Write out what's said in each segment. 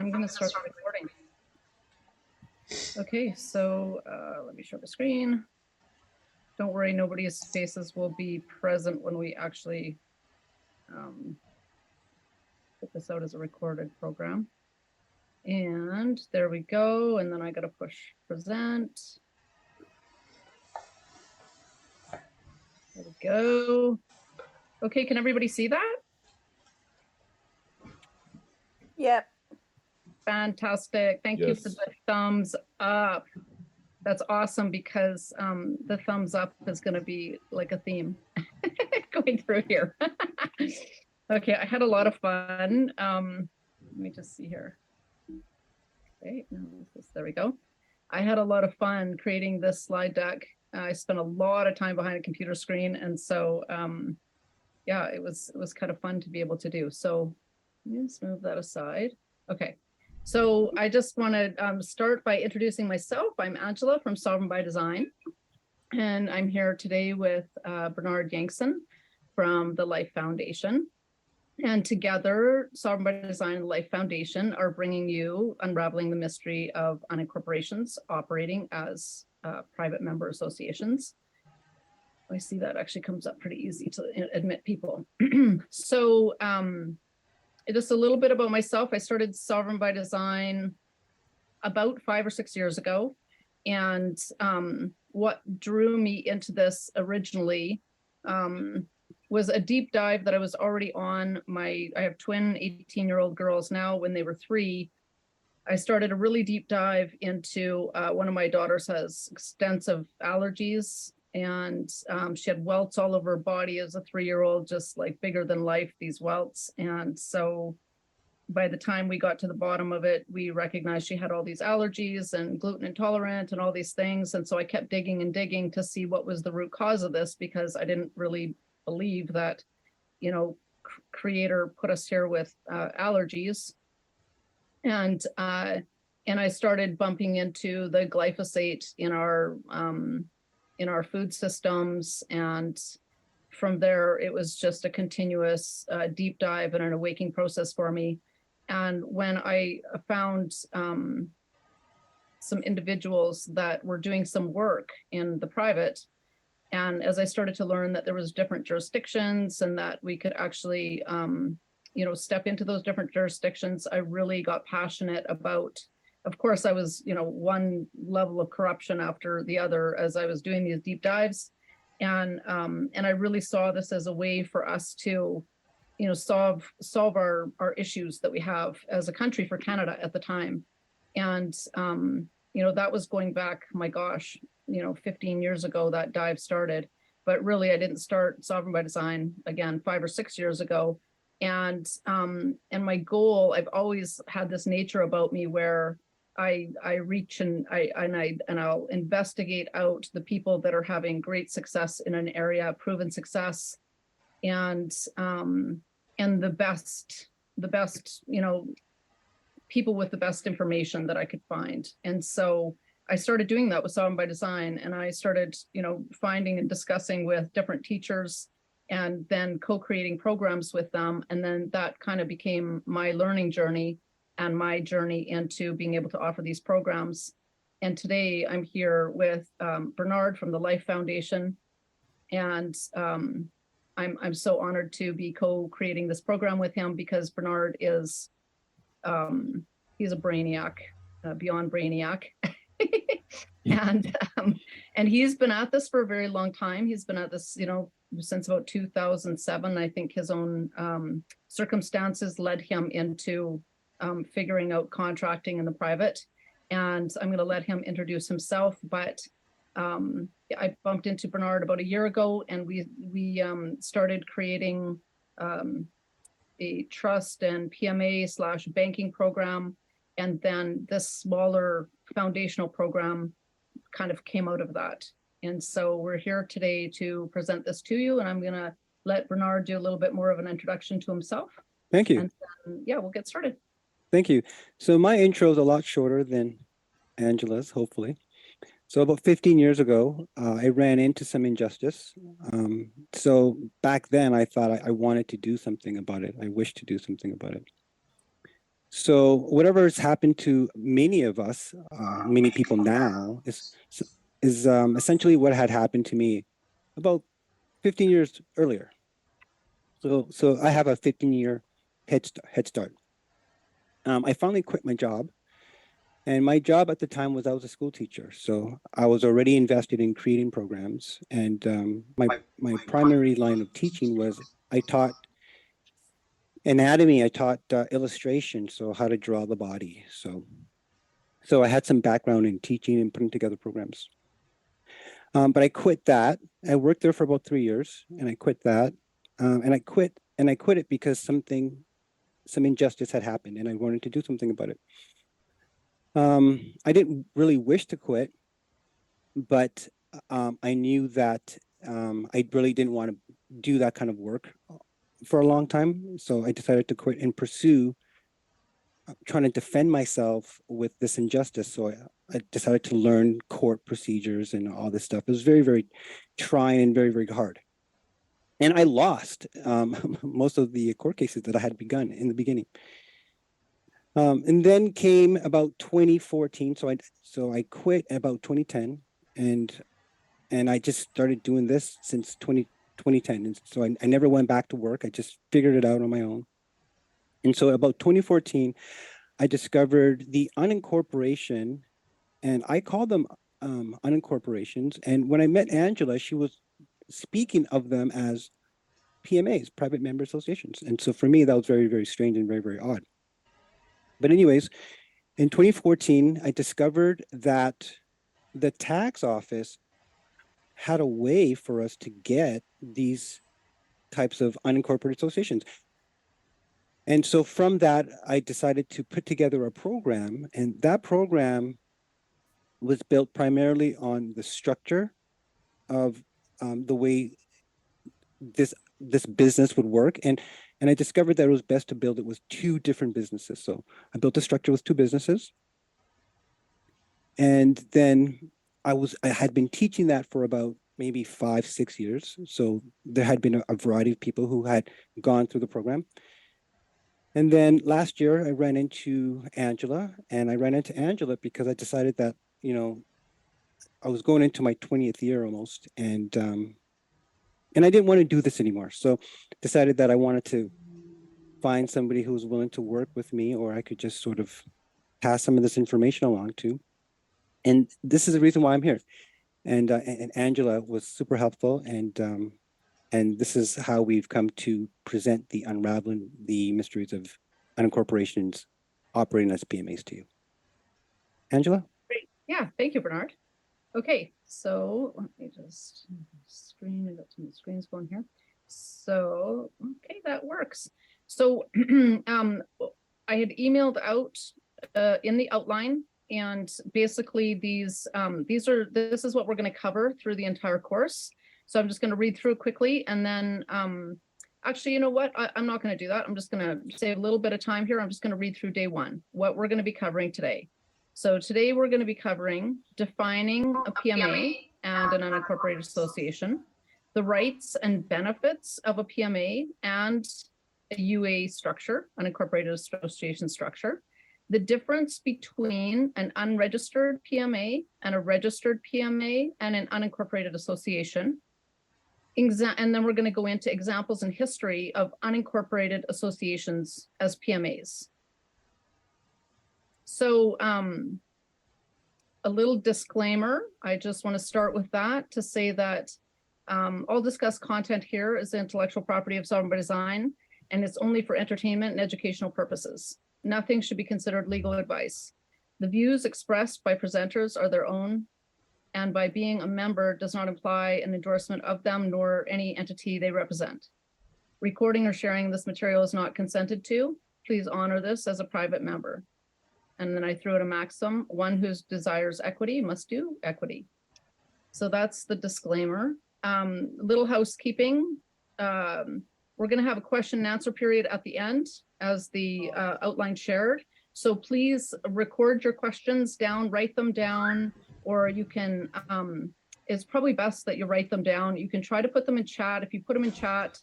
I'm going to start recording. Okay, so let me share the screen. Don't worry, nobody's faces will be present when we actually put this out as a recorded program. And there we go. And then I got to push present. There we go. Okay, can everybody see that? Yep. Fantastic. Thank you for the thumbs up. That's awesome because the thumbs up is going to be like a theme going through here. Okay, I had a lot of fun. Let me just see here. Okay, there we go. I had a lot of fun creating this slide deck. I spent a lot of time behind a computer screen, and so yeah, it was kind of fun to be able to do. So let's move that aside. Okay. So I just want to start by introducing myself. I'm Angela from Sovereign by Design, and I'm here today with Bernard Yankson from the Life Foundation. And together, Sovereign by Design and the Life Foundation are bringing you Unraveling the Mystery of Unincorporations operating as private member associations. I see that actually comes up pretty easy to admit people. So just a little bit about myself. I started Sovereign by Design about 5 or 6 years ago. And what drew me into this originally was a deep dive that I was already on. I have twin 18-year-old girls now. When they were 3, I started a really deep dive into one of my daughters has extensive allergies, and she had welts all over her body as a 3-year-old, just like bigger than life, these welts. And so by the time we got to the bottom of it, we recognized she had all these allergies and gluten intolerant and all these things. And so I kept digging and digging to see what was the root cause of this, because I didn't really believe that, you know, Creator put us here with allergies. And I started bumping into the glyphosate in our food systems, and from there it was just a continuous deep dive and an awakening process for me. And when I found some individuals that were doing some work in the private, and as I started to learn that there was different jurisdictions and that we could actually you know, step into those different jurisdictions, I really got passionate about. Of course, I was, you know, one level of corruption after the other as I was doing these deep dives. And I really saw this as a way for us to, you know, solve our issues that we have as a country for Canada at the time. And, you know, that was going back, my gosh, you know, 15 years ago that dive started. But really, I didn't start Sovereign by Design, again, 5 or 6 years ago. And my goal, I've always had this nature about me where I reach and I'll investigate out the people that are having great success in an area, proven success, and the best, you know, people with the best information that I could find. And so I started doing that with Sovereign by Design, and I started, you know, finding and discussing with different teachers and then co-creating programs with them. And then that kind of became my learning journey and my journey into being able to offer these programs. And today I'm here with Bernard from the Life Foundation. And I'm so honored to be co-creating this program with him, because Bernard is, he's a brainiac, beyond brainiac. And he's been at this for a very long time. He's been at this, you know, since about 2007. I think his own circumstances led him into figuring out contracting in the private. And I'm going to let him introduce himself. But I bumped into Bernard about a year ago, and we started creating a trust and PMA / banking program. And then this smaller foundational program kind of came out of that. And so we're here today to present this to you, and I'm going to let Bernard do a little bit more of an introduction to himself. Thank you. And then, yeah, we'll get started. Thank you. So my intro is a lot shorter than Angela's, hopefully. So about 15 years ago, I ran into some injustice. So back then I thought I wanted to do something about it. I wished to do something about it. So whatever has happened to many of us, many people now, is essentially what had happened to me about 15 years earlier. So I have a 15-year head start. I finally quit my job, and my job at the time was I was a school teacher. So I was already invested in creating programs, and my primary line of teaching was I taught anatomy, I taught illustration, so how to draw the body. So I had some background in teaching and putting together programs. But I quit that. I worked there for about 3 years, and I quit that. And I quit it because some injustice had happened, and I wanted to do something about it. I didn't really wish to quit, but I knew that I really didn't want to do that kind of work for a long time. So I decided to quit and pursue trying to defend myself with this injustice. So I decided to learn court procedures and all this stuff. It was very, very trying and very, very hard. And I lost most of the court cases that I had begun in the beginning. And then came about 2014. So I quit about 2010, and I just started doing this since 2010. And so I never went back to work. I just figured it out on my own. And so about 2014, I discovered the unincorporation, and I call them unincorporations. And when I met Angela, she was speaking of them as PMAs, private member associations. And so for me, that was very, very strange and very, very odd. But anyways, in 2014, I discovered that the tax office had a way for us to get these types of unincorporated associations. And so from that, I decided to put together a program, and that program was built primarily on the structure of the way this business would work. And I discovered that it was best to build it with two different businesses. So I built a structure with two businesses. And then I had been teaching that for about maybe 5-6 years. So there had been a variety of people who had gone through the program. And then last year I ran into Angela, and I ran into Angela because I decided that, I was going into my 20th year almost, and I didn't want to do this anymore. So decided that I wanted to find somebody who was willing to work with me, or I could just sort of pass some of this information along to. And this is the reason why I'm here. And Angela was super helpful, and this is how we've come to present the unraveling the mysteries of unincorporations operating as PMAs to you. Angela? Great. Yeah, thank you, Bernard. Okay, so let me just screen, I got some screens going here. So, okay, that works. So I had emailed out in the outline, and basically this is what we're going to cover through the entire course. So I'm just going to read through quickly, and then actually, you know what? I'm not going to do that. I'm just going to save a little bit of time here. I'm just going to read through day one, what we're going to be covering today. So today we're going to be covering defining a PMA and an unincorporated association, the rights and benefits of a PMA and a UA structure, unincorporated association structure, the difference between an unregistered PMA and a registered PMA and an unincorporated association. And then we're going to go into examples and history of unincorporated associations as PMAs. So a little disclaimer, I just want to start with that to say that all discussed content here is intellectual property of Sovereign by Design, and it's only for entertainment and educational purposes. Nothing should be considered legal advice. The views expressed by presenters are their own, and by being a member does not imply an endorsement of them nor any entity they represent. Recording or sharing this material is not consented to. Please honor this as a private member. And then I threw out a maxim: one who desires equity must do equity. So that's the disclaimer. Little housekeeping. We're going to have a question and answer period at the end as the outline shared. So please record your questions down, write them down, or you can, it's probably best that you write them down. You can try to put them in chat. If you put them in chat,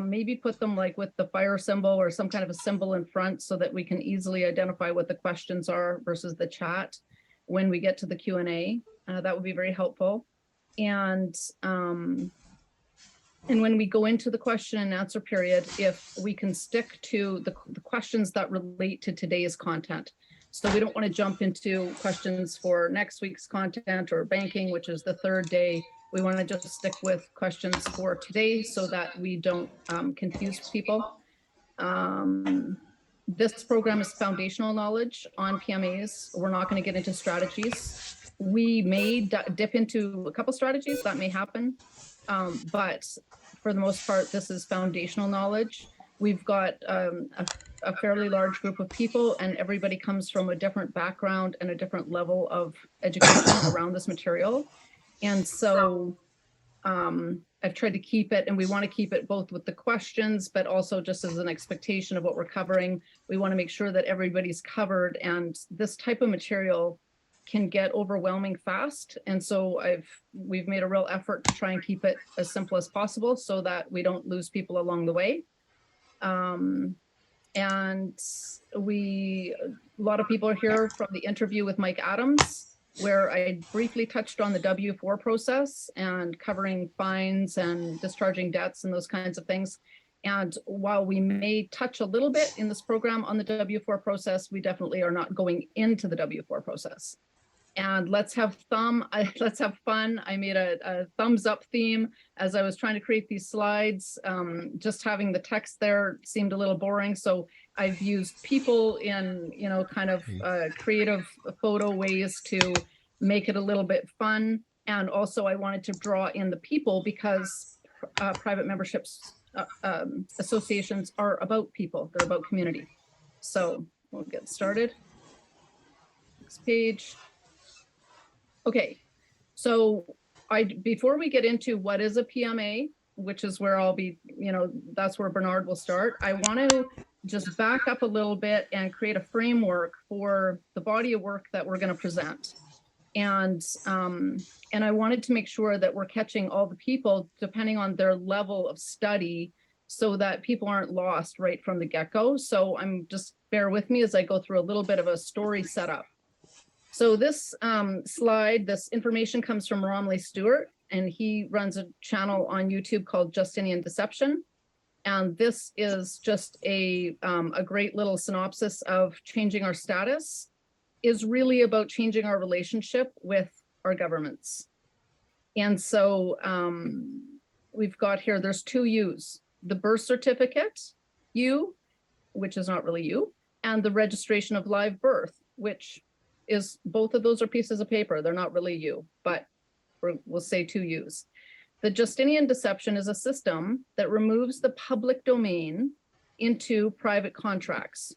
maybe put them like with the fire symbol or some kind of a symbol in front so that we can easily identify what the questions are versus the chat when we get to the Q&A. That would be very helpful. And when we go into the question and answer period, if we can stick to the questions that relate to today's content. So we don't want to jump into questions for next week's content or banking, which is the third day. We want to just stick with questions for today so that we don't confuse people. This program is foundational knowledge on PMAs. We're not going to get into strategies. We may dip into a couple strategies, that may happen. But for the most part, this is foundational knowledge. We've got a fairly large group of people, and everybody comes from a different background and a different level of education around this material. And so I've tried to keep it, and we want to keep it both with the questions, but also just as an expectation of what we're covering. We want to make sure that everybody's covered, and this type of material can get overwhelming fast. And so we've made a real effort to try and keep it as simple as possible so that we don't lose people along the way. And a lot of people are here from the interview with Mike Adams, where I briefly touched on the W-4 process and covering fines and discharging debts and those kinds of things. And while we may touch a little bit in this program on the W-4 process, we definitely are not going into the W-4 process. And let's have fun. I made a thumbs up theme as I was trying to create these slides. Just having the text there seemed a little boring. So I've used people in, kind of creative photo ways to make it a little bit fun. And also I wanted to draw in the people because private memberships associations are about people. They're about community. So we'll get started. Next page. Okay, so before we get into what is a PMA, which is where I'll be, that's where Bernard will start. I want to just back up a little bit and create a framework for the body of work that we're going to present. And I wanted to make sure that we're catching all the people depending on their level of study so that people aren't lost right from the get-go. So just bear with me as I go through a little bit of a story setup. So this slide, this information comes from Romley Stewart, and he runs a channel on YouTube called Justinian Deception. And this is just a great little synopsis of changing our status is really about changing our relationship with our governments. And so we've got here, there's two U's, the birth certificate U, which is not really you, and the registration of live birth, which is both of those are pieces of paper. They're not really you, but we'll say two U's. The Justinian Deception is a system that removes the public domain into private contracts.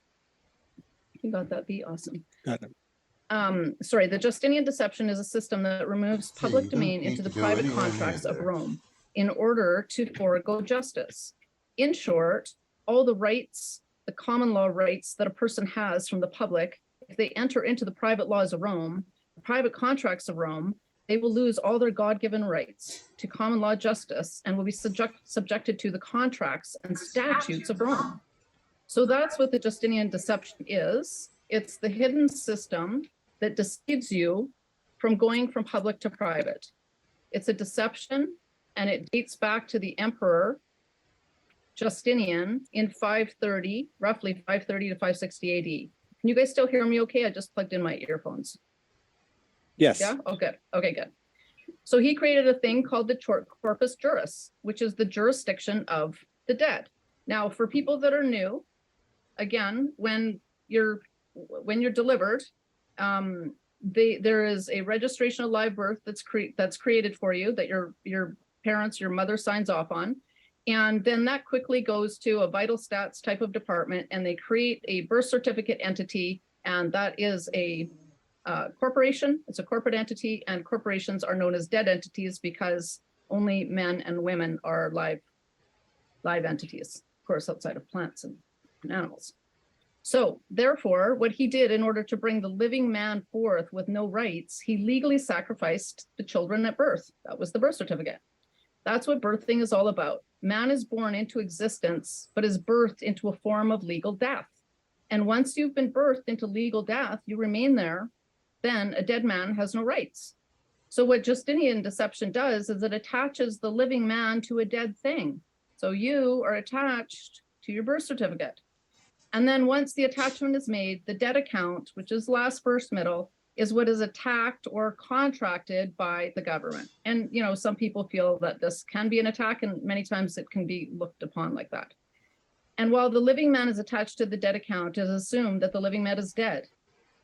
You got that, B? Awesome. Got it. Sorry, the Justinian Deception is a system that removes public domain into the private contracts of Rome in order to forego justice. In short, all the rights, the common law rights that a person has from the public, if they enter into the private laws of Rome, the private contracts of Rome, they will lose all their God-given rights to common law justice and will be subjected to the contracts and statutes of Rome. So that's what the Justinian Deception is. It's the hidden system that deceives you from going from public to private. It's a deception, and it dates back to the Emperor Justinian in 530, roughly 530 to 560 AD. Can you guys still hear me okay? I just plugged in my earphones. Yes. Yeah? Oh, good. Okay, good. So he created a thing called the corpus juris, which is the jurisdiction of the dead. Now, for people that are new, again, when you're delivered, there is a registration of live birth that's created for you that your parents, your mother signs off on. And then that quickly goes to a vital stats type of department, and they create a birth certificate entity, and that is a corporation. It's a corporate entity, and corporations are known as dead entities because only men and women are live entities, of course, outside of plants and animals. So therefore, what he did in order to bring the living man forth with no rights, he legally sacrificed the children at birth. That was the birth certificate. That's what birthing is all about. man is born into existence, but is birthed into a form of legal death. And once you've been birthed into legal death, you remain there, then a dead man has no rights. So what Justinian deception does is it attaches the living man to a dead thing. So you are attached to your birth certificate. And then once the attachment is made, the debt account, which is last, first, middle, is what is attacked or contracted by the government. And, you know, some people feel that this can be an attack, and many times it can be looked upon like that. And while the living man is attached to the debt account, it is assumed that the living man is dead.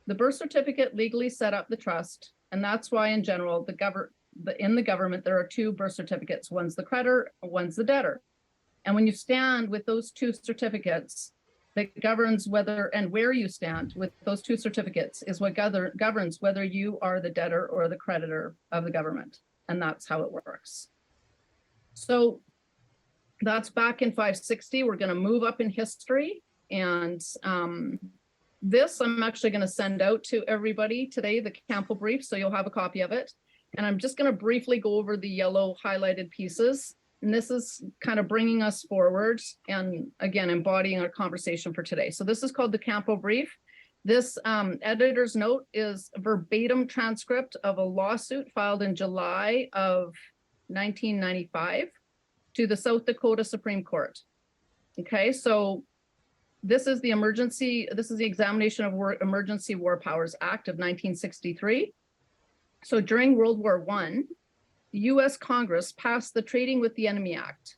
The birth certificate legally set up the trust, and that's why in general, in the government, there are two birth certificates. One's the creditor, one's the debtor. And when you stand with those two certificates, that governs whether and where you stand with those two certificates is what governs whether you are the debtor or the creditor of the government. And that's how it works. So that's back in 560. We're going to move up in history. And this I'm actually going to send out to everybody today, the Campbell brief, so you'll have a copy of it. And I'm just going to briefly go over the yellow highlighted pieces. And this is kind of bringing us forward and again, embodying our conversation for today. So this is called the Campbell brief. This editor's note is a verbatim transcript of a lawsuit filed in July of 1995 to the South Dakota Supreme Court. Okay, so this is the Examination of Emergency War Powers Act of 1963. So during World War I, the U.S. Congress passed the Trading with the Enemy Act.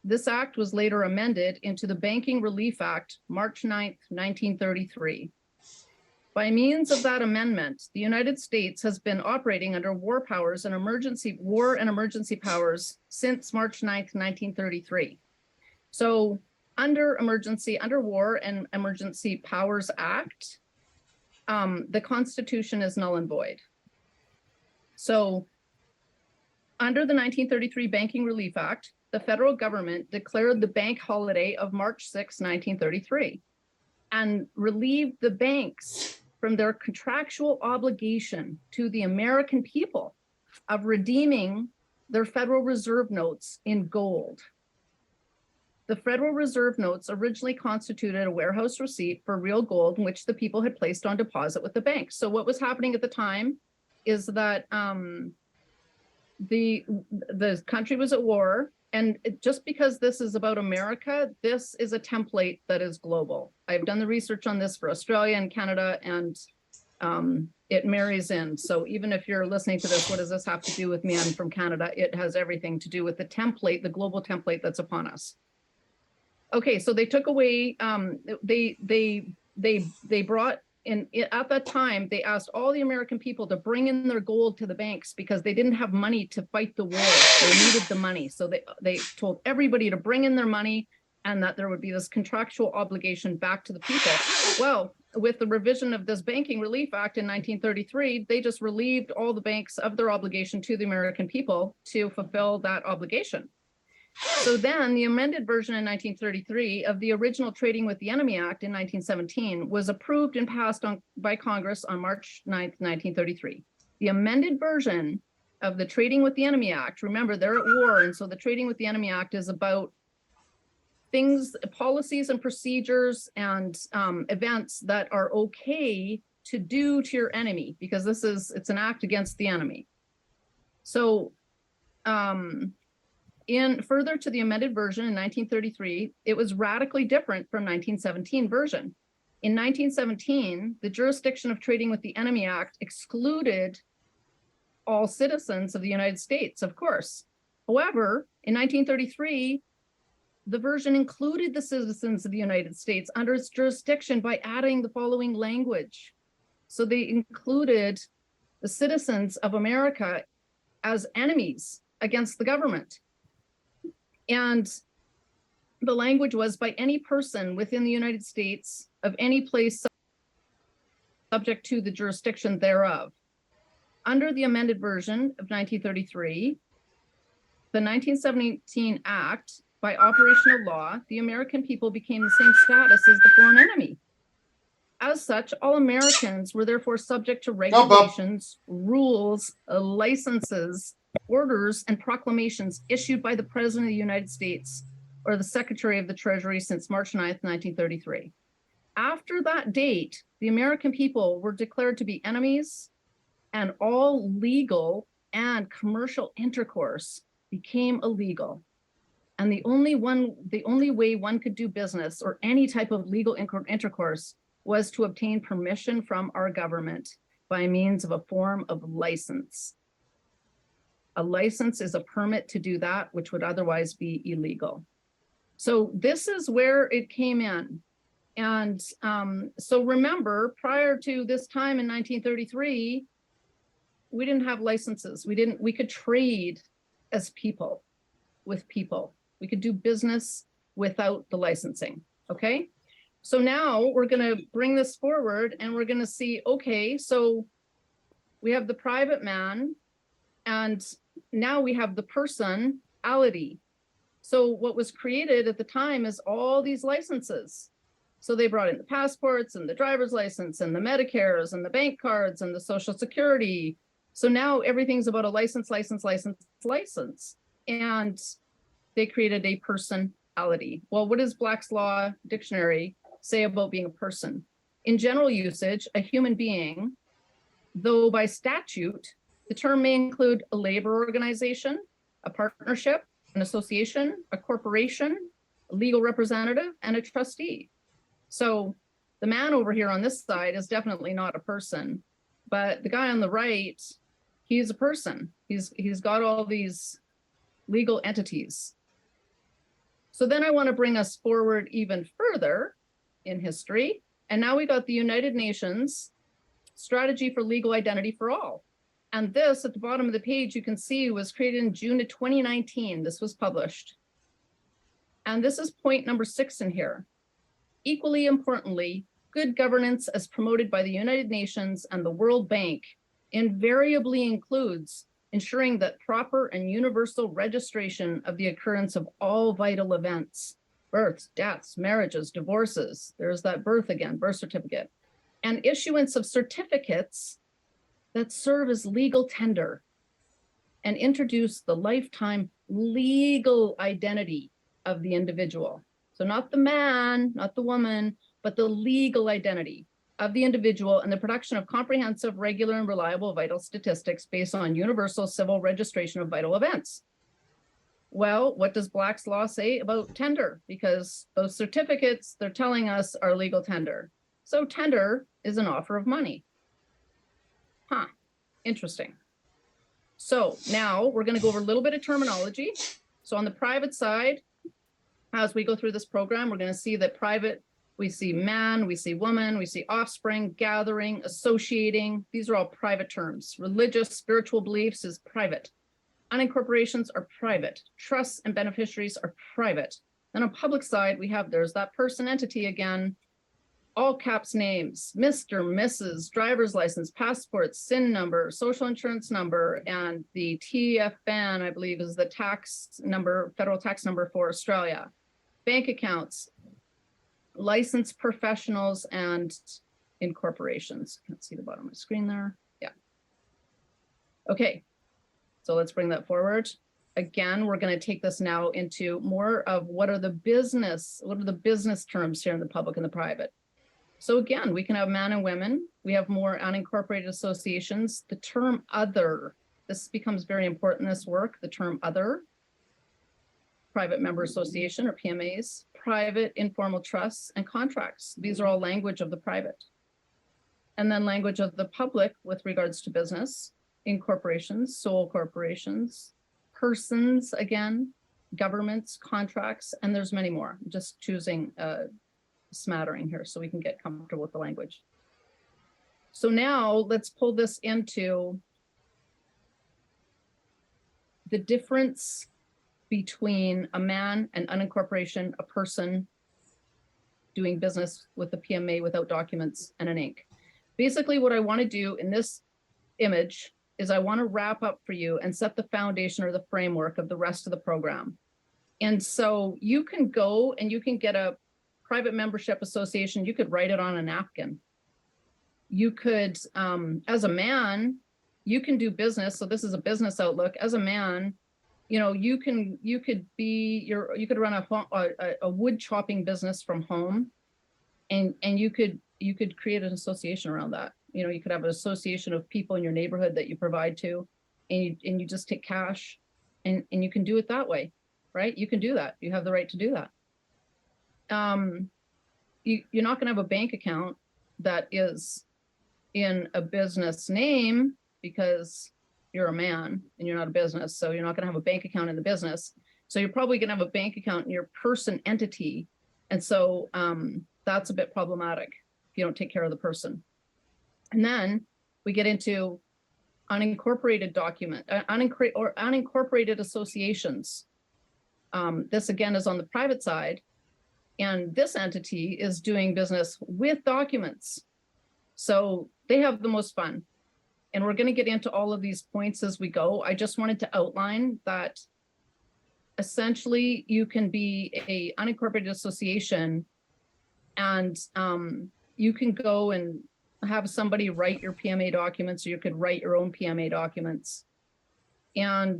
This act was later amended into the Banking Relief Act, March 9th, 1933. By means of that amendment, the United States has been operating under war powers and emergency powers since March 9th, 1933. So under War and Emergency Powers Act, the Constitution is null and void. So under the 1933 Banking Relief Act, the federal government declared the bank holiday of March 6, 1933, and relieved the banks from their contractual obligation to the American people of redeeming their Federal Reserve notes in gold. The Federal Reserve notes originally constituted a warehouse receipt for real gold in which the people had placed on deposit with the bank. So what was happening at the time is that the country was at war, and just because this is about America, this is a template that is global. I've done the research on this for Australia and Canada, and it marries in. So even if you're listening to this, what does this have to do with me? I'm from Canada. It has everything to do with the template, the global template that's upon us. Okay, so they took away, they brought in, at that time, they asked all the American people to bring in their gold to the banks because they didn't have money to fight the war. They needed the money. So they told everybody to bring in their money and that there would be this contractual obligation back to the people. Well, with the revision of this Banking Relief Act in 1933, they just relieved all the banks of their obligation to the American people to fulfill that obligation. So then the amended version in 1933 of the original Trading with the Enemy Act in 1917 was approved and passed by Congress on March 9th, 1933. The amended version of the Trading with the Enemy Act, remember they're at war, and so the Trading with the Enemy Act is about things, policies and procedures and events that are okay to do to your enemy, because it's an act against the enemy. So in further to the amended version in 1933, it was radically different from 1917 version. In 1917, the jurisdiction of Trading with the Enemy Act excluded all citizens of the United States, of course. However, in 1933, the version included the citizens of the United States under its jurisdiction by adding the following language. So they included the citizens of America as enemies against the government. And the language was by any person within the United States of any place subject to the jurisdiction thereof. Under the amended version of 1933, the 1917 Act, by operational law, the American people became the same status as the foreign enemy. As such, all Americans were therefore subject to regulations, rules, licenses, orders and proclamations issued by the President of the United States or the Secretary of the Treasury since March 9th, 1933. After that date, the American people were declared to be enemies, and all legal and commercial intercourse became illegal. And the only way one could do business or any type of legal intercourse was to obtain permission from our government by means of a form of license. A license is a permit to do that, which would otherwise be illegal. So this is where it came in. And so remember, prior to this time in 1933, we didn't have licenses. We could trade as people with people. We could do business without the licensing, okay? So now we're gonna bring this forward and we're gonna see, okay, so we have the private man and now we have the personality. So what was created at the time is all these licenses. So they brought in the passports and the driver's license and the Medicares and the bank cards and the Social Security. So now everything's about a license. And they created a personality. Well, what does Black's Law Dictionary say about being a person? In general usage, a human being, though by statute, the term may include a labor organization, a partnership, an association, a corporation, a legal representative, and a trustee. So the man over here on this side is definitely not a person, but the guy on the right, he's a person. He's got all these legal entities. So then I want to bring us forward even further in history. And now we got the United Nations Strategy for Legal Identity for All. And this at the bottom of the page, you can see was created in June of 2019. This was published. And this is point number 6 in here. Equally importantly, good governance as promoted by the United Nations and the World Bank invariably includes ensuring that proper and universal registration of the occurrence of all vital events, births, deaths, marriages, divorces, there's that birth again, birth certificate, and issuance of certificates that serve as legal tender and introduce the lifetime legal identity of the individual. So not the man, not the woman, but the legal identity of the individual and the production of comprehensive, regular, and reliable vital statistics based on universal civil registration of vital events. Well, what does Black's Law say about tender? Because those certificates, they're telling us are legal tender. So tender is an offer of money. Huh, interesting. So now we're going to go over a little bit of terminology. So on the private side, as we go through this program, we're going to see that private, we see man, we see woman, we see offspring, gathering, associating. These are all private terms. Religious, spiritual beliefs is private. Unincorporations are private. Trusts and beneficiaries are private. Then on public side, we have, there's that person entity again, all caps names, Mr., Mrs., driver's license, passports, SIN number, social insurance number, and the TFN, I believe, is the tax number, federal tax number for Australia. Bank accounts, licensed professionals, and incorporations. Can't see the bottom of the screen there. Yeah. Okay, so let's bring that forward. Again, we're going to take this now into more of what are the business terms here in the public and the private. So again, we can have man and women. We have more unincorporated associations. The term other, this becomes very important in this work, the term other. Private member association or PMAs, private informal trusts, and contracts. These are all language of the private. And then language of the public with regards to business, incorporations, sole corporations, persons, again, governments, contracts, and there's many more. I'm just choosing a smattering here so we can get comfortable with the language. So now let's pull this into the difference between a man, an unincorporation, a person doing business with a PMA without documents and an Inc. Basically, what I want to do in this image is I want to wrap up for you and set the foundation or the framework of the rest of the program. And so you can go and you can get a private membership association. You could write it on a napkin. You could, as a man, you can do business. So this is a business outlook. As a man, you know, you could run a wood chopping business from home, and you could create an association around that. You know, you could have an association of people in your neighborhood that you provide to, and you just take cash, and you can do it that way, right? You can do that. You have the right to do that. You're not going to have a bank account that is in a business name because you're a man and you're not a business. So you're not going to have a bank account in the business. So you're probably going to have a bank account in your person entity. And so that's a bit problematic if you don't take care of the person. And then we get into unincorporated unincorporated associations. This again is on the private side. And this entity is doing business with documents. So they have the most fun. And we're going to get into all of these points as we go. I just wanted to outline that essentially you can be a unincorporated association, and you can go and have somebody write your PMA documents, or you could write your own PMA documents. And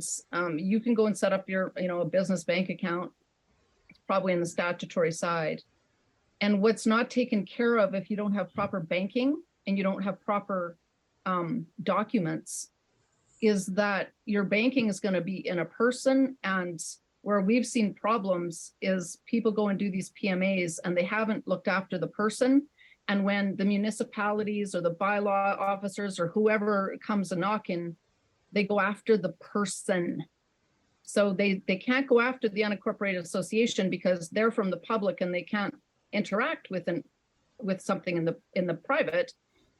you can go and set up your, a business bank account, probably in the statutory side. And what's not taken care of, if you don't have proper banking and you don't have proper documents, is that your banking is going to be in a person. And where we've seen problems is people go and do these PMAs and they haven't looked after the person. And when the municipalities or the bylaw officers or whoever comes a knocking, they go after the person. So they can't go after the unincorporated association because they're from the public and they can't interact with something in the private,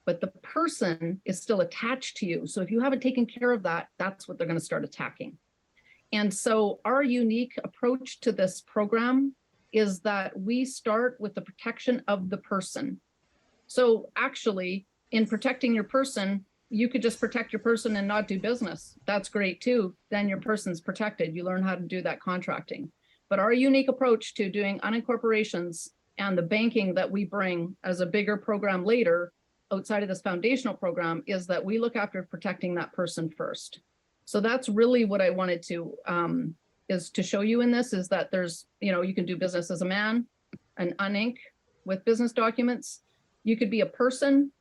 but the person is still attached to you. So if you haven't taken care of that, that's what they're going to start attacking. And so our unique approach to this program is that we start with the protection of the person. So actually, in protecting your person, you could just protect your person and not do business. That's great too. Then your person's protected. You learn how to do that contracting. But our unique approach to doing unincorporations and the banking that we bring as a bigger program later outside of this foundational program is that we look after protecting that person first. So that's really what I wanted to is to show you in this, is that there's, you can do business as a man, an uninc with business documents. You could be a person.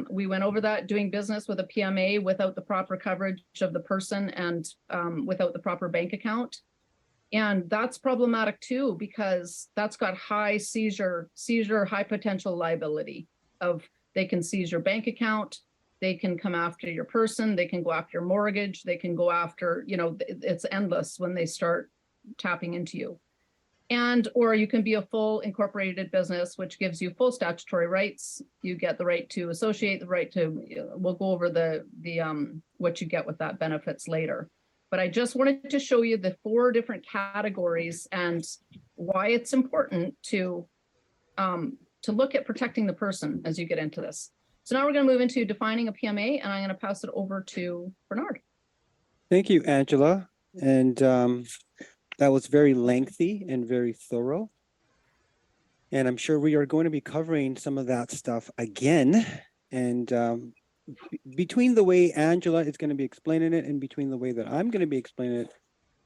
We went over that, doing business with a PMA without the proper coverage of the person and without the proper bank account. And that's problematic too, because that's got high seizure, high potential liability of, they can seize your bank account, they can come after your person, they can go after your mortgage, they can go after, it's endless when they start tapping into you. Or you can be a full incorporated business, which gives you full statutory rights. You get the right to associate, the right to, we'll go over the what you get with that benefits later. But I just wanted to show you the 4 different categories and why it's important to look at protecting the person as you get into this. So now we're going to move into defining a PMA, and I'm going to pass it over to Bernard. Thank you, Angela. And that was very lengthy and very thorough. And I'm sure we are going to be covering some of that stuff again. And between the way Angela is going to be explaining it and between the way that I'm going to be explaining it,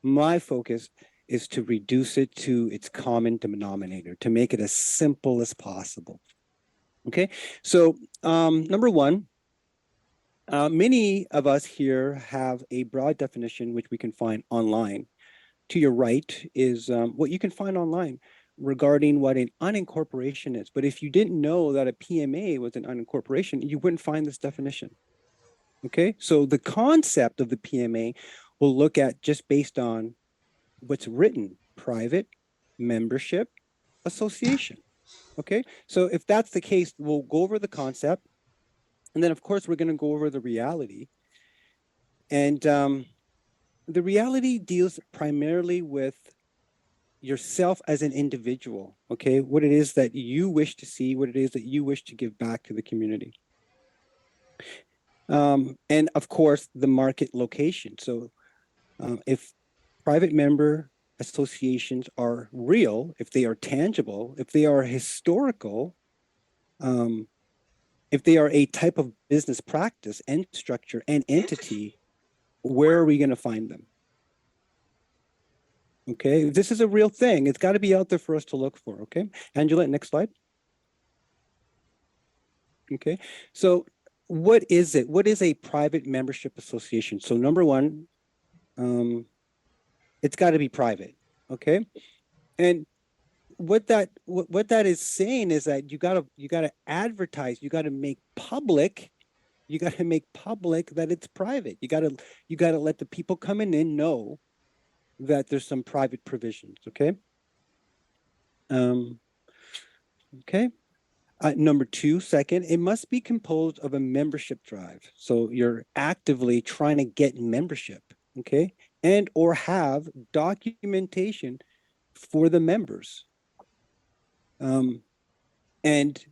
my focus is to reduce it to its common denominator, to make it as simple as possible. Okay, so number one, many of us here have a broad definition which we can find online. To your right is what you can find online regarding what an unincorporation is. But if you didn't know that a PMA was an unincorporation, you wouldn't find this definition. Okay, so the concept of the PMA we'll look at just based on what's written: private, membership, association. Okay, so if that's the case, we'll go over the concept. And then, of course, we're going to go over the reality. And the reality deals primarily with yourself as an individual, okay? What it is that you wish to see, what it is that you wish to give back to the community. And of course, the market location. So if private member associations are real, if they are tangible, if they are historical, if they are a type of business practice and structure and entity, where are we going to find them? Okay, this is a real thing. It's got to be out there for us to look for. Okay, Angela, next slide. Okay, so what is it? What is a private membership association? So number one, it's got to be private. Okay, and what that is saying is that you gotta advertise, you gotta make public that it's private. You gotta let the people coming in know that there's some private provisions. Okay. Okay. Number two, second, it must be composed of a membership drive. So you're actively trying to get membership, okay, and or have documentation for the members. Um, and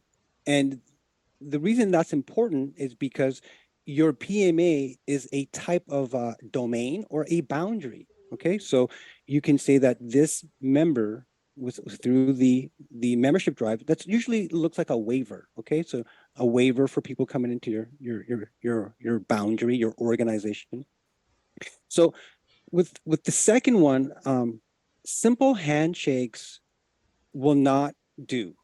and the reason that's important is because your PMA is a type of domain or a boundary. Okay, so you can say that this member was through the membership drive. That's usually looks like a waiver. Okay, so a waiver for people coming into your boundary, your organization. So with the second one, simple handshakes will not do.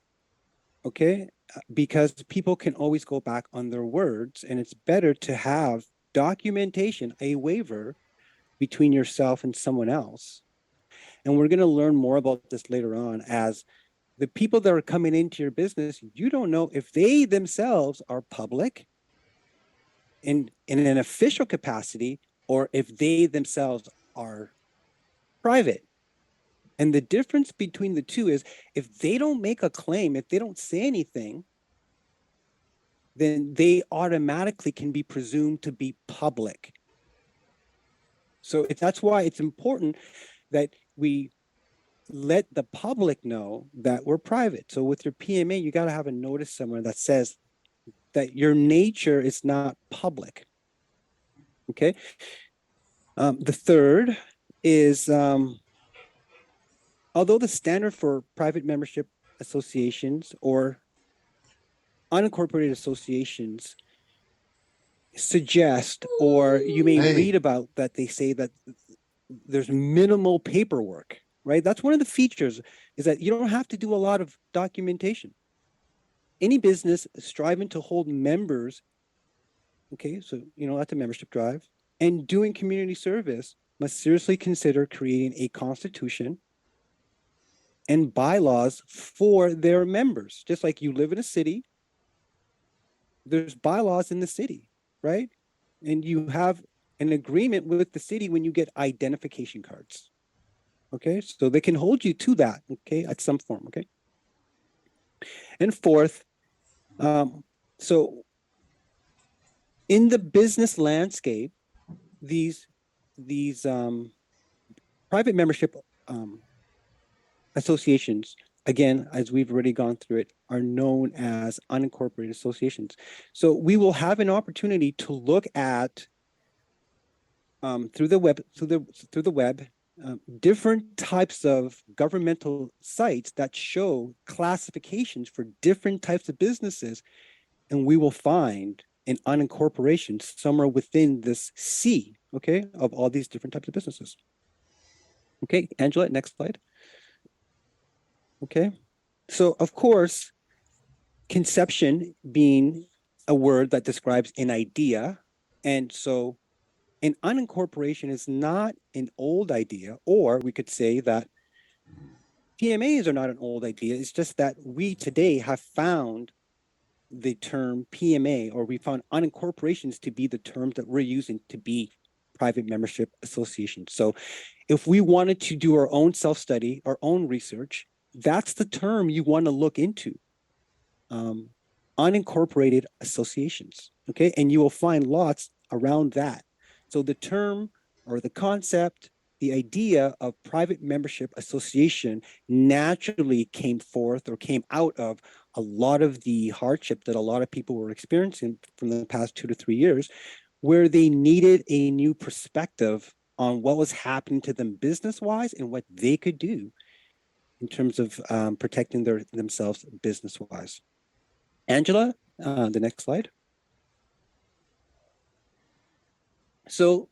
Okay, because people can always go back on their words, and it's better to have documentation, a waiver between yourself and someone else. And we're going to learn more about this later on, as the people that are coming into your business, you don't know if they themselves are public in an official capacity or if they themselves are private. And the difference between the two is if they don't make a claim, if they don't say anything, then they automatically can be presumed to be public. So that's why it's important that we let the public know that we're private. So with your PMA, you got to have a notice somewhere that says that your nature is not public. Okay. The third is, although the standard for private membership associations or unincorporated associations suggest, or you may read about that, they say that there's minimal paperwork, right? That's one of the features, is that you don't have to do a lot of documentation. Any business striving to hold members, okay, so that's a membership drive, and doing community service must seriously consider creating a constitution and bylaws for their members. Just like you live in a city, there's bylaws in the city, right? And you have an agreement with the city when you get identification cards. Okay, so they can hold you to that, okay, at some form, okay? And fourth, so in the business landscape, these private membership associations, again, as we've already gone through it, are known as unincorporated associations. So we will have an opportunity to look at through the web, different types of governmental sites that show classifications for different types of businesses, and we will find an unincorporation somewhere within this sea, okay, of all these different types of businesses. Okay, Angela, next slide. Okay, so of course, conception being a word that describes an idea, and so an unincorporation is not an old idea, or we could say that PMAs are not an old idea. It's just that we today have found the term PMA, or we found unincorporations to be the term that we're using to be private membership associations. So if we wanted to do our own self-study, our own research, that's the term you want to look into. Unincorporated associations, okay? And you will find lots around that. So the term or the concept, the idea of private membership association naturally came forth or came out of a lot of the hardship that a lot of people were experiencing from the past 2 to 3 years, where they needed a new perspective on what was happening to them business-wise and what they could do in terms of protecting themselves business-wise. Angela, The next slide. So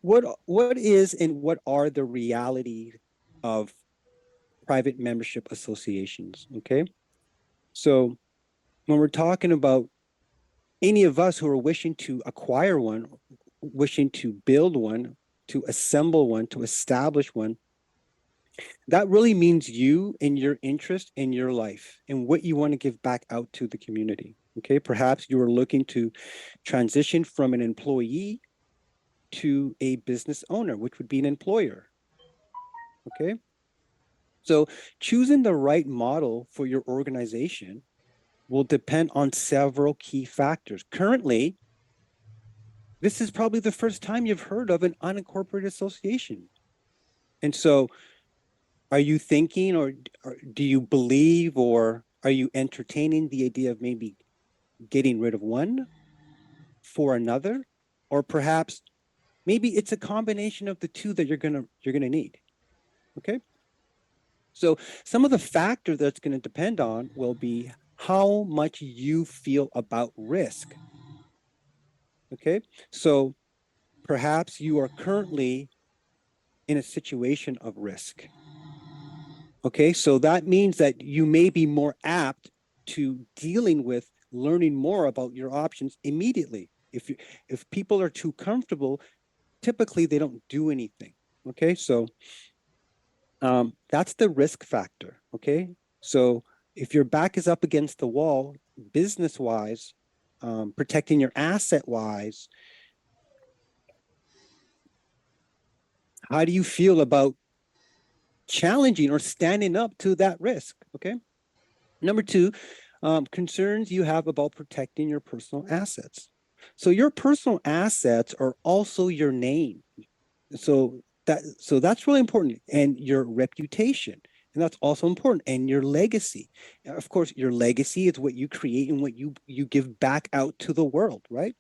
what is and what are the reality of private membership associations? Okay. So when we're talking about any of us who are wishing to acquire one, wishing to build one, to assemble one, to establish one, that really means you and your interest in your life and what you want to give back out to the community. Okay, perhaps you are looking to transition from an employee to a business owner, which would be an employer. Okay, so choosing the right model for your organization will depend on several key factors. Currently, this is probably the first time you've heard of an unincorporated association. And so are you thinking or do you believe or are you entertaining the idea of maybe getting rid of one for another? Or perhaps maybe it's a combination of the two that you're gonna need. Okay. So some of the factors that's going to depend on will be how much you feel about risk. Okay. So perhaps you are currently in a situation of risk. Okay, so that means that you may be more apt to dealing with learning more about your options immediately. If people are too comfortable, typically they don't do anything. Okay, so that's the risk factor. Okay, so if your back is up against the wall, business wise, protecting your asset wise, how do you feel about challenging or standing up to that risk? Okay. Number two, concerns you have about protecting your personal assets. So your personal assets are also your name. So that's really important, and your reputation, and that's also important, and your legacy. Of course, your legacy is what you create and what you give back out to the world, right?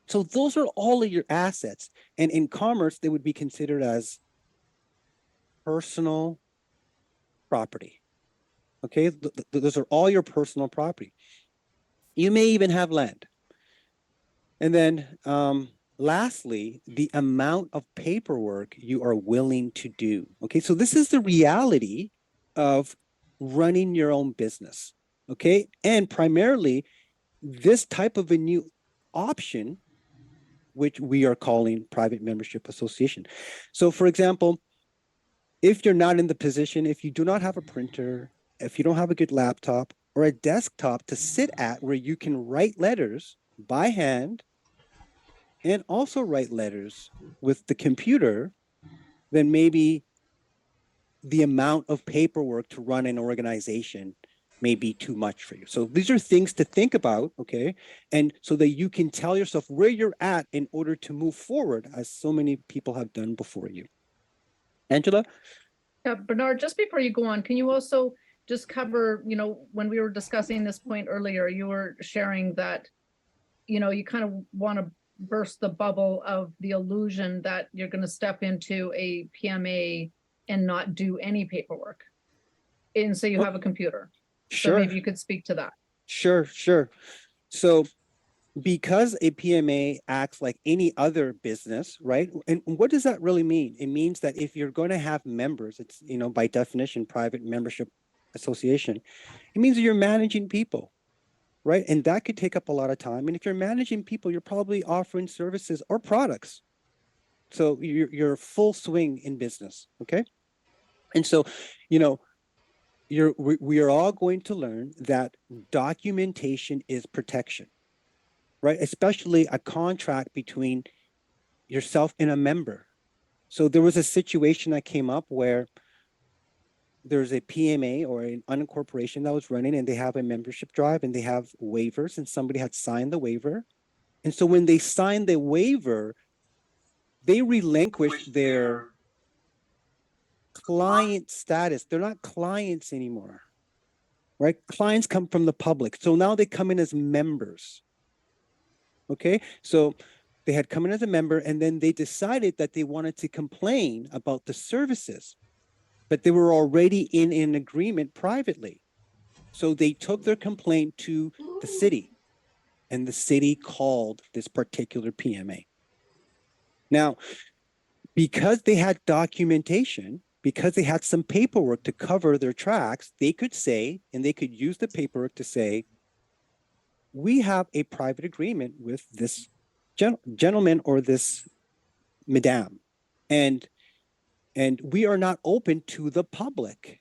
So those are all of your assets, and in commerce, they would be considered as personal property. Okay, those are all your personal property. You may even have land. And then lastly, the amount of paperwork you are willing to do. Okay, so this is the reality of running your own business. Okay, and primarily this type of a new option, which we are calling private membership association. So for example, if you're not in the position, if you do not have a printer, if you don't have a good laptop or a desktop to sit at where you can write letters by hand and also write letters with the computer, then maybe the amount of paperwork to run an organization may be too much for you. So these are things to think about, okay? And so that you can tell yourself where you're at in order to move forward, as so many people have done before you. Angela? Yeah, Bernard, just before you go on, can you also just cover, when we were discussing this point earlier, you were sharing that, you kind of want to burst the bubble of the illusion that you're going to step into a PMA and not do any paperwork. And so you have a computer. Sure. So maybe you could speak to that. Sure. So because a PMA acts like any other business, right? And what does that really mean? It means that if you're going to have members, it's, by definition, private membership association, it means that you're managing people, right? And that could take up a lot of time. And if you're managing people, you're probably offering services or products. So you're full swing in business, okay? And so, we are all going to learn that documentation is protection, right? Especially a contract between yourself and a member. So there was a situation that came up where there's a PMA or an unincorporation that was running, and they have a membership drive and they have waivers, and somebody had signed the waiver. And so when they signed the waiver, they relinquished their client status. They're not clients anymore, right? Clients come from the public. So now they come in as members. Okay, so they had come in as a member, and then they decided that they wanted to complain about the services, but they were already in an agreement privately. So they took their complaint to the city, and the city called this particular PMA. Now, because they had documentation, because they had some paperwork to cover their tracks, they could say, and they could use the paperwork to say, we have a private agreement with this gentleman or this madame, and we are not open to the public.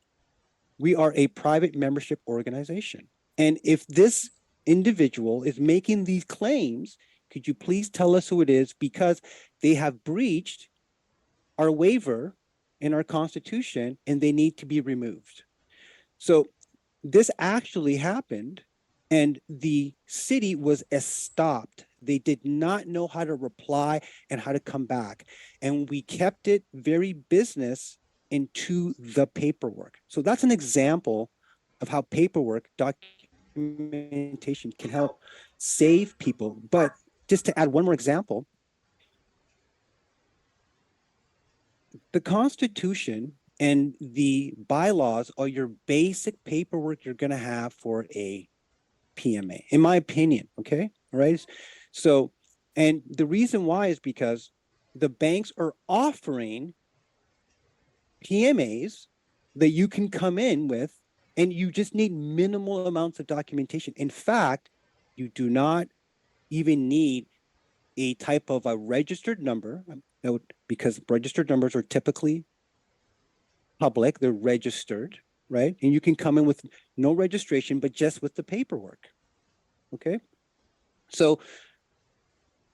We are a private membership organization. And if this individual is making these claims, could you please tell us who it is, because they have breached our waiver in our constitution and they need to be removed. So this actually happened, and the city was stopped. They did not know how to reply and how to come back. And we kept it very business into the paperwork. So that's an example of how paperwork documentation can help save people. But just to add one more example, the Constitution and the bylaws are your basic paperwork you're going to have for a PMA, in my opinion. Okay. All right. So, and the reason why is because the banks are offering PMAs that you can come in with, and you just need minimal amounts of documentation. In fact, you do not even need a type of a registered number, because registered numbers are typically public, they're registered, right? And you can come in with no registration, but just with the paperwork. Okay. So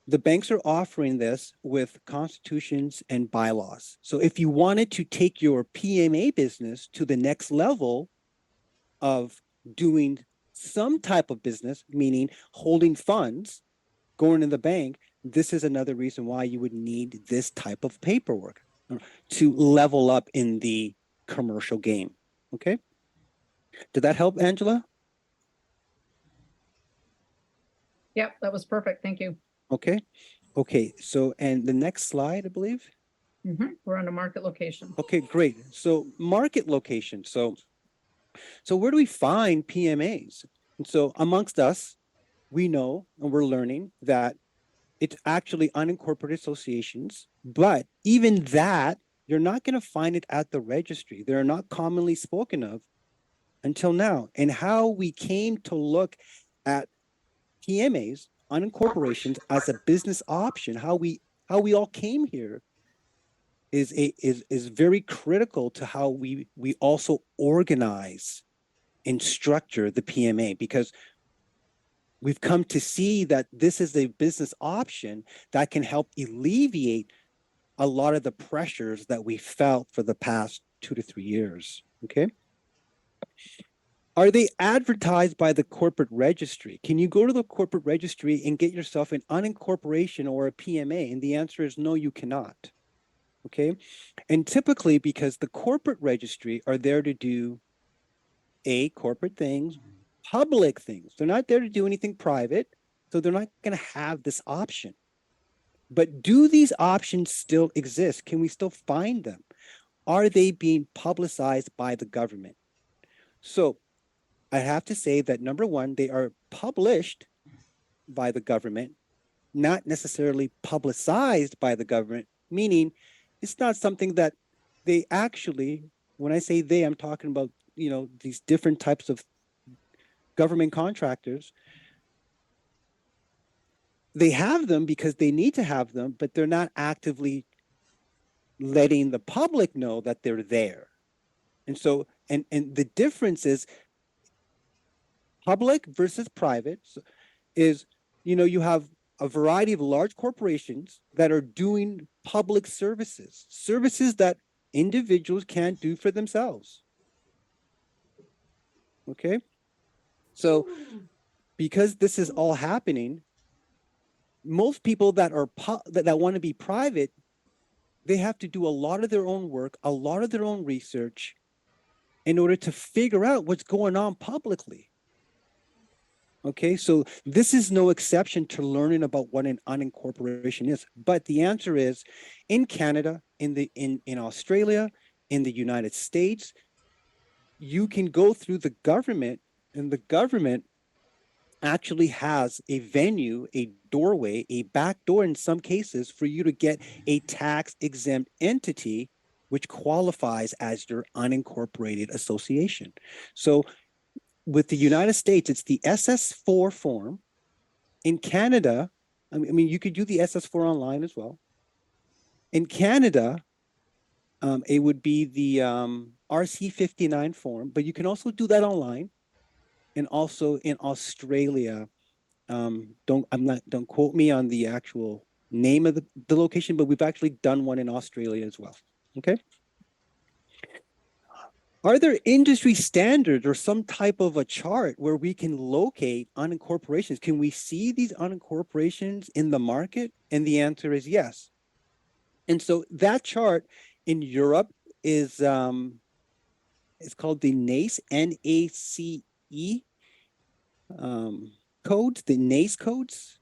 the banks are offering this with constitutions and bylaws. So if you wanted to take your PMA business to the next level of doing some type of business, meaning holding funds, going in the bank, this is another reason why you would need this type of paperwork to level up in the commercial game. Okay. Did that help, Angela? Yep, that was perfect. Thank you. Okay. Okay. So, and the next slide, I believe. We're on a market location. Okay, great. So market location. So where do we find PMAs? And so amongst us, we know and we're learning that it's actually unincorporated associations, but even that, you're not going to find it at the registry. They're not commonly spoken of until now. And how we came to look at PMAs, unincorporations, as a business option, how we all came here is very critical to how we also organize and structure the PMA, because we've come to see that this is a business option that can help alleviate a lot of the pressures that we felt for the past 2 to 3 years. Okay. Are they advertised by the corporate registry? Can you go to the corporate registry and get yourself an unincorporation or a PMA? And the answer is no, you cannot. Okay. And typically, because the corporate registry are there to do corporate things, public things. They're not there to do anything private. So they're not going to have this option. But do these options still exist? Can we still find them? Are they being publicized by the government? So I have to say that number one, they are published by the government, not necessarily publicized by the government, meaning it's not something that they actually, when I say they, I'm talking about, these different types of government contractors. They have them because they need to have them, but they're not actively letting the public know that they're there. And so, and the difference is public versus private is, you have a variety of large corporations that are doing public services that individuals can't do for themselves. Okay. So because this is all happening, most people that are that want to be private, they have to do a lot of their own work, a lot of their own research in order to figure out what's going on publicly. Okay, so this is no exception to learning about what an unincorporation is. But the answer is, in Canada, in Australia, in the United States, you can go through the government, and the government actually has a venue, a doorway, a back door in some cases for you to get a tax exempt entity, which qualifies as your unincorporated association. So with the United States, it's the SS4 form. In Canada, I mean, you could do the SS4 online as well. In Canada, it would be the RC59 form, but you can also do that online. And also in Australia, don't quote me on the actual name of the location, but we've actually done one in Australia as well. Okay. Are there industry standards or some type of a chart where we can locate unincorporations? Can we see these unincorporations in the market? And the answer is yes. And so that chart in Europe is it's called the NACE, N-A-C-E codes, the NACE codes.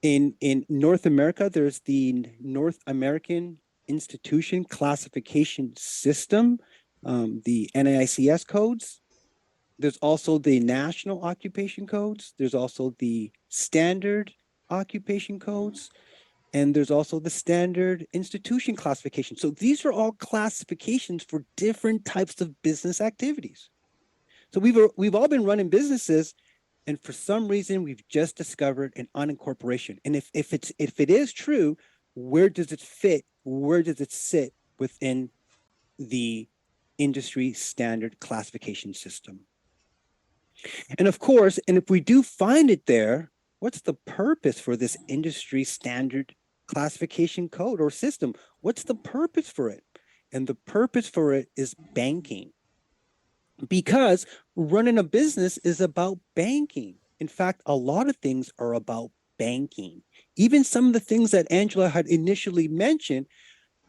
In North America, there's the North American Institution Classification System, the NAICS codes. There's also the National Occupation Codes. There's also the Standard Occupation Codes. And there's also the Standard Institution Classification. So these are all classifications for different types of business activities. So we've all been running businesses, and for some reason we've just discovered an unincorporation. And if it is true, where does it fit? Where does it sit within the industry standard classification system? And of course, and if we do find it there, what's the purpose for this industry standard classification code or system? What's the purpose for it? And the purpose for it is banking. Because running a business is about banking. In fact, a lot of things are about banking. Even some of the things that Angela had initially mentioned,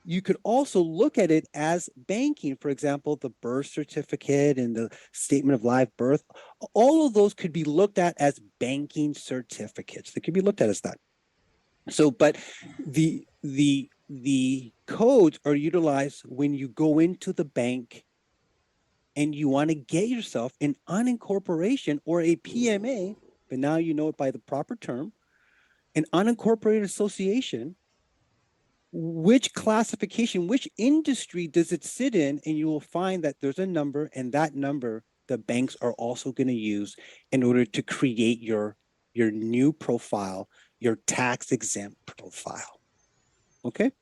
you could also look at it as banking. For example, the birth certificate and the statement of live birth, all of those could be looked at as banking certificates. They could be looked at as that. So, but the codes are utilized when you go into the bank and you want to get yourself an unincorporation or a PMA, but now you know it by the proper term, an unincorporated association. Which classification, which industry does it sit in? And you will find that there's a number, and that number the banks are also going to use in order to create your new profile, your tax exempt profile. Okay.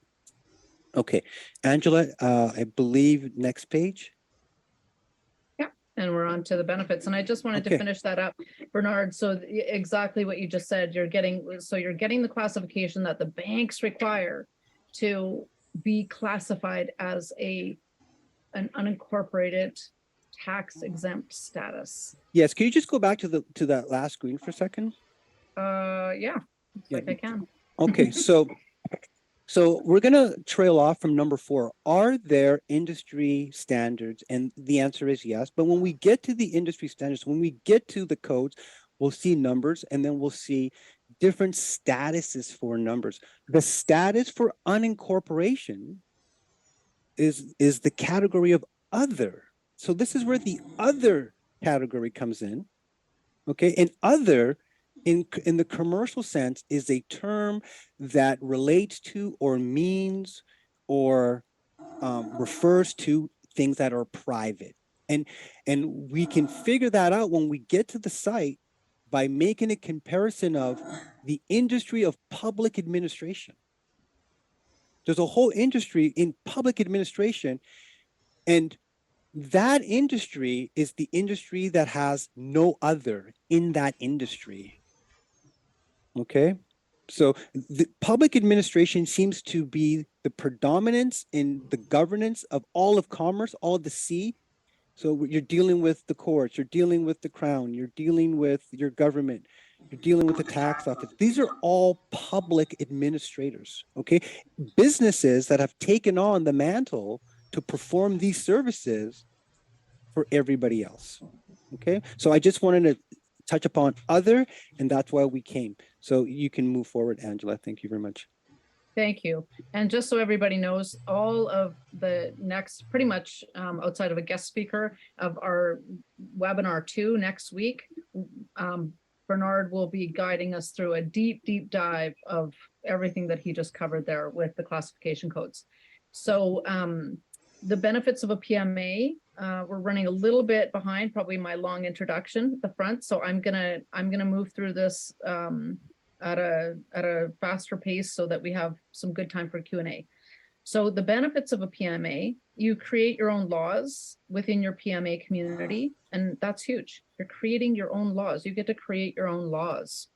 Okay. Angela, I believe next page. And we're on to the benefits. And I just wanted to finish that up, Bernard. So exactly what you just said, you're getting the classification that the banks require to be classified as an unincorporated tax exempt status. Yes. Can you just go back to that last screen for a second? Yeah, like I can. Okay. So we're going to trail off from number 4. Are there industry standards? And the answer is yes. But when we get to the industry standards, when we get to the codes, we'll see numbers, and then we'll see different statuses for numbers. The status for unincorporation is the category of other. So this is where the other category comes in. Okay. And other in the commercial sense is a term that relates to or means or refers to things that are private. And we can figure that out when we get to the site by making a comparison of the industry of public administration. There's a whole industry in public administration, and that industry is the industry that has no other in that industry. Okay. So the public administration seems to be the predominance in the governance of all of commerce, all of the C. So you're dealing with the courts, you're dealing with the crown, you're dealing with your government, you're dealing with the tax office. These are all public administrators. Okay. Businesses that have taken on the mantle to perform these services for everybody else. Okay. So I just wanted to touch upon other, and that's why we came. So you can move forward, Angela. Thank you very much. Thank you. And just so everybody knows, all of the next, pretty much outside of a guest speaker of our webinar 2 next week, Bernard will be guiding us through a deep, deep dive of everything that he just covered there with the classification codes. So the benefits of a PMA, we're running a little bit behind, probably my long introduction at the front. So I'm gonna move through this at a faster pace so that we have some good time for Q&A. So the benefits of a PMA, you create your own laws within your PMA community, and that's huge. You're creating your own laws. You get to create your own laws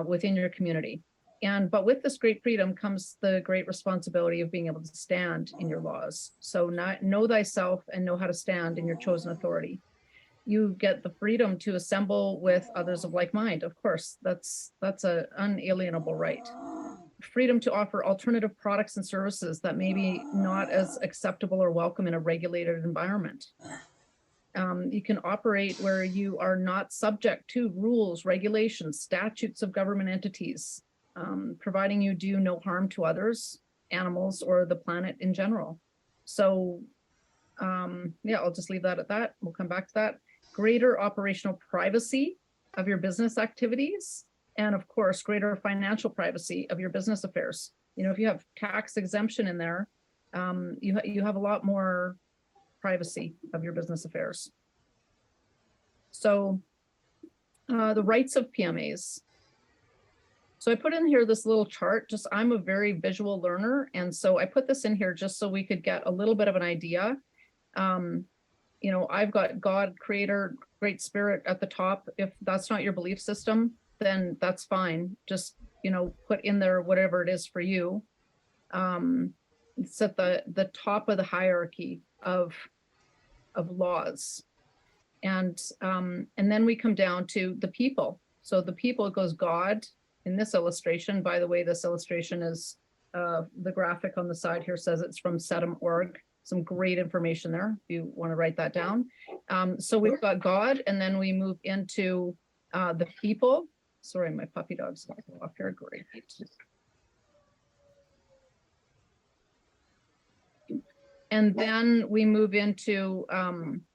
within your community. But with this great freedom comes the great responsibility of being able to stand in your laws. So know thyself and know how to stand in your chosen authority. You get the freedom to assemble with others of like mind. Of course, that's an unalienable right. Freedom to offer alternative products and services that may be not as acceptable or welcome in a regulated environment. You can operate where you are not subject to rules, regulations, statutes of government entities, providing you do no harm to others, animals, or the planet in general. So yeah, I'll just leave that at that. We'll come back to that. Greater operational privacy of your business activities. And of course, greater financial privacy of your business affairs. You know, if you have tax exemption in there, you have a lot more privacy of your business affairs. So the rights of PMAs. So I put in here this little chart, just I'm a very visual learner. And so I put this in here just so we could get a little bit of an idea. You know, I've got God, Creator, Great Spirit at the top. If that's not your belief system, then that's fine. Just, you know, put in there whatever it is for you. It's at the top of the hierarchy of laws. And then we come down to the people. So the people, it goes God in this illustration. By the way, this illustration is the graphic on the side here says it's from Sedum.org. Some great information there if you want to write that down. So we've got God, and then we move into the people. Sorry, my puppy dog's going to go off here. Great. And then we move into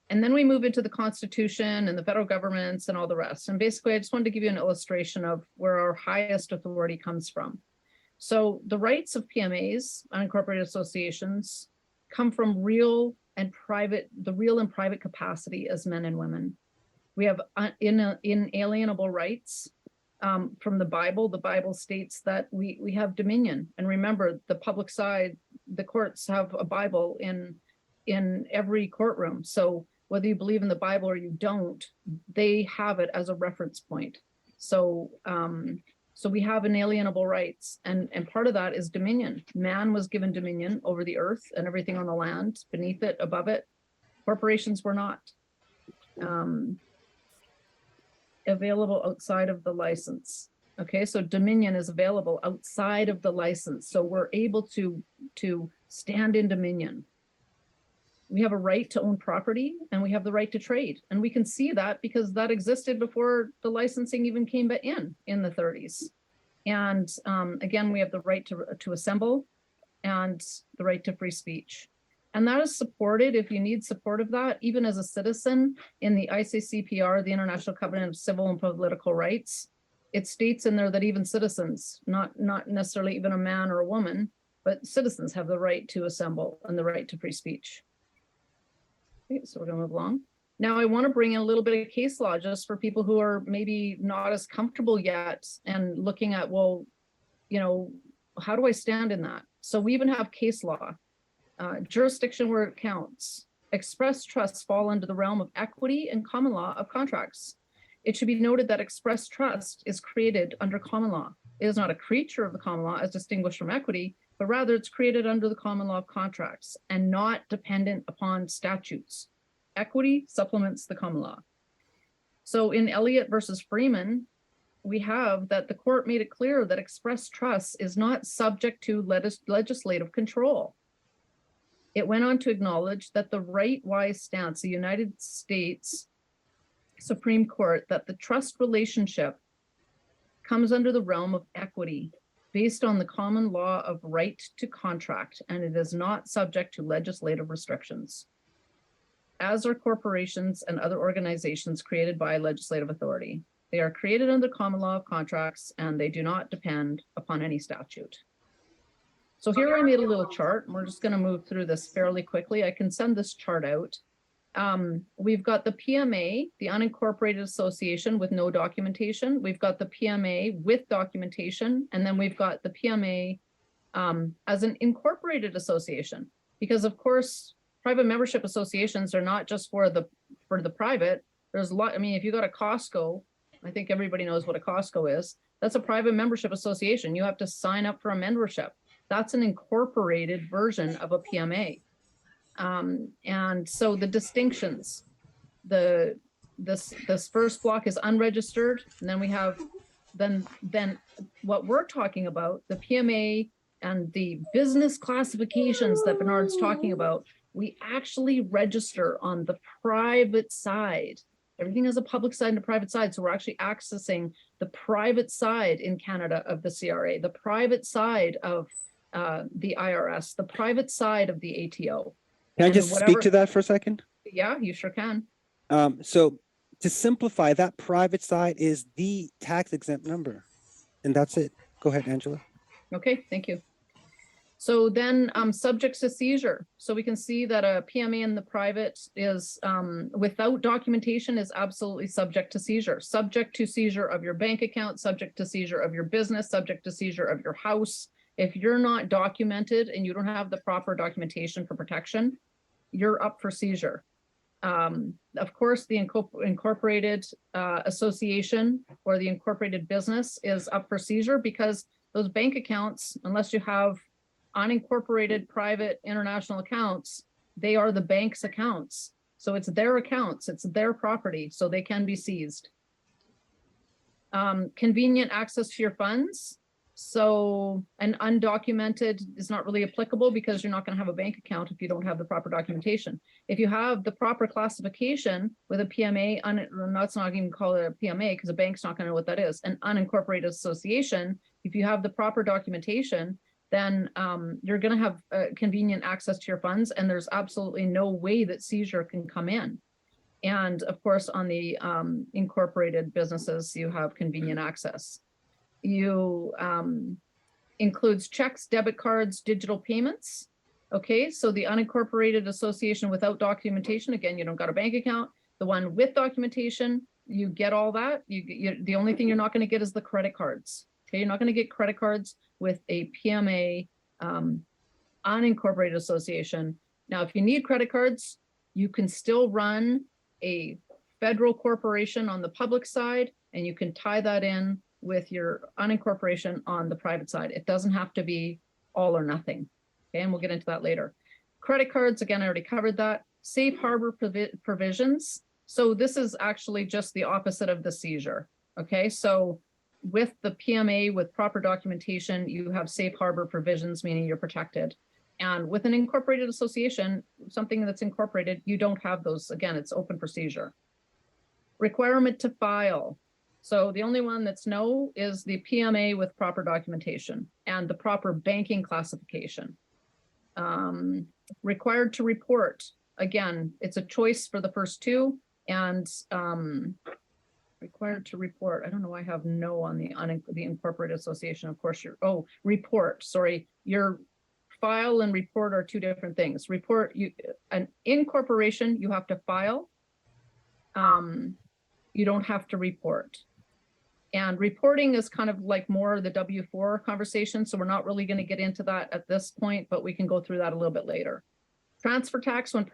the Constitution and the federal governments and all the rest. And basically, I just wanted to give you an illustration of where our highest authority comes from. So the rights of PMAs, unincorporated associations, come from real and private capacity as men and women. We have inalienable rights from the Bible. The Bible states that we have dominion. And remember, the public side, the courts have a Bible in every courtroom. So whether you believe in the Bible or you don't, they have it as a reference point. So so we have inalienable rights, and part of that is dominion. Man was given dominion over the earth and everything on the land, beneath it, above it. Corporations were not. Available outside of the license. Okay, so dominion is available outside of the license. So we're able to stand in dominion. We have a right to own property, and we have the right to trade. And we can see that because that existed before the licensing even came in the 30s. And again, we have the right to assemble and the right to free speech. And that is supported, if you need support of that, even as a citizen, in the ICCPR, the International Covenant of Civil and Political Rights. It states in there that even citizens, not necessarily even a man or a woman, but citizens have the right to assemble and the right to free speech. Okay, so we're gonna move along. Now I want to bring in a little bit of case law just for people who are maybe not as comfortable yet and looking at, well, you know, how do I stand in that? So we even have case law. Jurisdiction where it counts. Express trusts fall under the realm of equity and common law of contracts. It should be noted that express trust is created under common law. It is not a creature of the common law as distinguished from equity, but rather it's created under the common law of contracts and not dependent upon statutes. Equity supplements the common law. So in Elliott versus Freeman, we have that the court made it clear that express trust is not subject to legislative control. It went on to acknowledge that the right-wise stance, the United States Supreme Court, that the trust relationship comes under the realm of equity based on the common law of right to contract, and it is not subject to legislative restrictions, as are corporations and other organizations created by legislative authority. They are created under the common law of contracts and they do not depend upon any statute. So here I made a little chart, and we're just going to move through this fairly quickly. I can send this chart out. We've got the PMA, the unincorporated association with no documentation. We've got the PMA with documentation, and then we've got the PMA as an incorporated association. Because of course, private membership associations are not just for the private. There's a lot. I mean, if you go to Costco, I think everybody knows what a Costco is. That's a private membership association. You have to sign up for a membership. That's an incorporated version of a PMA. And so the distinctions, this first block is unregistered, and then we have then what we're talking about, the PMA and the business classifications that Bernard's talking about, we actually register on the private side. Everything has a public side and a private side. So we're actually accessing the private side in Canada of the CRA, the private side of the IRS, the private side of the ATO. Can I just speak to that for a second? Yeah, you sure can. So to simplify, that private side is the tax exempt number, and that's it. Go ahead, Angela. Okay, thank you. So then subject to seizure. So we can see that a PMA in the private is without documentation is absolutely subject to seizure. Subject to seizure of your bank account, subject to seizure of your business, subject to seizure of your house. If you're not documented and you don't have the proper documentation for protection, you're up for seizure. Of course, the incorporated association or the incorporated business is up for seizure because those bank accounts, unless you have unincorporated private international accounts, they are the bank's accounts. So it's their accounts, it's their property, so they can be seized. Convenient access to your funds. So an undocumented is not really applicable because you're not going to have a bank account if you don't have the proper documentation. If you have the proper classification with a PMA, let's not even call it a PMA because a bank's not going to know what that is, an unincorporated association, if you have the proper documentation, then you're going to have convenient access to your funds, and there's absolutely no way that seizure can come in. And of course, on the incorporated businesses, you have convenient access. You includes checks, debit cards, digital payments. Okay, so the unincorporated association without documentation, again, you don't got a bank account. The one with documentation, you get all that. The only thing you're not going to get is the credit cards. Okay, you're not going to get credit cards with a PMA unincorporated association. Now, if you need credit cards, you can still run a federal corporation on the public side, and you can tie that in with your unincorporation on the private side. It doesn't have to be all or nothing. Okay, and we'll get into that later. Credit cards, again, I already covered that. Safe harbor provisions. So this is actually just the opposite of the seizure. Okay, so with the PMA with proper documentation, you have safe harbor provisions, meaning you're protected. And with an incorporated association, something that's incorporated, you don't have those. Again, it's open for seizure. Requirement to file. So the only one that's no is the PMA with proper documentation and the proper banking classification. Required to report. Again, it's a choice for the first two, and required to report. I don't know why I have no on the incorporated association. Of course, report. Sorry, your file and report are two different things. Report, an incorporation, you have to file. You don't have to report. And reporting is kind of like more the W-4 conversation. So we're not really going to get into that at this point, but we can go through that a little bit later. Transfer tax when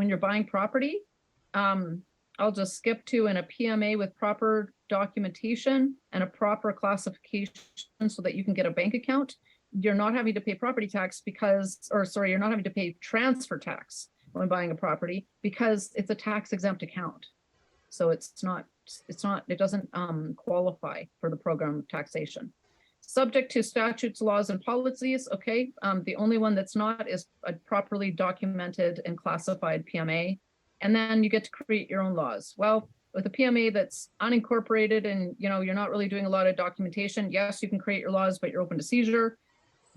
you're buying property. I'll just skip to in a PMA with proper documentation and a proper classification so that you can get a bank account. You're not having to pay property tax you're not having to pay transfer tax when buying a property because it's a tax exempt account. So it doesn't qualify for the program of taxation. Subject to statutes, laws, and policies. Okay, the only one that's not is a properly documented and classified PMA. And then you get to create your own laws. Well, with a PMA that's unincorporated and you're not really doing a lot of documentation, yes, you can create your laws, but you're open to seizure.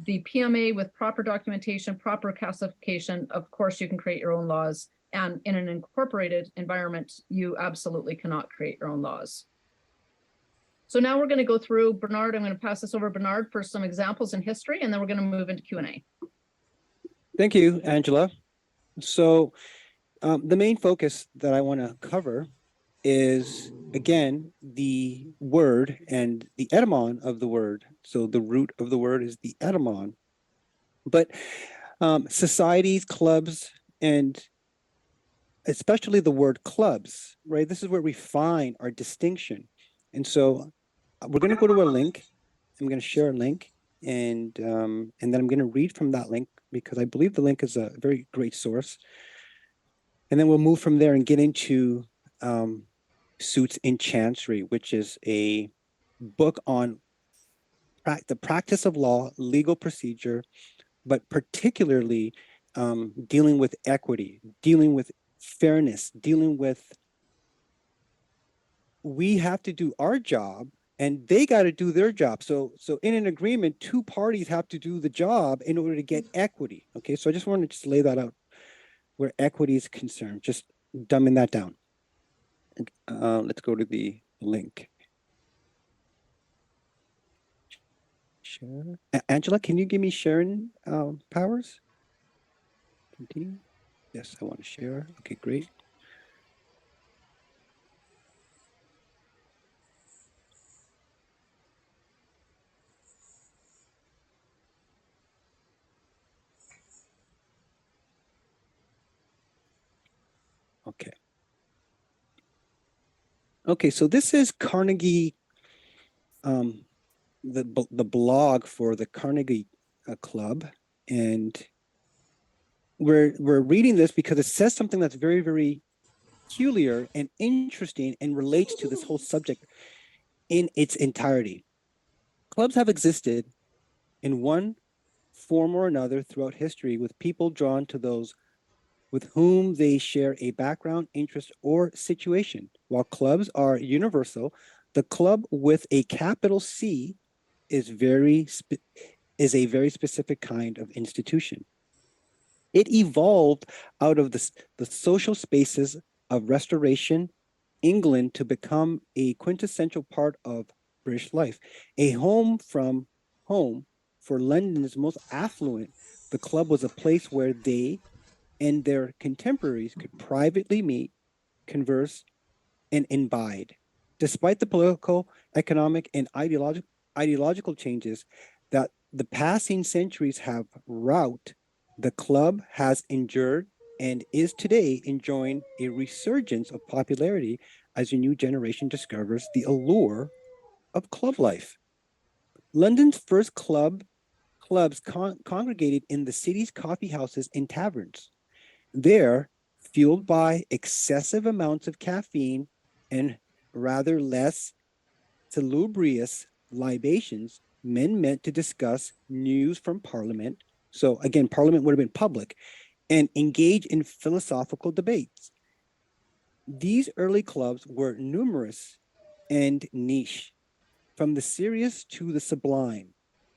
The PMA with proper documentation, proper classification, of course, you can create your own laws. And in an incorporated environment, you absolutely cannot create your own laws. So now we're going to go through, Bernard, I'm going to pass this over to Bernard for some examples in history, and then we're going to move into Q&A. Thank you, Angela. So the main focus that I want to cover is, again, the word and the etymon of the word. So the root of the word is the etymon. But societies, clubs, and especially the word clubs, right? This is where we find our distinction. And so we're going to go to a link. I'm going to share a link, and then I'm going to read from that link because I believe the link is a very great source. And then we'll move from there and get into Suits in Chancery, which is a book on the practice of law, legal procedure, but particularly dealing with equity, dealing with fairness, dealing with, we have to do our job and they got to do their job. So in an agreement, two parties have to do the job in order to get equity. Okay, so I just wanted to just lay that out where equity is concerned, just dumbing that down. Let's go to the link. Share. Angela, can you give me sharing powers? Continue. Yes, I want to share. Okay, great. Okay. Okay, so this is Carnegie, the blog for the Carnegie Club, and we're reading this because it says something that's very, very peculiar and interesting and relates to this whole subject in its entirety. Clubs have existed in one form or another throughout history, with people drawn to those with whom they share a background, interest, or situation. While clubs are universal, the club with a capital C is a very specific kind of institution. It evolved out of the social spaces of Restoration England to become a quintessential part of British life. A home from home for London's most affluent, the club was a place where they and their contemporaries could privately meet, converse, and imbibe. Despite the political, economic, and ideological changes that the passing centuries have wrought, the club has endured and is today enjoying a resurgence of popularity as a new generation discovers the allure of club life. London's first clubs congregated in the city's coffee houses and taverns. There, fueled by excessive amounts of caffeine and rather less salubrious libations, men met to discuss news from Parliament. So again, Parliament would have been public, and engage in philosophical debates. These early clubs were numerous and niche, from the serious to the sublime.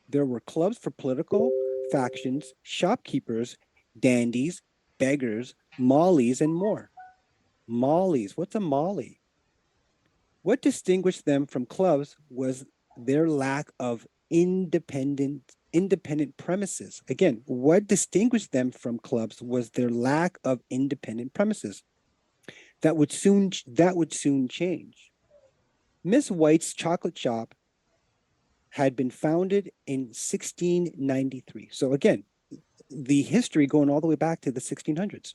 There were clubs for political factions, shopkeepers, dandies, beggars, mollies, and more. Mollies, what's a molly? What distinguished them from clubs was their lack of independent premises. Again, what distinguished them from clubs was their lack of independent premises. That would soon change. Miss White's chocolate shop had been founded in 1693. So again, the history going all the way back to the 1600s.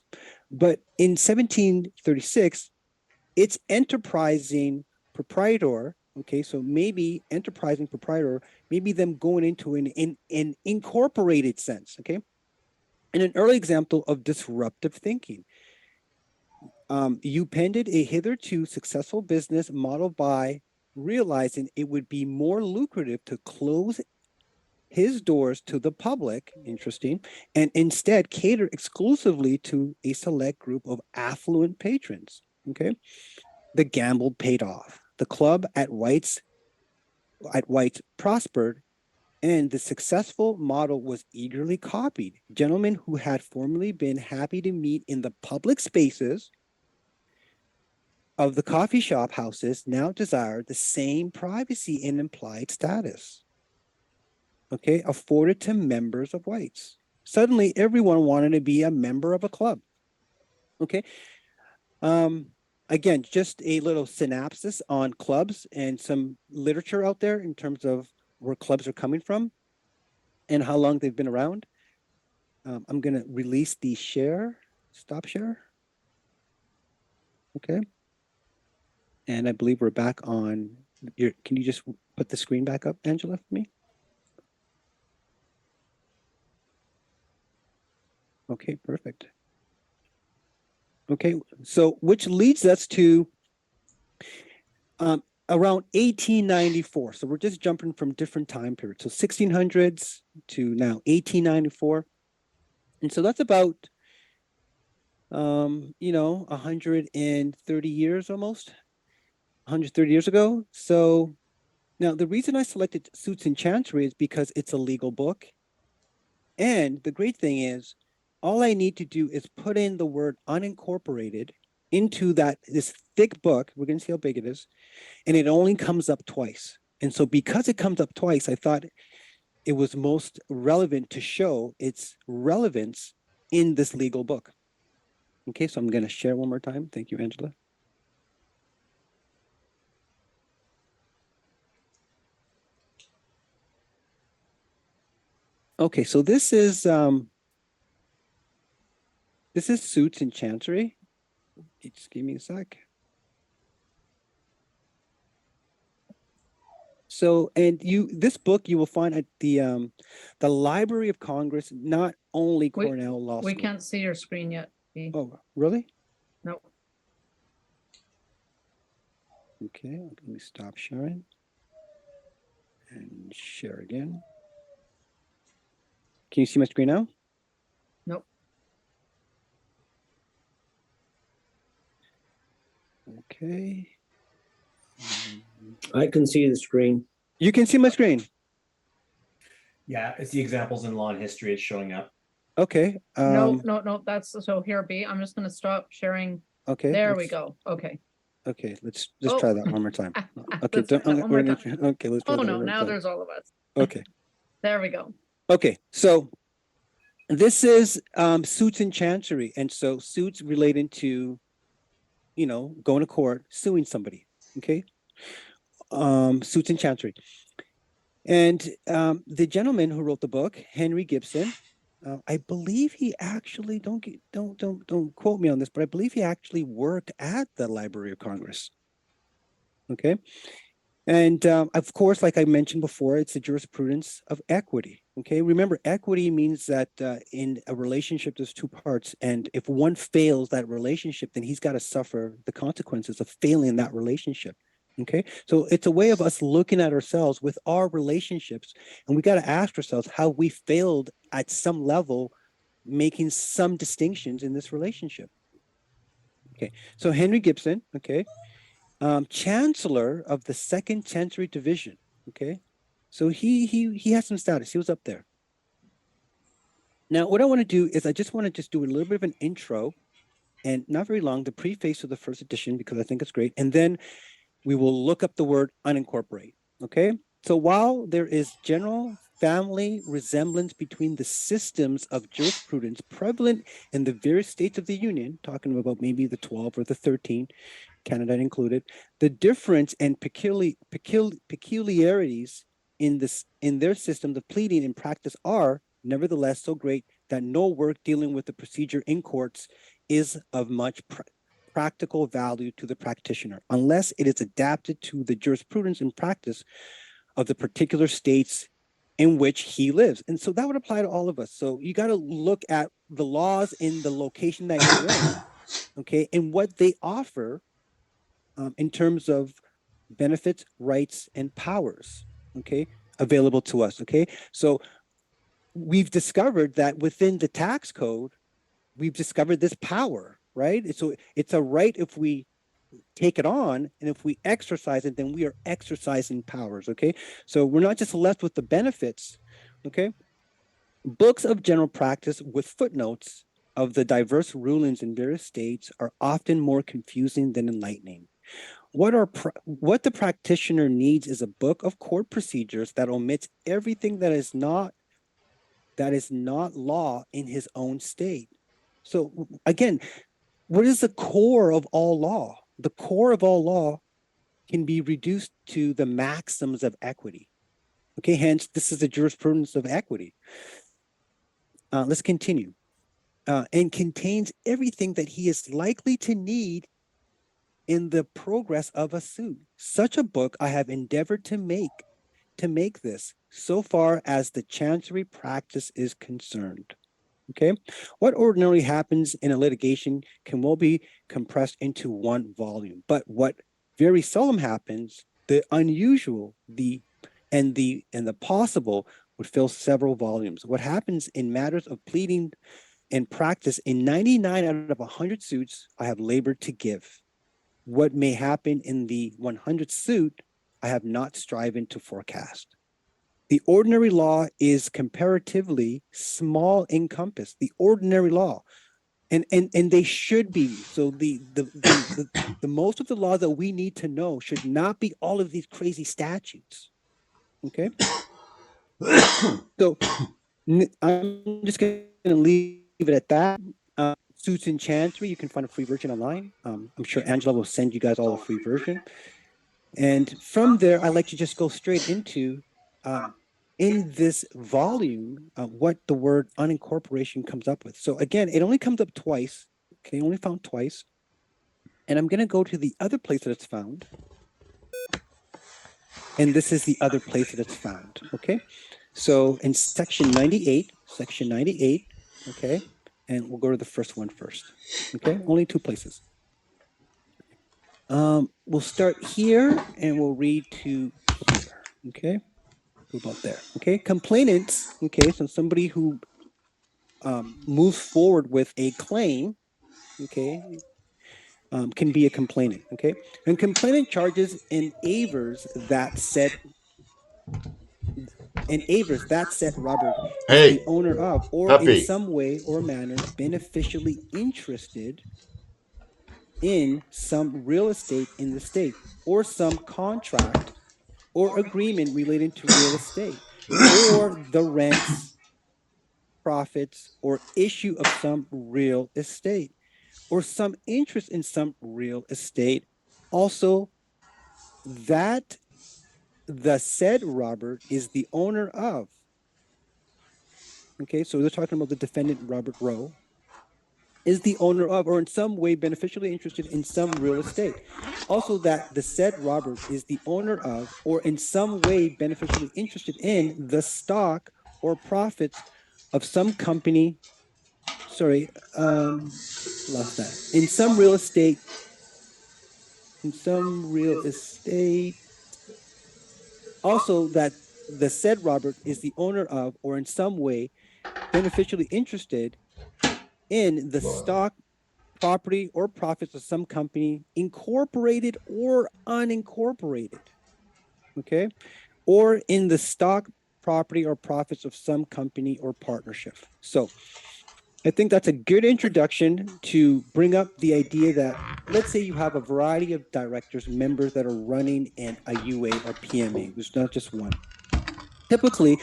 But in 1736, its enterprising proprietor, okay, so maybe enterprising proprietor, maybe them going into an incorporated sense, okay? And an early example of disruptive thinking. You pended a hitherto successful business model by realizing it would be more lucrative to close his doors to the public, interesting, and instead cater exclusively to a select group of affluent patrons, okay? The gamble paid off. The club at White's prospered, and the successful model was eagerly copied. Gentlemen who had formerly been happy to meet in the public spaces of the coffee shop houses now desired the same privacy and implied status, okay, afforded to members of whites. Suddenly, everyone wanted to be a member of a club, okay? Again, just a little synopsis on clubs and some literature out there in terms of where clubs are coming from and how long they've been around. I'm going to release the share, stop share. Okay. And I believe we're back on your, can you just put the screen back up, Angela, for me? Okay, perfect. Okay, so which leads us to around 1894. So we're just jumping from different time periods. So 1600s to now 1894. And so that's about, 130 years almost, 130 years ago. So now the reason I selected Suits and Chancery is because it's a legal book. And the great thing is, all I need to do is put in the word unincorporated into this thick book. We're going to see how big it is. And it only comes up twice. And so because it comes up twice, I thought it was most relevant to show its relevance in this legal book. Okay, so I'm going to share one more time. Thank you, Angela. Okay, so this is Suits and Chancery. Just give me a sec. So, and this book you will find at the Library of Congress, not only Cornell Law School. We can't see your screen yet. Oh, really? No. Okay, let me stop sharing and share again. Can you see my screen now? Nope. Okay. I can see the screen. You can see my screen. Yeah, it's the examples in law and history. It's showing up. Okay. No. That's so here, B. I'm just going to stop sharing. Okay. There we go. Okay. Okay, let's try that one more time. Okay, Let's try that one more time. Okay, let's try Oh that no, one more now time. there's all of us. Okay. There we go. Okay, so this is Suits and Chancery. And so suits relating to, going to court, suing somebody. Okay. Suits and Chancery. And the gentleman who wrote the book, Henry Gibson, I believe he actually, don't quote me on this, but I believe he actually worked at the Library of Congress. Okay. And of course, like I mentioned before, it's the jurisprudence of equity. Okay. Remember, equity means that in a relationship, there's two parts. And if one fails that relationship, then he's got to suffer the consequences of failing that relationship. Okay. So it's a way of us looking at ourselves with our relationships. And we got to ask ourselves how we failed at some level, making some distinctions in this relationship. Okay. So Henry Gibson, okay, Chancellor of the Second Chancery Division. Okay. So he has some status. He was up there. Now, what I want to do is I just want to do a little bit of an intro and not very long, the preface of the first edition, because I think it's great. And then we will look up the word unincorporate. Okay. So while there is general family resemblance between the systems of jurisprudence prevalent in the various states of the Union, talking about maybe the 12 or the 13, Canada included, the difference and peculiarities in their system of pleading in practice are nevertheless so great that no work dealing with the procedure in courts is of much practical value to the practitioner unless it is adapted to the jurisprudence and practice of the particular states in which he lives. And so that would apply to all of us. So you got to look at the laws in the location that you're in, okay, and what they offer in terms of benefits, rights, and powers, okay, available to us, okay? So we've discovered that within the tax code, we've discovered this power, right? So it's a right if we take it on, and if we exercise it, then we are exercising powers, okay? So we're not just left with the benefits, okay? Books of general practice with footnotes of the diverse rulings in various states are often more confusing than enlightening. What the practitioner needs is a book of court procedures that omits everything that is not law in his own state. So again, what is the core of all law? The core of all law can be reduced to the maxims of equity. Okay, hence this is the jurisprudence of equity. Let's continue. And contains everything that he is likely to need in the progress of a suit. Such a book I have endeavored to make this so far as the chancery practice is concerned. Okay, what ordinarily happens in a litigation can well be compressed into one volume, but what very seldom happens, the unusual, the possible would fill several volumes. What happens in matters of pleading and practice in 99 out of 100 suits I have labored to give. What may happen in the 100th suit, I have not striven to forecast. The ordinary law is comparatively small in compass, the ordinary law. And they should be. So the most of the law that we need to know should not be all of these crazy statutes. Okay. So I'm just going to leave it at that. Suits in Chancery, you can find a free version online. I'm sure Angela will send you guys all a free version. And from there, I like to just go straight into, in this volume, what the word unincorporation comes up with. So again, it only comes up twice. Okay, only found twice. And I'm going to go to the other place that it's found. And this is the other place that it's found. Okay, so in section 98, okay, and we'll go to the first one first. Okay, only two places. We'll start here and we'll read to here. Okay, about there. Okay, complainants. Okay, so somebody who moves forward with a claim. Okay, can be a complainant. Okay, and complainant charges in avers that said Robert is the owner of, or in some way or manner beneficially interested in some real estate in the state, or some contract or agreement relating to real estate, or the rents, profits, or issue of some real estate, or some interest in some real estate. Also, that the said Robert is the owner of. Okay, so they're talking about the defendant, Robert Rowe, is the owner of, or in some way beneficially interested in some real estate. Also, that the said Robert is the owner of, or in some way beneficially interested in the stock or profits of some company. Sorry, lost that. In some real estate. Also, that the said Robert is the owner of, or in some way beneficially interested in the stock, property, or profits of some company, incorporated or unincorporated. Okay, or in the stock, property, or profits of some company or partnership. So I think that's a good introduction to bring up the idea that, let's say you have a variety of directors, members that are running in a UA or PMA. There's not just one. Typically,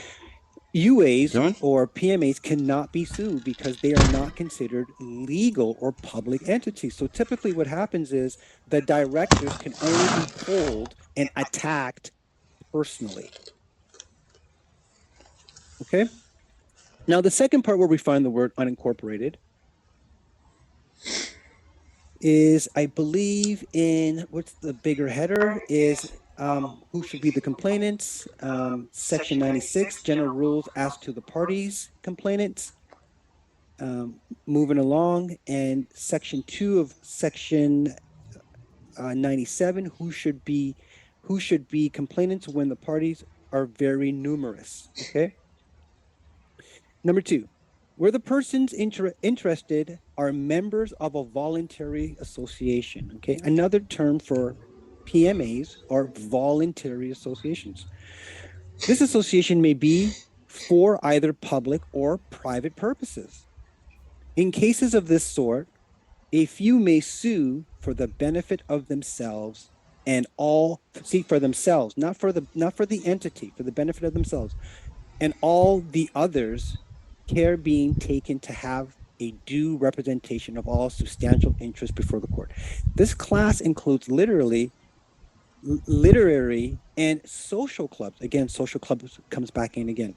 UAs or PMAs cannot be sued because they are not considered legal or public entities. So typically what happens is the directors can only be pulled and attacked personally. Okay. Now, the second part where we find the word unincorporated is, I believe, in what's the bigger header is who should be the complainants, section 96, general rules as to the parties complainants. Moving along, and section 2 of section 97, who should be complainants when the parties are very numerous. Okay. Number 2, where the persons interested are members of a voluntary association. Okay, another term for PMAs are voluntary associations. This association may be for either public or private purposes. In cases of this sort, a few may sue for the benefit of themselves and all see for themselves, not for the entity, for the benefit of themselves, and all the others, care being taken to have a due representation of all substantial interest before the court. This class includes literary and social clubs. Again, social clubs comes back in again.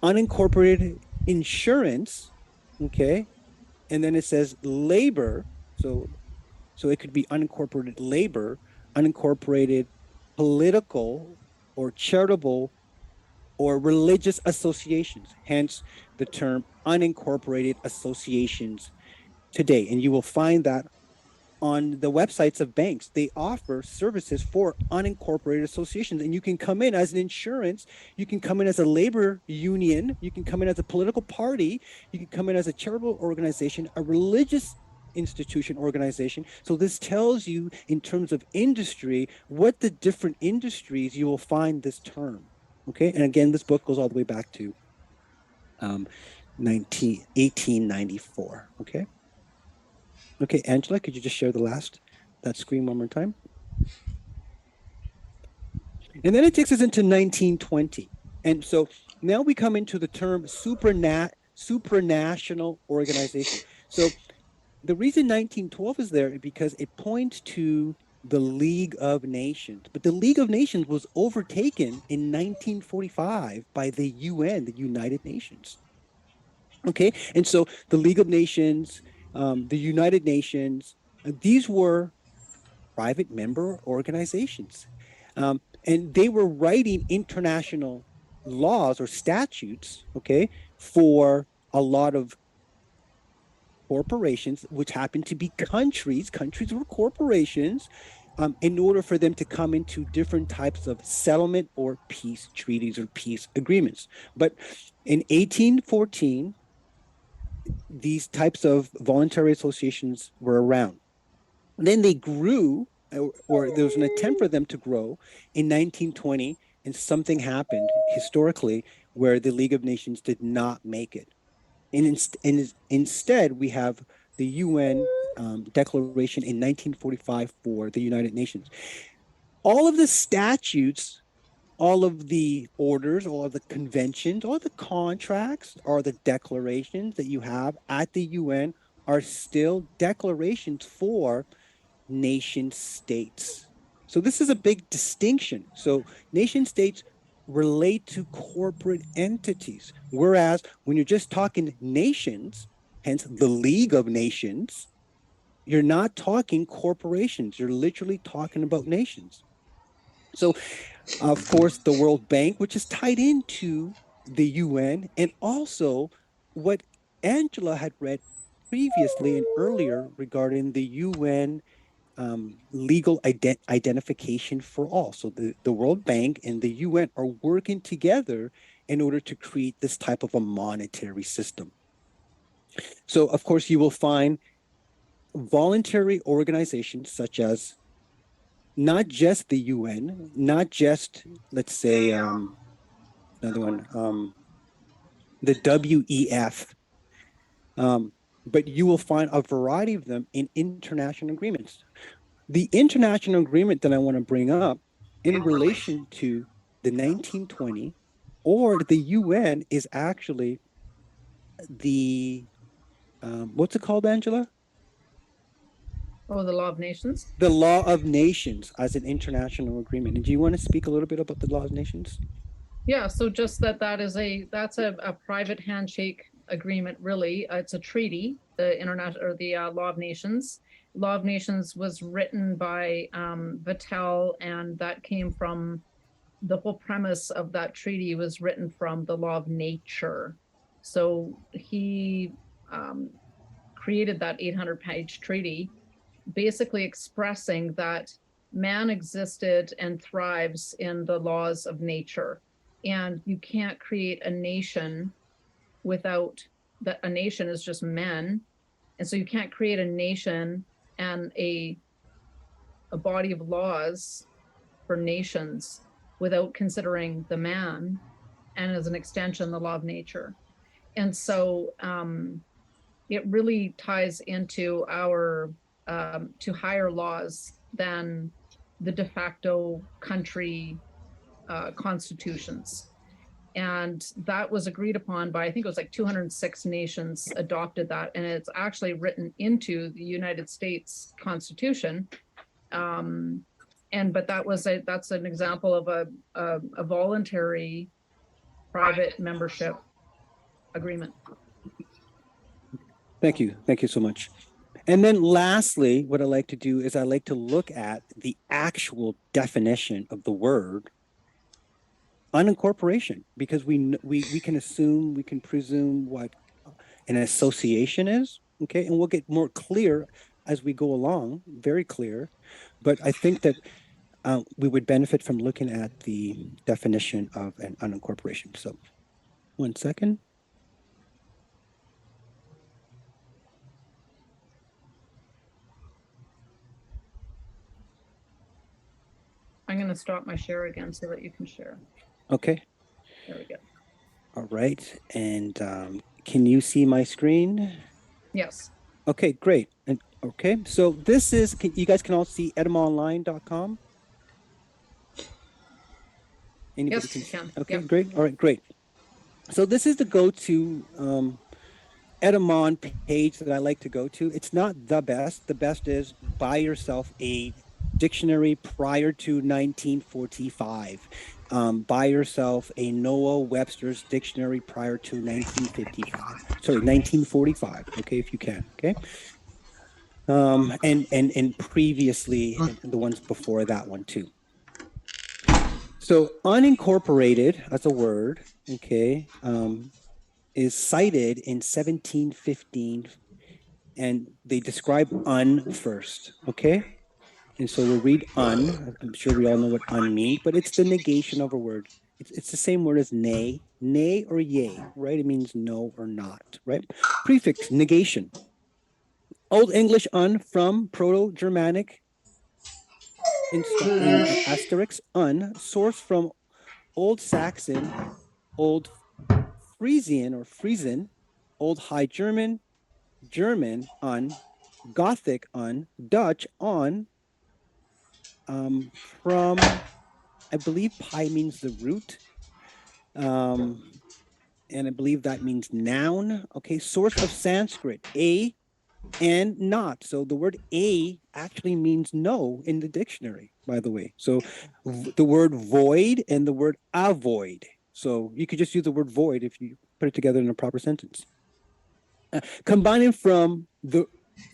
Unincorporated insurance, okay, and then it says labor. So it could be unincorporated labor, unincorporated political or charitable or religious associations, hence the term unincorporated associations today. And you will find that on the websites of banks. They offer services for unincorporated associations. And you can come in as an insurance, you can come in as a labor union, you can come in as a political party, you can come in as a charitable organization, a religious institution organization. So this tells you in terms of industry, what the different industries you will find this term. Okay. And again, this book goes all the way back to 1894. Okay. Okay, Angela, could you just share that screen one more time? And then it takes us into 1920. And so now we come into the term supranational organization. So the reason 1912 is there is because it points to the League of Nations. But the League of Nations was overtaken in 1945 by the UN, the United Nations. Okay, and so the League of Nations, the United Nations, these were private member organizations. And they were writing international laws or statutes, okay, for a lot of corporations, which happen to be countries. Countries were corporations, in order for them to come into different types of settlement or peace treaties or peace agreements. But in 1814, these types of voluntary associations were around. Then they grew, or there was an attempt for them to grow in 1920, and something happened historically where the League of Nations did not make it. And instead, we have the UN declaration in 1945 for the United Nations. All of the statutes, all of the orders, all of the conventions, all the contracts, or the declarations that you have at the UN are still declarations for nation states. So this is a big distinction. So nation states relate to corporate entities, whereas when you're just talking nations, hence the League of Nations, you're not talking corporations. You're literally talking about nations. So, of course, the World Bank, which is tied into the UN, and also what Angela had read previously and earlier regarding the UN legal identification for all. So the World Bank and the UN are working together in order to create this type of a monetary system. So, of course, you will find voluntary organizations such as not just the UN, not just, let's say, another one, the WEF, but you will find a variety of them in international agreements. The international agreement that I want to bring up in relation to the 1920 or the UN is actually the, what's it called, Angela? Oh, the Law of Nations? The Law of Nations as an international agreement. And do you want to speak a little bit about the Law of Nations? Yeah, so just that's a private handshake agreement, really. It's a treaty, the international or the Law of Nations. Law of Nations was written by Vattel, and that came from the whole premise of that treaty was written from the law of nature. So he created that 800-page treaty, basically expressing that man existed and thrives in the laws of nature. And you can't create a nation without that. A nation is just men. And so you can't create a nation and a body of laws for nations without considering the man and as an extension, the law of nature. And so it really ties into our to higher laws than the de facto country constitutions. And that was agreed upon by, I think it was like 206 nations adopted that. And it's actually written into the United States Constitution. But that's an example of a voluntary private membership agreement. Thank you. Thank you so much. And then lastly, what I like to do is I like to look at the actual definition of the word unincorporation, because we can assume, we can presume what an association is, okay? And we'll get more clear as we go along, very clear. But I think that we would benefit from looking at the definition of an unincorporation. So 1 second. I'm going to stop my share again so that you can share. Okay. There we go. All right. And can you see my screen? Yes. Okay, great. And okay, so this is, you guys can all see etymonline.com. Anybody Yes, you can. Okay, Yep. great. All right, great. So this is the go-to Etymon page that I like to go to. It's not the best. The best is buy yourself a dictionary prior to 1945. Buy yourself a Noah Webster's dictionary prior to 1955. Sorry, 1945. Okay, if you can. Okay. And previously the ones before that one too. So unincorporated as a word, okay, is cited in 1715, and they describe un first, okay? And so we'll read un. I'm sure we all know what un means, but it's the negation of a word. It's the same word as nay or yea, right? It means no or not, right? Prefix, negation. Old English un from Proto-Germanic in asterisk un, source from Old Saxon, Old Frisian or Friesen, Old High German, German un, Gothic un, Dutch on, from, I believe pi means the root, and I believe that means noun. Okay, source of Sanskrit, a and not. So the word a actually means no in the dictionary, by the way. So the word void and the word avoid. So you could just use the word void if you put it together in a proper sentence. Combining from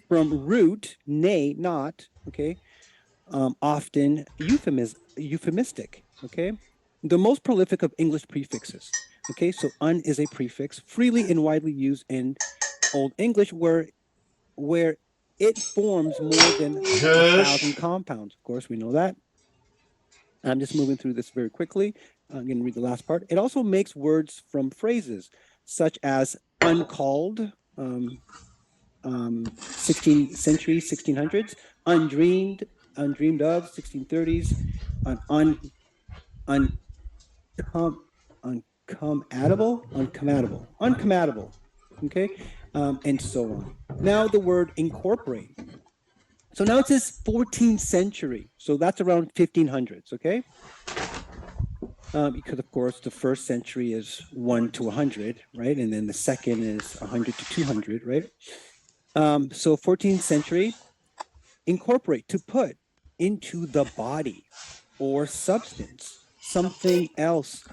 root, nay, not, okay, often euphemistic, okay. The most prolific of English prefixes, okay. So un is a prefix freely and widely used in Old English where it forms more than 1,000 compounds. Of course, we know that. I'm just moving through this very quickly. I'm going to read the last part. It also makes words from phrases such as uncalled, 16th century, 1600s, undreamed of, 1630s, uncomatable, okay, and so on. Now the word incorporate. So now it says 14th century, so that's around 1500s, okay? Because of course the first century is 1 to 100, right? And then the second is 100 to 200, right? So 14th century, incorporate, to put into the body or substance, something else,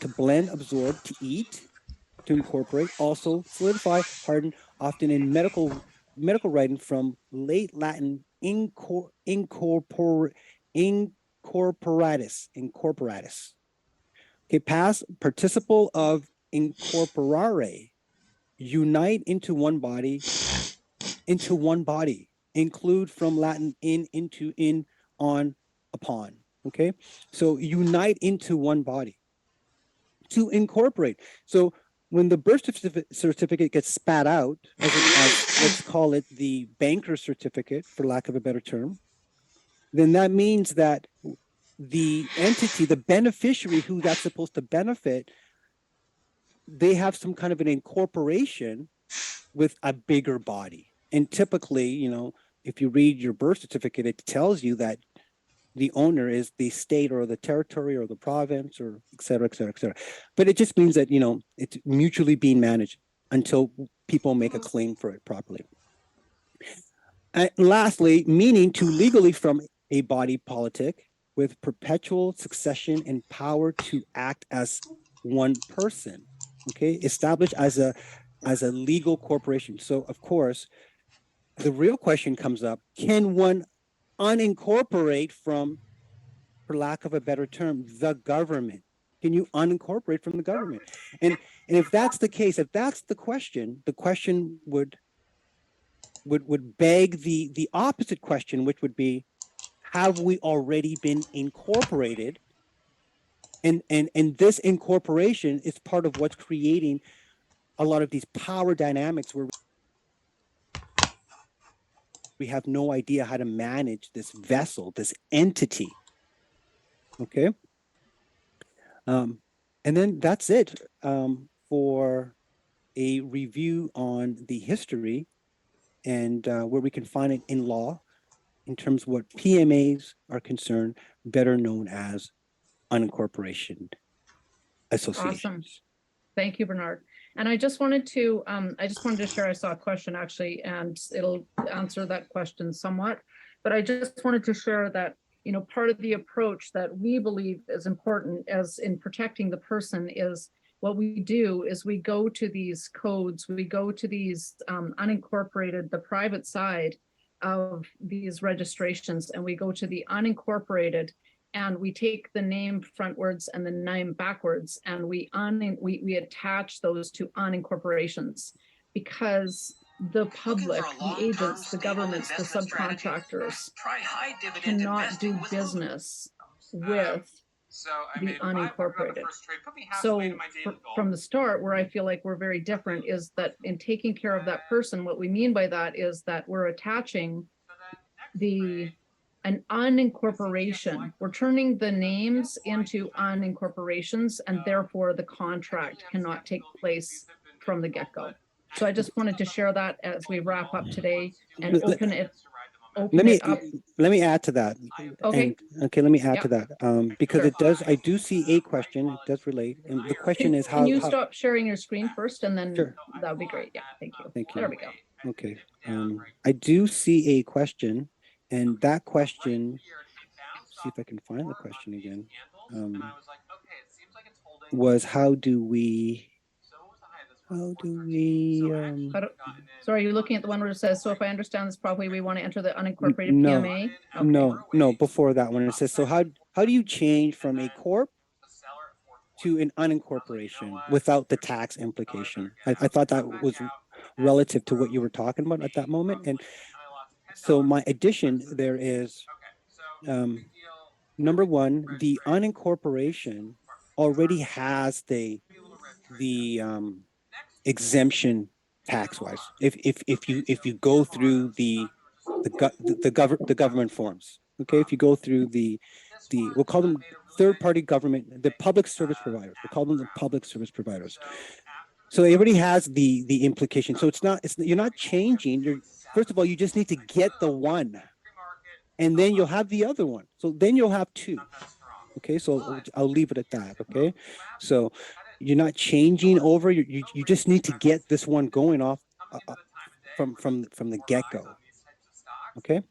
to blend, absorb, to eat, to incorporate, also solidify, harden, often in medical writing from late Latin incorporatus. Okay, past participle of incorporare, unite into one body, include from Latin in, into, in, on, upon. Okay, so unite into one body. To incorporate. So when the birth certificate gets spat out, as let's call it the banker certificate, for lack of a better term, then that means that the entity, the beneficiary who that's supposed to benefit, they have some kind of an incorporation with a bigger body. And typically, you know, if you read your birth certificate, it tells you that the owner is the state or the territory or the province or et cetera, et cetera, et cetera. But it just means that, you know, it's mutually being managed until people make a claim for it properly. And lastly, meaning to legally from a body politic with perpetual succession and power to act as one person, okay, established as a legal corporation. So of course, the real question comes up, can one unincorporate from, for lack of a better term, the government? Can you unincorporate from the government? And if that's the case, if that's the question would beg the opposite question, which would be, have we already been incorporated? And this incorporation is part of what's creating a lot of these power dynamics where we have no idea how to manage this vessel, this entity. Okay. And then that's it for a review on the history and where we can find it in law in terms of what PMAs are concerned, better known as unincorporation associations. Awesome. Thank you, Bernard. And I just wanted to share, I saw a question actually, and it'll answer that question somewhat. But I just wanted to share that, you know, part of the approach that we believe is important as in protecting the person is what we do is we go to these codes, we go to these unincorporated, the private side of these registrations, and we go to the unincorporated and we take the name frontwards and the name backwards, and we attach those to unincorporations because the public, the agents, the governments, the subcontractors cannot do business with the unincorporated. So from the start, where I feel like we're very different is that in taking care of that person, what we mean by that is that we're attaching an unincorporation. We're turning the names into unincorporations, and therefore the contract cannot take place from the get-go. So I just wanted to share that as we wrap up today and open it up. Let me add to that. Okay. Let me add to that. Because sure. It does, I do see a question, it does relate. And the question is how— Can you stop sharing your screen first and then sure. That would be great. Yeah, thank you. Thank you. There we go. Okay. I do see a question, and that question, see if I can find the question again, was how do we sorry, you're looking at the one where it says, so if I understand this properly, we want to enter the unincorporated PMA? Okay. No, before that one, it says, so how do you change from a corp to an unincorporation without the tax implication? I thought that was relative to what you were talking about at that moment. And so my addition there is, number one, the unincorporation already has the exemption tax-wise. If you go through the government forms, okay, if you go through we'll call them third-party government, the public service providers. We'll call them the public service providers. So it already has the implication. So you're not changing. First of all, you just need to get the one, and then you'll have the other one. So then you'll have two. Okay, so I'll leave it at that. Okay, so you're not changing over. You just need to get this one going off from the get-go. Okay.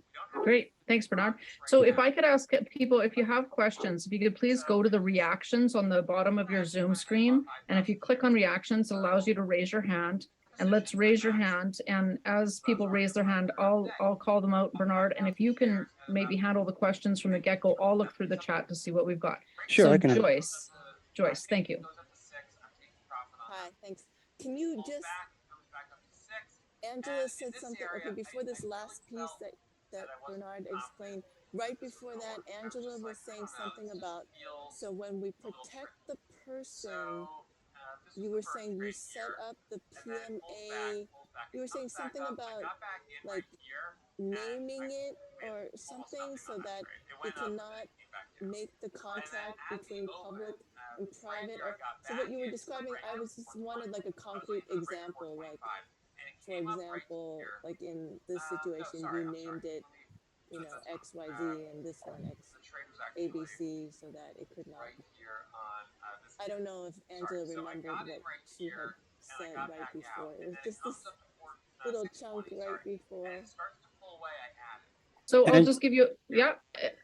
Great. Thanks, Bernard. So if I could ask people, if you have questions, if you could please go to the reactions on the bottom of your Zoom screen. And if you click on reactions, it allows you to raise your hand. And let's raise your hand. And as people raise their hand, I'll call them out, Bernard. And if you can maybe handle the questions from the get-go, I'll look through the chat to see what we've got. Sure, so I can. Joyce, thank you. Hi, thanks. Can you just, Angela said something, okay, before this last piece that Bernard explained, right before that, Angela was saying something about, so when we protect the person, you were saying you set up the PMA, you were saying something about like naming it or something so that it cannot make the contract between public and private, or so what you were describing, I was just wanted like a concrete example, like for example, like in this situation, you named it, you know, XYZ and this one ABC so that it could not. I don't know if Angela remembered what she had said right before. It was just this little chunk right before. So I'll And- just give you, yeah,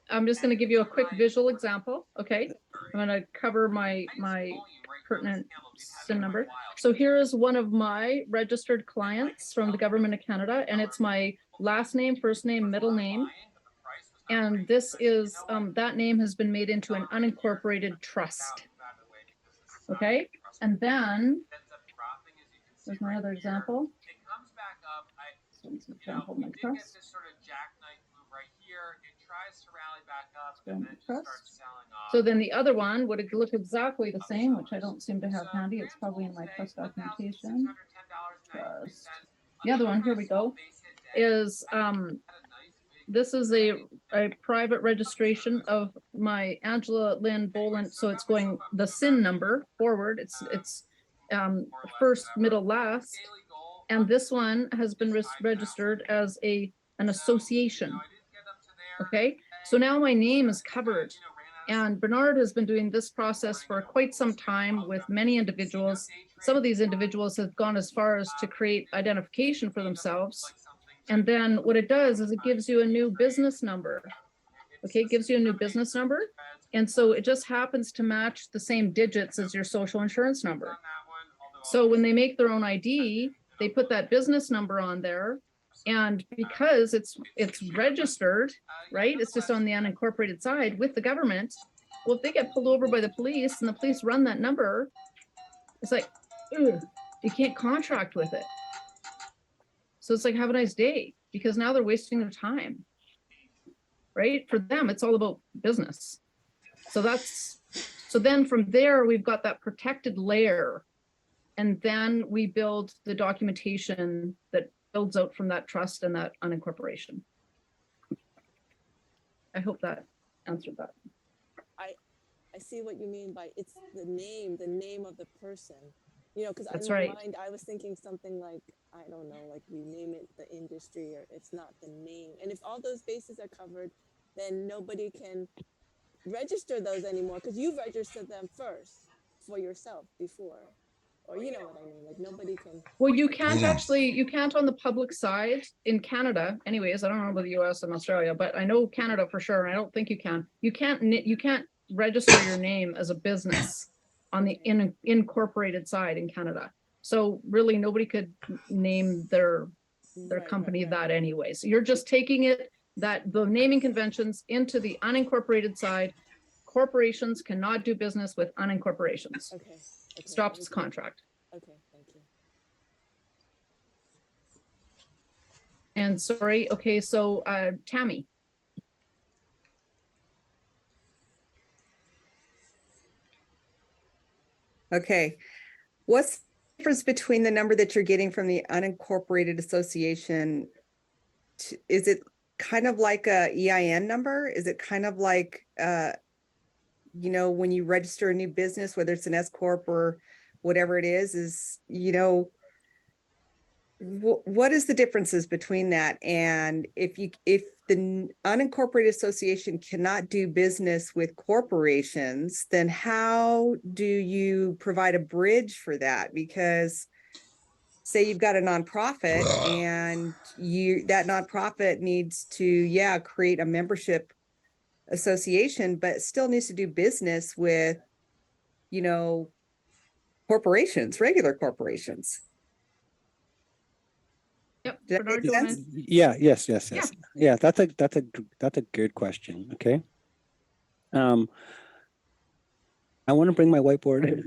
I'm just going to give you a quick visual example. Okay. I'm going to cover my pertinent SIN number. So here is one of my registered clients from the government of Canada, and it's my last name, first name, middle name. And this is, that name has been made into an unincorporated trust. Okay. And then, there's my other example. So it's an example of my trust. So then the other one would look exactly the same, which I don't seem to have handy. It's probably in my trust documentation. Trust. The other one, here we go, is this is a private registration of my Angela Lynn Boland. So it's going the SIN number forward. It's first, middle, last. And this one has been registered as an association. Okay, so now my name is covered. And Bernard has been doing this process for quite some time with many individuals. Some of these individuals have gone as far as to create identification for themselves. And then what it does is it gives you a new business number. Okay, it gives you a new business number. And so it just happens to match the same digits as your social insurance number. So when they make their own ID, they put that business number on there. And because it's registered, right? It's just on the unincorporated side with the government. Well, if they get pulled over by the police and the police run that number, it's like, ugh, you can't contract with it. So it's like, have a nice day, because now they're wasting their time, right? For them, it's all about business. So then from there, we've got that protected layer. And then we build the documentation that builds out from that trust and that unincorporation. I hope that answered that. I see what you mean by it's the name of the person. You know, because in my mind, I was thinking something like, I don't know, like we name it the industry, or it's not the name. And if all those bases are covered, then nobody can register those anymore, because you registered them first for yourself before. Or you know what I mean, like nobody can. Well, you can't actually, you can't on the public side in Canada. Anyways, I don't know about the US and Australia, but I know Canada for sure. And I don't think you can. You can't register your name as a business on the incorporated side in Canada. So really nobody could name their company that anyway. So you're just taking it that the naming conventions into the unincorporated side. Corporations cannot do business with unincorporations. Okay. Stops contract. Okay, thank you. And sorry, okay, so Tammy. Okay, what's the difference between the number that you're getting from the unincorporated association? Is it kind of like a EIN number? Is it kind of like, you know, when you register a new business, whether it's an S Corp or whatever it is, you know, what is the differences between that? And if the unincorporated association cannot do business with corporations, then how do you provide a bridge for that? Because say you've got a nonprofit and that nonprofit needs to, create a membership association, but still needs to do business with, you know, corporations, regular corporations. Yep. Does that Bernard, make sense? Yes. Yeah. Yeah, that's a good question. Okay. I want to bring my whiteboard.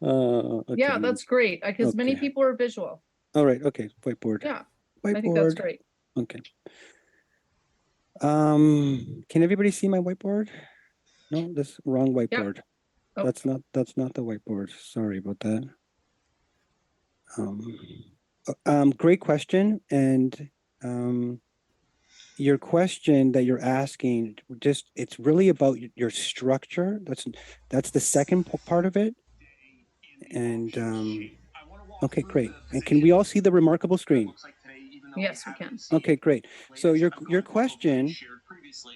Okay. Yeah, that's great, because many Okay. people are visual. All right. Okay. Whiteboard. Yeah, Whiteboard. I think that's great. Okay. Can everybody see my whiteboard? No, that's wrong whiteboard. Oh. That's not the whiteboard. Sorry about that. Great question. And your question that you're asking, it's really about your structure. That's the second part of it. And Okay, great. And can we all see the remarkable screen? Yes, we can. Okay, great. So your question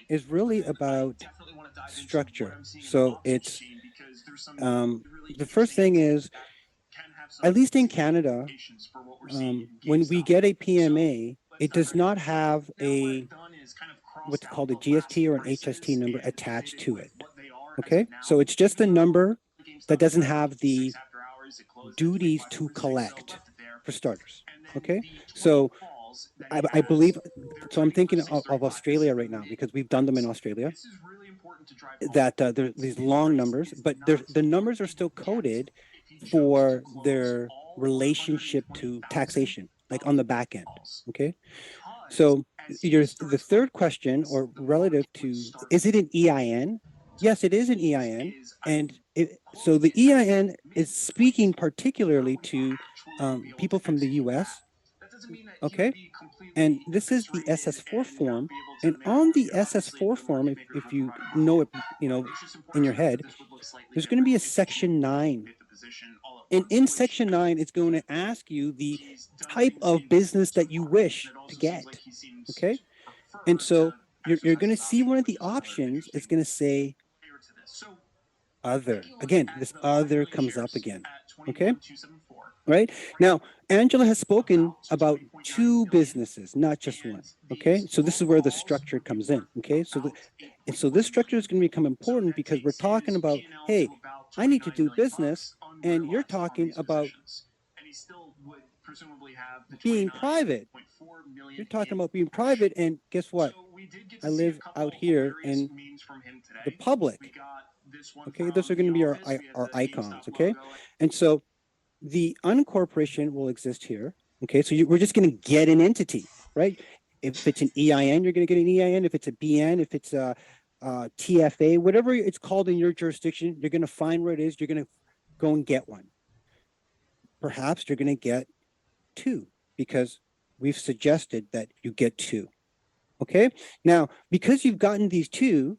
is really about structure. So it's the first thing is, at least in Canada, when we get a PMA, it does not have a what's called a GST or an HST number attached to it. Okay, so it's just a number that doesn't have the duties to collect, for starters. Okay, so I believe, so I'm thinking of Australia right now because we've done them in Australia, that there these long numbers, but the numbers are still coded for their relationship to taxation, like on the back end. Okay, so the third question, or relative to, is it an EIN? Yes, it is an EIN, and so the EIN is speaking particularly to people from the US. Okay, and this is the SS4 form, and on the SS4 form, if you know it, you know, in your head, there's going to be a section 9, and in section 9 it's going to ask you the type of business that you wish to get. Okay, and so you're going to see one of the options. It's going to say other. Again, this other comes up again. Okay, right now Angela has spoken about 2 businesses, not just one. Okay, so this is where the structure comes in. Okay, so so this structure is going to become important because we're talking about, hey, I need to do business, and you're talking about being private. You're talking about being private, and guess what? I live out here in the public. Okay, those are going to be our icons. Okay, and so the uncorporation will exist here. Okay, so we're just going to get an entity, right? If it's an EIN, you're going to get an EIN. If it's a BN, if it's a TFA, whatever it's called in your jurisdiction, you're going to find where it is. You're going to go and get one. Perhaps you're going to get 2 because we've suggested that you get 2. Okay, now because you've gotten these 2,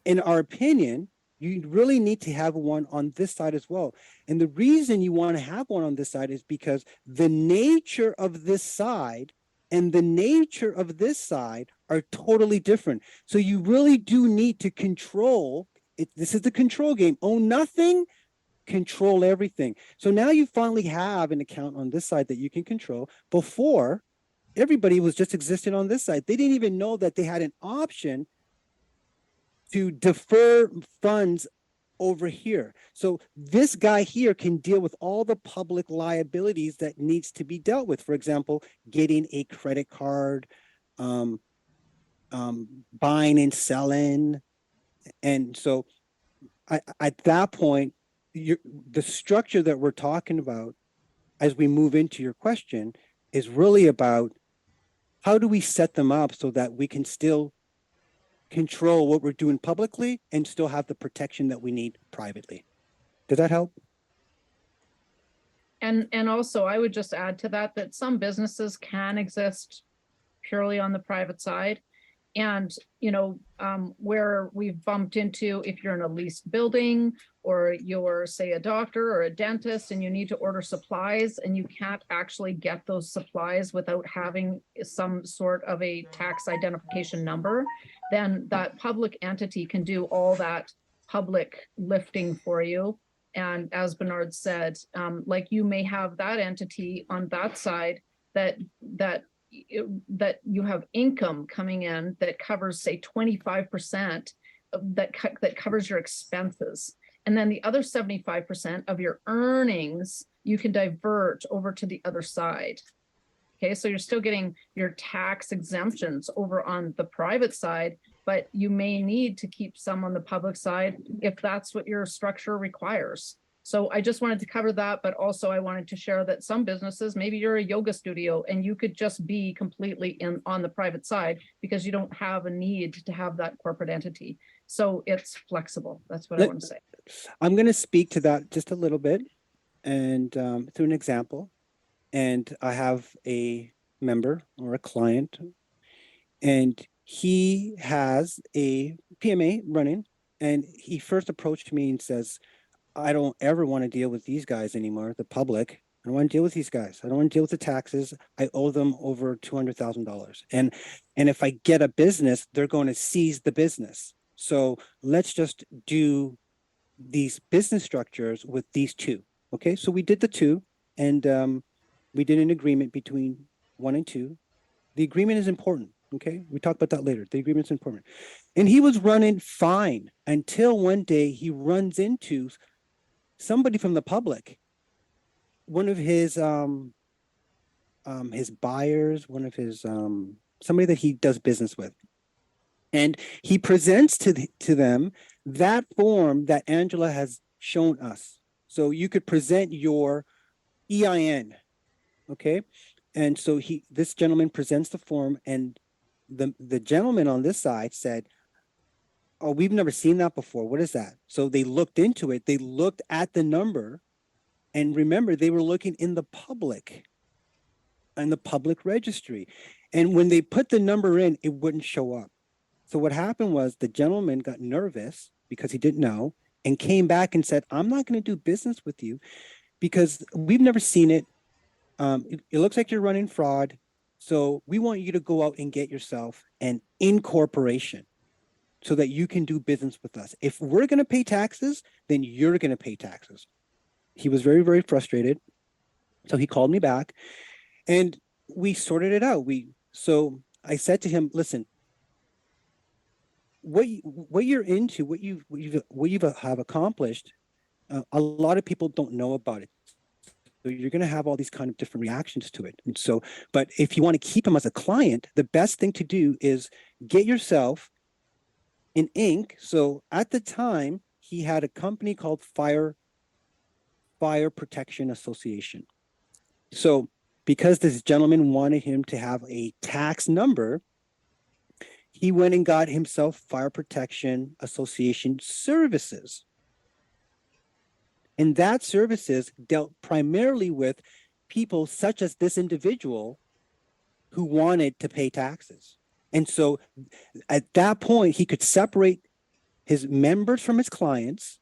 in our opinion, you really need to have one on this side as well. And the reason you want to have one on this side is because the nature of this side and the nature of this side are totally different. So you really do need to control it. This is the control game. Own nothing, control everything. So now you finally have an account on this side that you can control. Before, everybody was just existing on this side. They didn't even know that they had an option to defer funds over here. So this guy here can deal with all the public liabilities that needs to be dealt with. For example, getting a credit card, buying and selling. And so at that point, the structure that we're talking about as we move into your question is really about how do we set them up so that we can still control what we're doing publicly and still have the protection that we need privately. Does that help? And also I would just add to that, that some businesses can exist purely on the private side. And, you know, where we've bumped into, if you're in a leased building or you're, say, a doctor or a dentist and you need to order supplies and you can't actually get those supplies without having some sort of a tax identification number, then that public entity can do all that public lifting for you. And as Bernard said, like you may have that entity on that side that you have income coming in that covers, say, 25% that covers your expenses. And then the other 75% of your earnings, you can divert over to the other side. Okay, so you're still getting your tax exemptions over on the private side, but you may need to keep some on the public side if that's what your structure requires. So I just wanted to cover that, but also I wanted to share that some businesses, maybe you're a yoga studio and you could just be completely on the private side because you don't have a need to have that corporate entity. So it's flexible. That's what I want to say. I'm going to speak to that just a little bit and through an example. And I have a member or a client, and he has a PMA running, and he first approached me and says, I don't ever want to deal with these guys anymore, the public. I don't want to deal with these guys. I don't want to deal with the taxes. I owe them over $200,000. And if I get a business, they're going to seize the business. So let's just do these business structures with these two. Okay, so we did the two, and we did an agreement between 1 and 2. The agreement is important. Okay, we talk about that later. The agreement's important. And he was running fine until one day he runs into somebody from the public, one of his buyers, one of his somebody that he does business with. And he presents to them that form that Angela has shown us. So you could present your EIN, okay? And so this gentleman presents the form, and the gentleman on this side said, "Oh, we've never seen that before. What is that?" So they looked into it. They looked at the number, and remember, they were looking in the public registry. And when they put the number in, it wouldn't show up. So what happened was the gentleman got nervous because he didn't know, and came back and said, "I'm not going to do business with you because we've never seen it. It looks like you're running fraud. So we want you to go out and get yourself an incorporation so that you can do business with us. If we're going to pay taxes, then you're going to pay taxes." He was very, very frustrated. So he called me back and we sorted it out. So I said to him, "Listen, what you're into, what you've have accomplished, a lot of people don't know about it. So you're going to have all these kind of different reactions to it. And so, but if you want to keep him as a client, the best thing to do is get yourself an Inc." So at the time, he had a company called Fire Protection Association. So because this gentleman wanted him to have a tax number, he went and got himself Fire Protection Association services. And that services dealt primarily with people such as this individual who wanted to pay taxes. And so at that point, he could separate his members from his clients.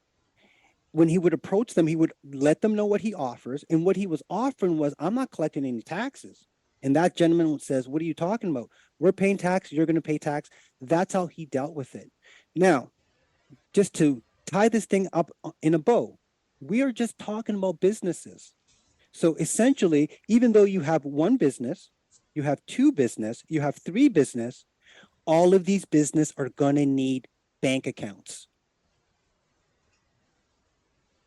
When he would approach them, he would let them know what he offers. And what he was offering was, "I'm not collecting any taxes." And that gentleman says, "What are you talking about? We're paying tax. You're going to pay tax." That's how he dealt with it. Now, just to tie this thing up in a bow, we are just talking about businesses. So essentially, even though you have one business, you have two business, you have three business, all of these business are going to need bank accounts.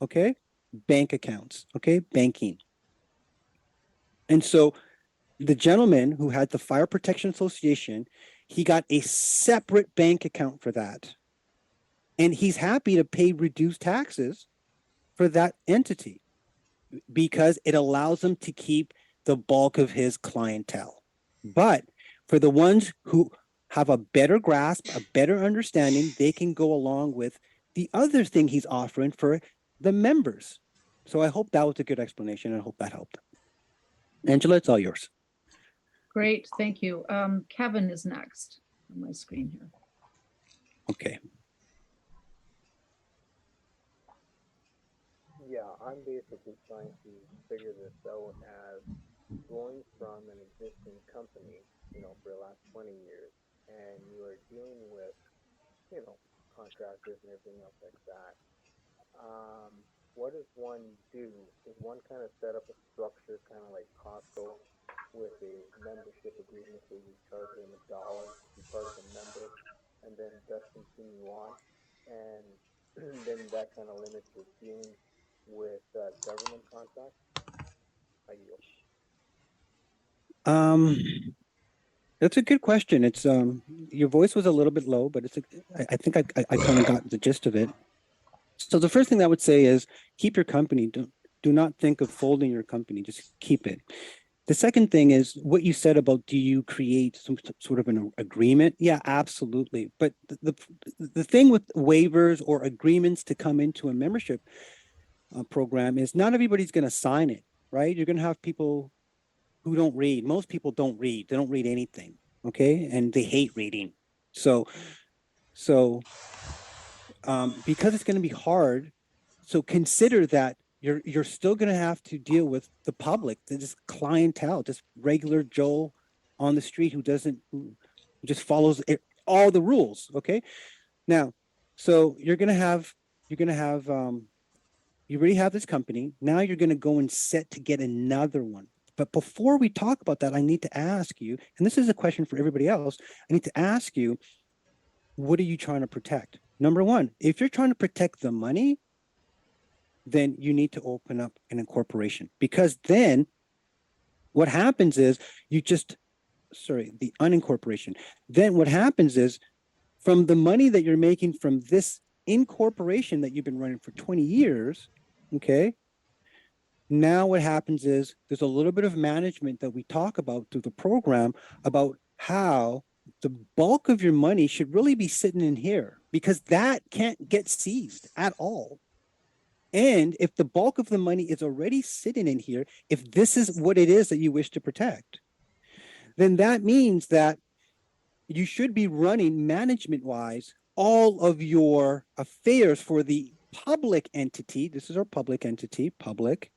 Okay? Bank accounts. Okay? Banking. And so the gentleman who had the Fire Protection Association, he got a separate bank account for that. And he's happy to pay reduced taxes for that entity because it allows him to keep the bulk of his clientele. But for the ones who have a better grasp, a better understanding, they can go along with the other thing he's offering for the members. So I hope that was a good explanation, and I hope that helped. Angela, it's all yours. Great, thank you. Kevin is next on my screen here. Okay. Yeah, I'm basically trying to figure this out as going from an existing company, for the last 20 years, and you are dealing with, contractors and everything else like that. What does one do? Does one kind of set up a structure kind of like Costco with a membership agreement where you charge them $1 to be part of the member, and then just continue on? And then that kind of limits your dealing with government contracts? I yield. That's a good question. It's your voice was a little bit low, but I think I kind of got the gist of it. So the first thing I would say is keep your company. Do not think of folding your company. Just keep it. The second thing is what you said about, do you create some sort of an agreement? Yeah, absolutely. But the thing with waivers or agreements to come into a membership program is not everybody's going to sign it, right? You're going to have people who don't read. Most people don't read. They don't read anything, okay? And they hate reading. So because it's going to be hard so consider that you're still going to have to deal with the public, this clientele, just regular Joe on the street who just follows all the rules. Okay. Now, so you already have this company. Now you're going to go and set to get another one. But before we talk about that, I need to ask you, and this is a question for everybody else, I need to ask you, what are you trying to protect? Number one, if you're trying to protect the money, then you need to open up an incorporation, because then what happens is the unincorporation. Then what happens is, from the money that you're making from this incorporation that you've been running for 20 years, okay, now what happens is there's a little bit of management that we talk about through the program about how the bulk of your money should really be sitting in here, because that can't get seized at all. And if the bulk of the money is already sitting in here, if this is what it is that you wish to protect, then that means that you should be running management-wise all of your affairs for the public entity. This is our public entity, public,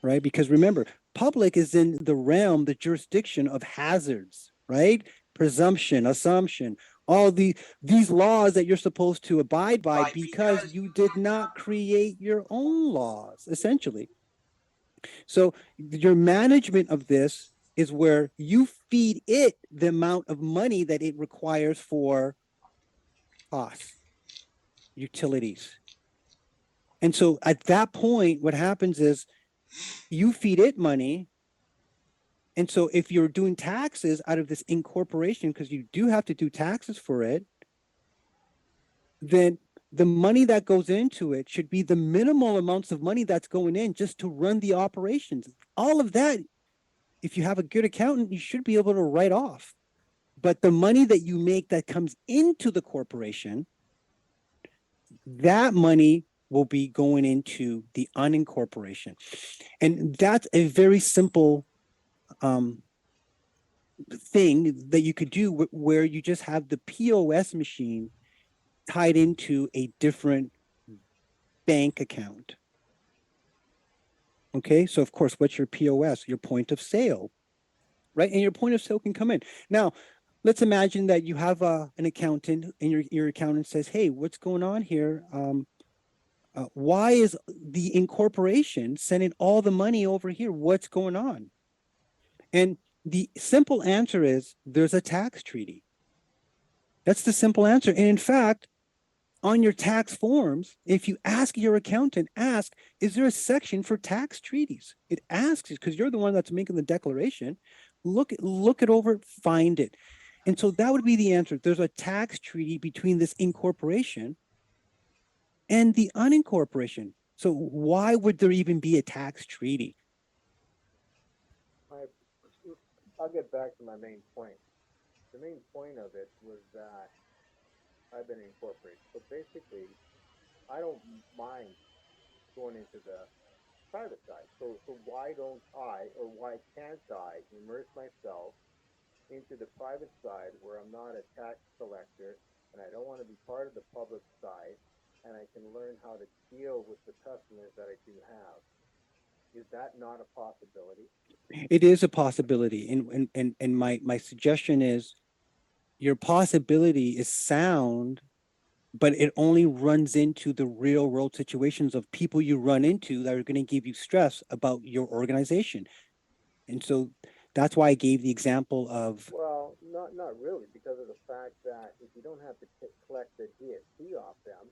right? Because remember, public is in the realm, the jurisdiction of hazards, right? Presumption, assumption, all these laws that you're supposed to abide by because you did not create your own laws, essentially. So your management of this is where you feed it the amount of money that it requires for costs, utilities. And so at that point, what happens is you feed it money. And so if you're doing taxes out of this incorporation, because you do have to do taxes for it, then the money that goes into it should be the minimal amounts of money that's going in just to run the operations. All of that, if you have a good accountant, you should be able to write off. But the money that you make that comes into the corporation, that money will be going into the unincorporation. And that's a very simple thing that you could do where you just have the POS machine tied into a different bank account. Okay, so of course, what's your POS? Your point of sale, right? And your point of sale can come in. Now, let's imagine that you have an accountant, and your accountant says, hey, what's going on here? Why is the incorporation sending all the money over here? What's going on? And the simple answer is there's a tax treaty. That's the simple answer. And in fact, on your tax forms, if you ask your accountant, is there a section for tax treaties? It asks you, because you're the one that's making the declaration. Look it over, find it. And so that would be the answer. There's a tax treaty between this incorporation and the unincorporation. So why would there even be a tax treaty? I'll get back to my main point. The main point of it was that I've been incorporated. So basically, I don't mind going into the private side. So why don't I, or why can't I immerse myself into the private side where I'm not a tax collector and I don't want to be part of the public side, and I can learn how to deal with the customers that I do have? Is that not a possibility? It is a possibility. And my suggestion is your possibility is sound, but it only runs into the real world situations of people you run into that are going to give you stress about your organization. And so that's why I gave the example of. Well, not really, because of the fact that if you don't have to collect the GST off them,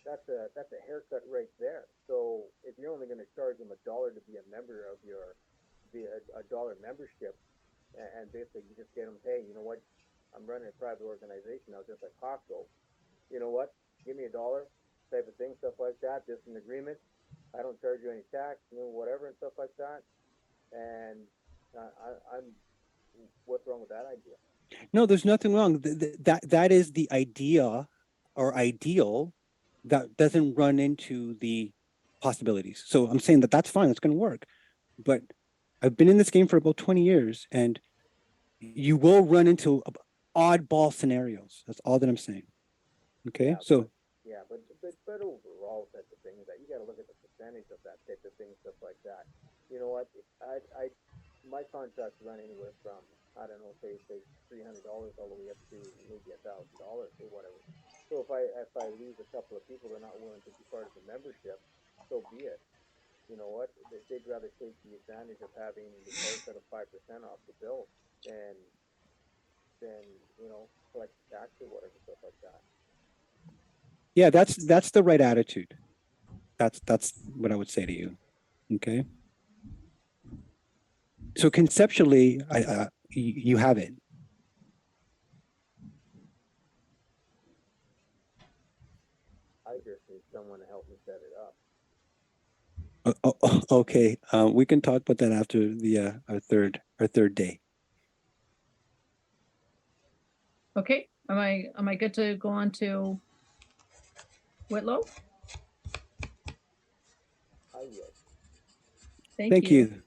that's a haircut right there. So if you're only going to charge them $1 to be a member of a dollar membership, and basically you just get them, hey, you know what, I'm running a private organization now, just like Costco. You know what, give me $1 type of thing, stuff like that. Just an agreement. I don't charge you any tax, whatever and stuff like that. And what's wrong with that idea? No, there's nothing wrong. That is the idea or ideal that doesn't run into the possibilities. So I'm saying that that's fine. That's going to work. But I've been in this game for about 20 years, and you will run into oddball scenarios. That's all that I'm saying. Okay. Yeah, So Yeah, but overall type of thing is that you got to look at the percentage of that type of thing, stuff like that. You know what? My contracts run anywhere from, I don't know, say $300 all the way up to maybe $1,000 or whatever. So if I lose a couple of people, they're not willing to be part of the membership, so be it. You know what? They'd rather take the advantage of having the cars at a 5% off the bill than collect the tax or whatever, stuff like that. Yeah, that's the right attitude. That's what I would say to you. Okay. So conceptually, you have it. I just need someone to help me set it up. Okay. We can talk about that after the our third day. Okay, am I good to go on to Whitlow? Yes. Thank you.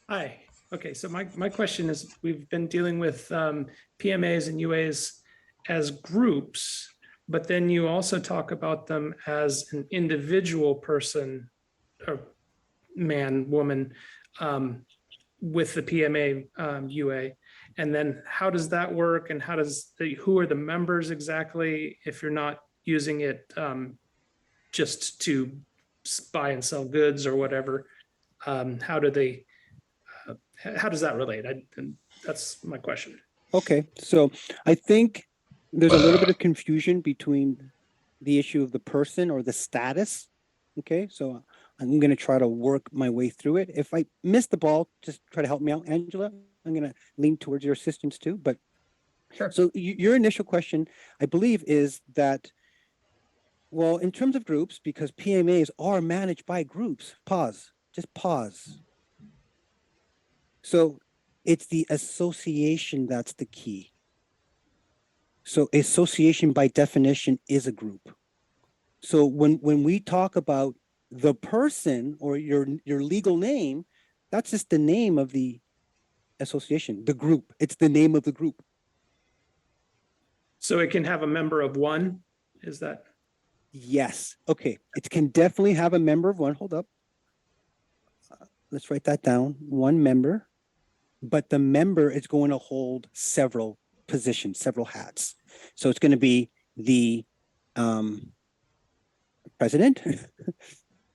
Hi. Okay, so my question is, we've been dealing with PMAs and UAs as groups, but then you also talk about them as an individual person, or man, woman, with the PMA UA. And then how does that work? And who are the members exactly if you're not using it just to buy and sell goods or whatever? How does that relate? That's my question. Okay, so I think there's a little bit of confusion between the issue of the person or the status. Okay, so I'm going to try to work my way through it. If I miss the ball, just try to help me out, Angela. I'm going to lean towards your assistance too. But Sure. so your initial question, I believe, is that, well, in terms of groups, because PMAs are managed by groups, just pause. So it's the association that's the key. So association by definition is a group. So when we talk about the person or your legal name, that's just the name of the association, the group. It's the name of the group. So it can have a member of one, is that? Yes. Okay. It can definitely have a member of one. Hold up. Let's write that down. One member, but the member is going to hold several positions, several hats. So it's going to be the president,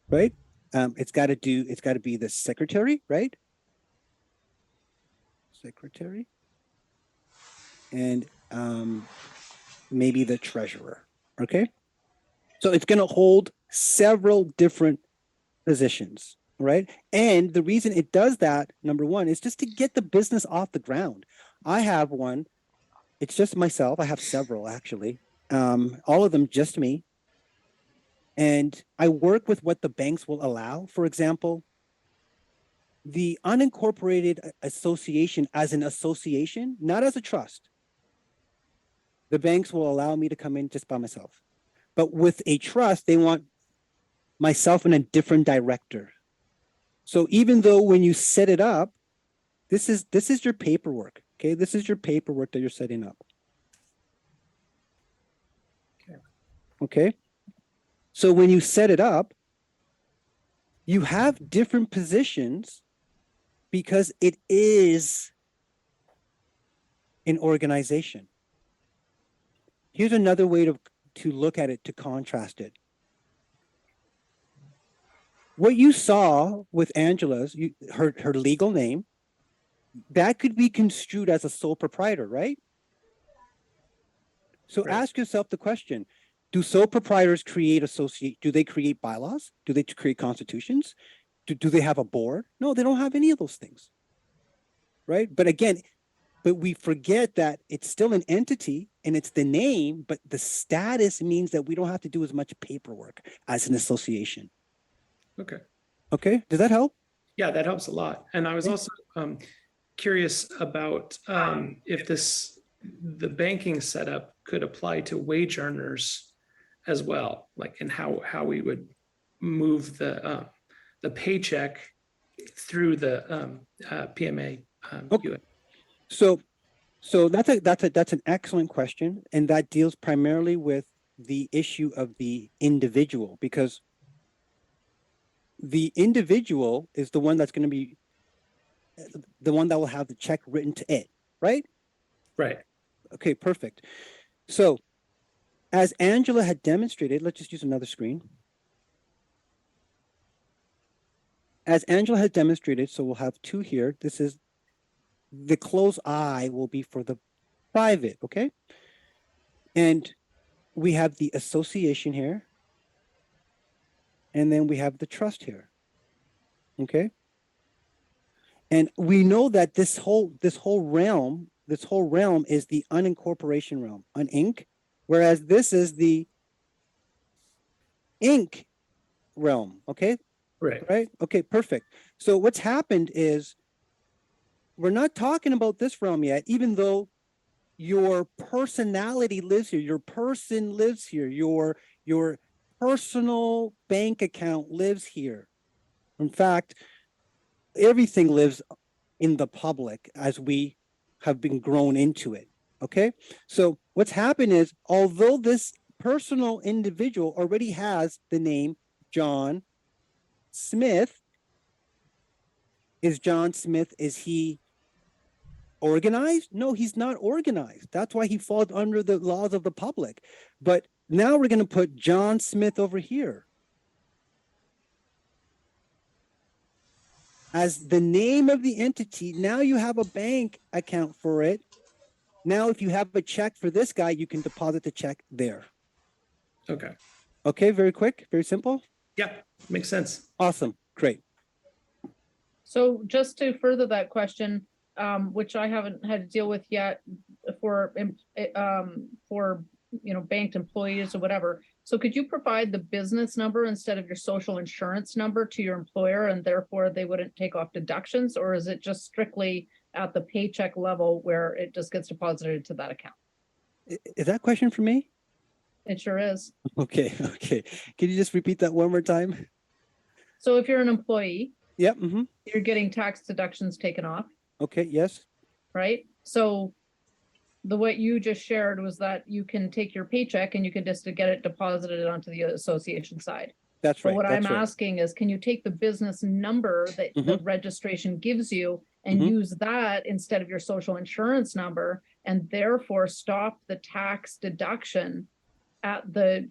right? It's got to be the secretary, right? Secretary. And maybe the treasurer. Okay. So it's going to hold several different positions, right? And the reason it does that, number one, is just to get the business off the ground. I have one. It's just myself. I have several actually. All of them just me. And I work with what the banks will allow. For example, the unincorporated association as an association, not as a trust. The banks will allow me to come in just by myself. But with a trust, they want myself and a different director. So even though when you set it up, this is your paperwork. Okay, this is your paperwork that you're setting up. Okay. So when you set it up, you have different positions because it is an organization. Here's another way to look at it, to contrast it. What you saw with Angela's, her legal name, that could be construed as a sole proprietor, right? So Right. ask yourself the question, do sole proprietors do they create bylaws? Do they create constitutions? Do they have a board? No, they don't have any of those things, right? But we forget that it's still an entity and it's the name, but the status means that we don't have to do as much paperwork as an association. Okay. Okay, does that help? Yeah, that helps a lot. And I was Okay. also curious about if the banking setup could apply to wage earners as well, like, and how we would move the paycheck through the PMA. Okay. UA. So that's an excellent question, and that deals primarily with the issue of the individual, because the individual is the one that's going to be the one that will have the check written to it, right? Right. Okay, perfect. So as Angela had demonstrated, let's just use another screen. As Angela had demonstrated, so we'll have two here. This is the close I will be for the private, okay? And we have the association here. And then we have the trust here, okay? And we know that this whole realm is the unincorporation realm, uninc, whereas this is the inc realm, okay? Right. Right? Okay, perfect. So what's happened is we're not talking about this realm yet, even though your personality lives here, your person lives here, your personal bank account lives here. In fact, everything lives in the public as we have been grown into it. Okay. So what's happened is, although this personal individual already has the name John Smith, is he organized? No, he's not organized. That's why he falls under the laws of the public. But now we're going to put John Smith over here as the name of the entity. Now you have a bank account for it. Now, if you have a check for this guy, you can deposit the check there. Okay. Okay, very quick, very simple. Yeah, makes sense. Awesome, great. So just to further that question, which I haven't had to deal with yet for banked employees or whatever. So could you provide the business number instead of your social insurance number to your employer, and therefore they wouldn't take off deductions? Or is it just strictly at the paycheck level where it just gets deposited to that account? Is that a question for me? It sure is. Okay. Can you just repeat that one more time? So if you're an employee, Yep. you're getting tax deductions taken off, Okay, yes. right? So what you just shared was that you can take your paycheck and you can just get it deposited onto the association side. That's But right. what that's I'm right. asking is, can you take the business number that the registration gives you and use that instead of your social insurance number, and therefore stop the tax deduction at the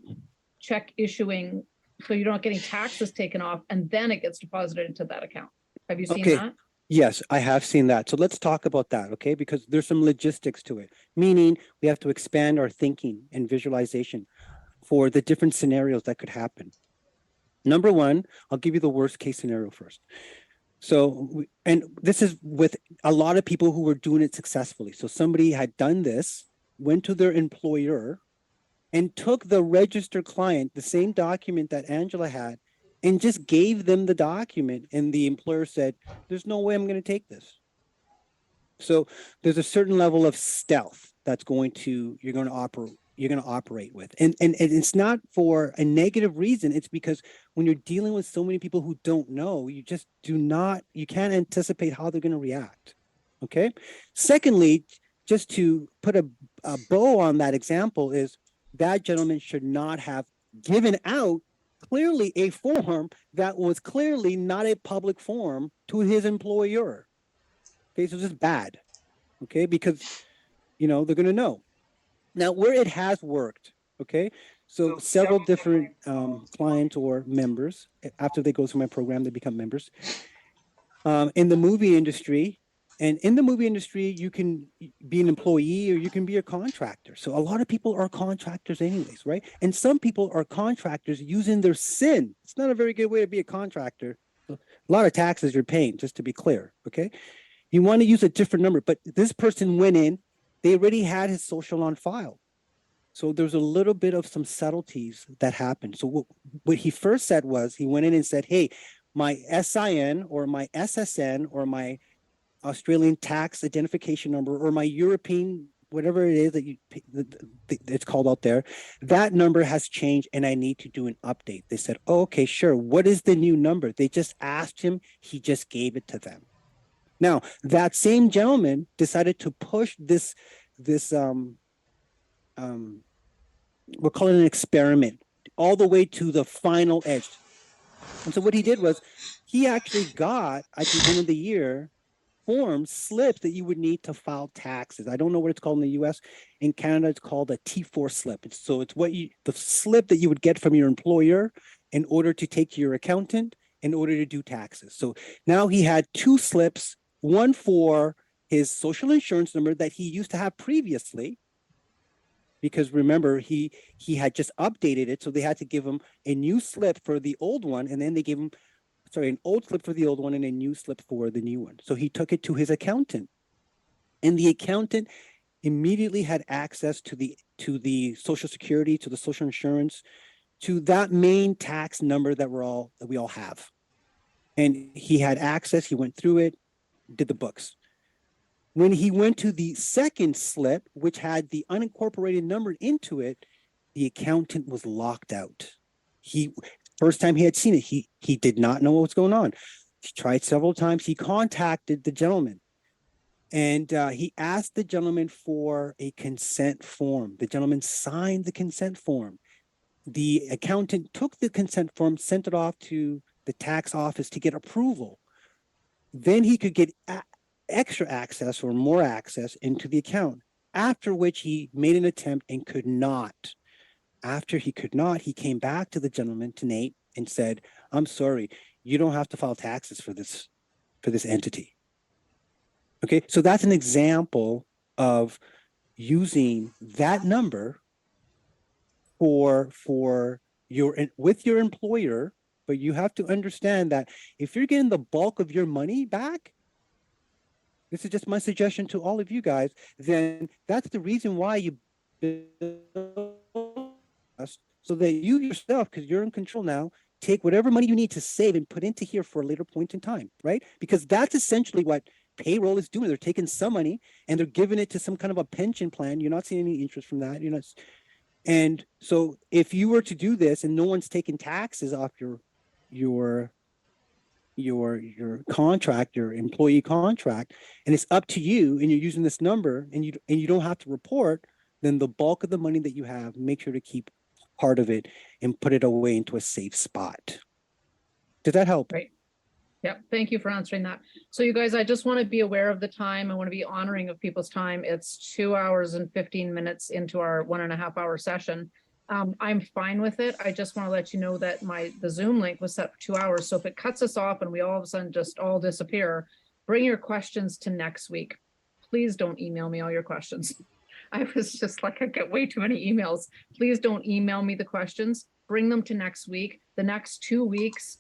check issuing, so you're not getting taxes taken off and then it gets deposited into that account? Have you seen Okay. that? Yes, I have seen that. So let's talk about that, okay? Because there's some logistics to it, meaning we have to expand our thinking and visualization for the different scenarios that could happen. Number one, I'll give you the worst case scenario first. So, and this is with a lot of people who were doing it successfully. So somebody had done this, went to their employer and took the registered client, the same document that Angela had, and just gave them the document. And the employer said, there's no way I'm going to take this. So there's a certain level of stealth that's you're going to operate with. And it's not for a negative reason. It's because when you're dealing with so many people who don't know, you can't anticipate how they're going to react. Okay. Secondly, just to put a bow on that example, is that gentleman should not have given out clearly a form that was clearly not a public form to his employer. Okay, so this is bad. Okay, because they're going to know. Now, where it has worked, okay, so several different clients or members, after they go through my program, they become members. In the movie industry, and in the movie industry, you can be an employee or you can be a contractor. So a lot of people are contractors anyways, right? And some people are contractors using their SIN. It's not a very good way to be a contractor. A lot of taxes you're paying, just to be clear, okay? You want to use a different number, but this person went in, they already had his social on file. So there's a little bit of some subtleties that happened. So what he first said was, he went in and said, hey, my SIN or my SSN or my Australian tax identification number or my European, whatever it is that it's called out there, that number has changed and I need to do an update. They said, oh, okay, sure. What is the new number? They just asked him. He just gave it to them. Now, that same gentleman decided to push this we'll call it an experiment, all the way to the final edge. And so what he did was he actually got at the end of the year forms, slips that you would need to file taxes. I don't know what it's called in the US. In Canada, it's called a T4 slip. It's the slip that you would get from your employer in order to take to your accountant in order to do taxes. So now he had two slips, one for his social insurance number that he used to have previously, because remember, he had just updated it. So they had to give him a new slip for the old one. And then they gave him, an old slip for the old one and a new slip for the new one. So he took it to his accountant. And the accountant immediately had access to the Social Security, to the social insurance, to that main tax number that we all have. And he had access, he went through it, did the books. When he went to the second slip, which had the unincorporated number into it, the accountant was locked out. First time he had seen it, he did not know what was going on. He tried several times. He contacted the gentleman and he asked the gentleman for a consent form. The gentleman signed the consent form. The accountant took the consent form, sent it off to the tax office to get approval. Then he could get extra access or more access into the account, after which he made an attempt and could not. After he could not, he came back to the gentleman, to Nate, and said, I'm sorry, you don't have to file taxes for this entity. Okay, so that's an example of using that number with your employer, but you have to understand that if you're getting the bulk of your money back, this is just my suggestion to all of you guys, then that's the reason why you build so that you yourself, because you're in control now, take whatever money you need to save and put into here for a later point in time, right? Because that's essentially what payroll is doing. They're taking some money and they're giving it to some kind of a pension plan. You're not seeing any interest from that. And so if you were to do this and no one's taking taxes off your contract, your employee contract, and it's up to you, and you're using this number and you don't have to report, then the bulk of the money that you have, make sure to keep part of it and put it away into a safe spot. Does that help? Right. Yep. Thank you for answering that. So you guys, I just want to be aware of the time. I want to be honoring of people's time. It's 2 hours and 15 minutes into our 1.5 hour session. I'm fine with it. I just want to let you know that the Zoom link was set for 2 hours. So if it cuts us off and we all of a sudden just all disappear, bring your questions to next week. Please don't email me all your questions. I was just like, I get way too many emails. Please don't email me the questions. Bring them to next week. The next 2 weeks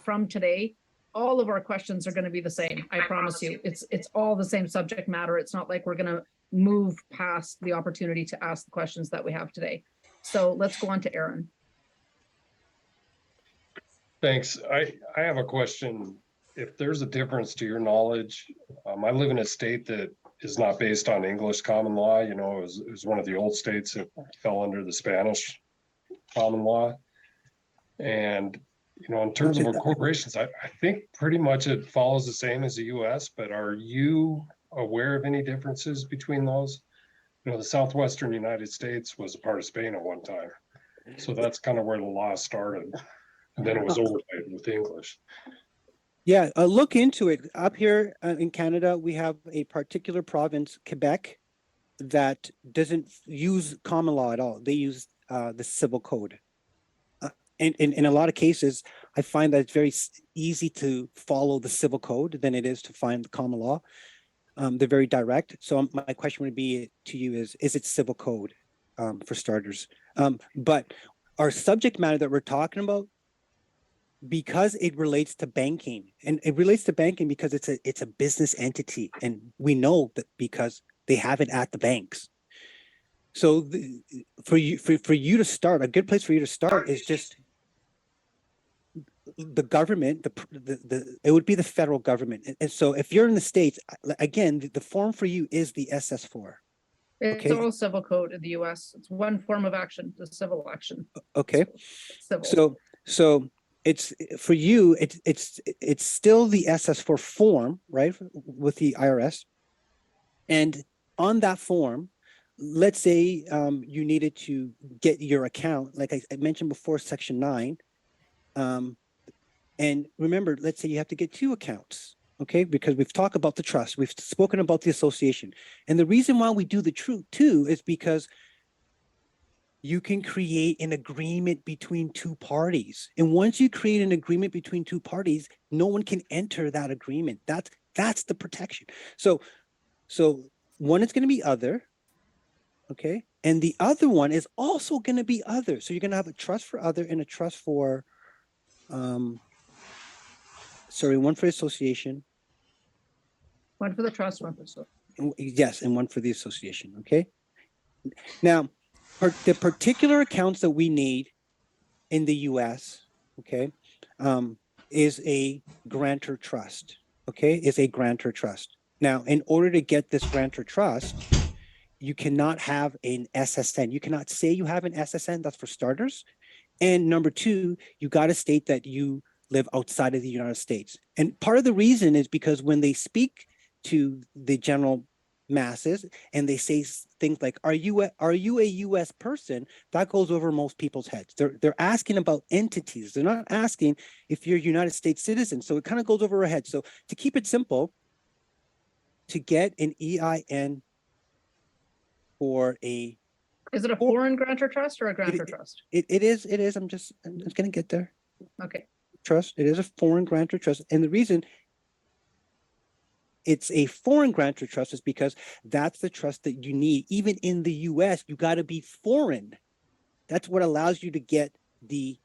from today, all of our questions are going to be the same. I promise you. It's all the same subject matter. It's not like we're going to move past the opportunity to ask the questions that we have today. So let's go on to Aaron. Thanks. I have a question. If there's a difference to your knowledge, I live in a state that is not based on English common law. It was one of the old states that fell under the Spanish common law. And, in terms of corporations, I think pretty much it follows the same as the US, but are you aware of any differences between those? The Southwestern United States was a part of Spain at one time. So that's kind of where the law started. And then it was overlaid with English. Yeah, look into it. Up here in Canada, we have a particular province, Quebec, that doesn't use common law at all. They use the civil code. And in a lot of cases, I find that it's very easy to follow the civil code than it is to find the common law. They're very direct. So my question would be to you is it civil code for starters? But our subject matter that we're talking about, because it relates to banking, and it relates to banking because it's a business entity, and we know that because they have it at the banks. So for you to start, a good place for you to start is just the government. It would be the federal government. And so if you're in the States, again, the form for you is the SS4. It's all civil code in the US. It's one form of action, the civil action. Okay. Civil. So it's for you, it's still the SS4 form, right? With the IRS. And on that form, let's say you needed to get your account, like I mentioned before, Section 9. And remember, let's say you have to get 2 accounts, okay? Because we've talked about the trust, we've spoken about the association. And the reason why we do the two is because you can create an agreement between 2 parties. And once you create an agreement between 2 parties, no one can enter that agreement. That's the protection. So one is going to be other, okay? And the other one is also going to be other. So you're going to have a trust for other and a trust for, one for association. One for the trust, one for the. Yes, and one for the association, okay? Now, the particular accounts that we need in the US, okay, is a grantor trust, okay, is a grantor trust. Now, in order to get this grantor trust, you cannot have an SSN. You cannot say you have an SSN, that's for starters. And number 2, you got to state that you live outside of the United States. And part of the reason is because when they speak to the general masses and they say things like, are you a US person? That goes over most people's heads. They're asking about entities. They're not asking if you're a United States citizen. So it kind of goes over our heads. So to keep it simple, to get an EIN for a, Is it a foreign grantor trust or a grantor trust? it is, I'm just gonna get there. Okay. Trust, it is a foreign grantor trust. And the reason it's a foreign grantor trust is because that's the trust that you need. Even in the US, you got to be foreign. That's what allows you to get the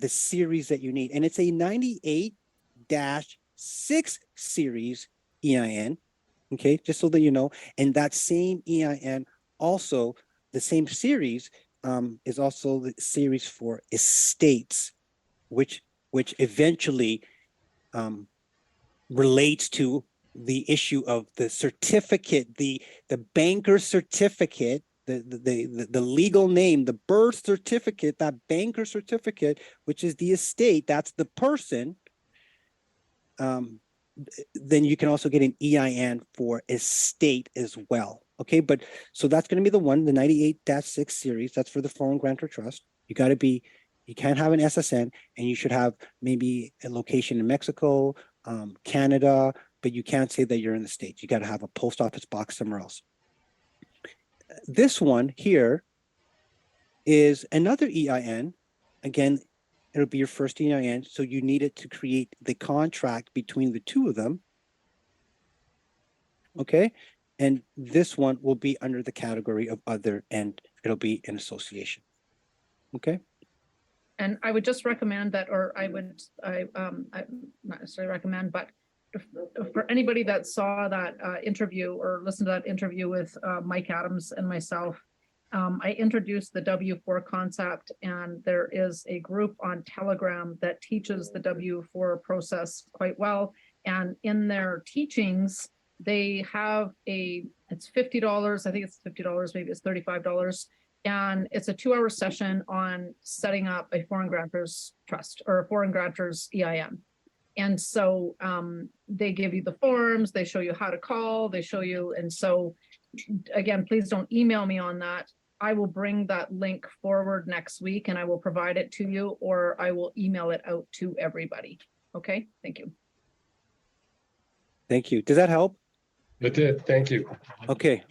series that you need. And it's a 98-6 series EIN, okay, just so that you know. And that same EIN, also the same series, is also the series for estates, which eventually relates to the issue of the certificate, the banker certificate, the legal name, the birth certificate, that banker certificate, which is the estate, that's the person. Then you can also get an EIN for estate as well. Okay, but so that's going to be the one, the 98-6 series. That's for the foreign grantor trust. You can't have an SSN, and you should have maybe a location in Mexico, Canada, but you can't say that you're in the States. You got to have a post office box somewhere else. This one here is another EIN. Again, it'll be your first EIN. So you need it to create the contract between the 2 of them. Okay. And this one will be under the category of other, and it'll be an association. Okay. And I would just recommend that, or I not necessarily recommend, but for anybody that saw that interview or listened to that interview with Mike Adams and myself, I introduced the W4 concept, and there is a group on Telegram that teaches the W4 process quite well. And in their teachings, they have it's $50. I think it's $50, maybe it's $35. And it's a 2-hour session on setting up a foreign grantor's trust or a foreign grantor's EIN. And so they give you the forms, they show you how to call, they show you. And so again, please don't email me on that. I will bring that link forward next week and I will provide it to you, or I will email it out to everybody. Okay, thank you. Thank you. Does that help? It did. Thank you. Okay.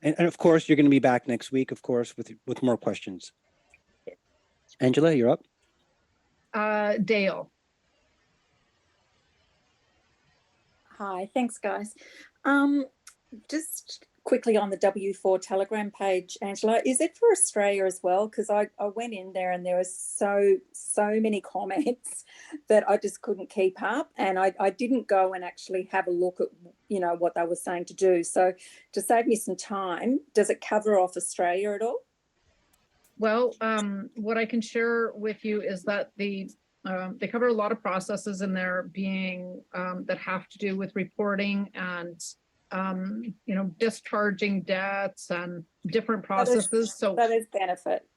And of course, you're going to be back next week, of course, with more questions. Angela, you're up. Dale. Hi, thanks, guys. Just quickly on the W4 Telegram page, Angela, is it for Australia as well? Because I went in there and there was so many comments that I just couldn't keep up, and I didn't go and actually have a look at what they were saying to do. So to save me some time, does it cover off Australia at all? Well, what I can share with you is that they cover a lot of processes in there being that have to do with reporting and discharging debts and different processes. So that is benefit.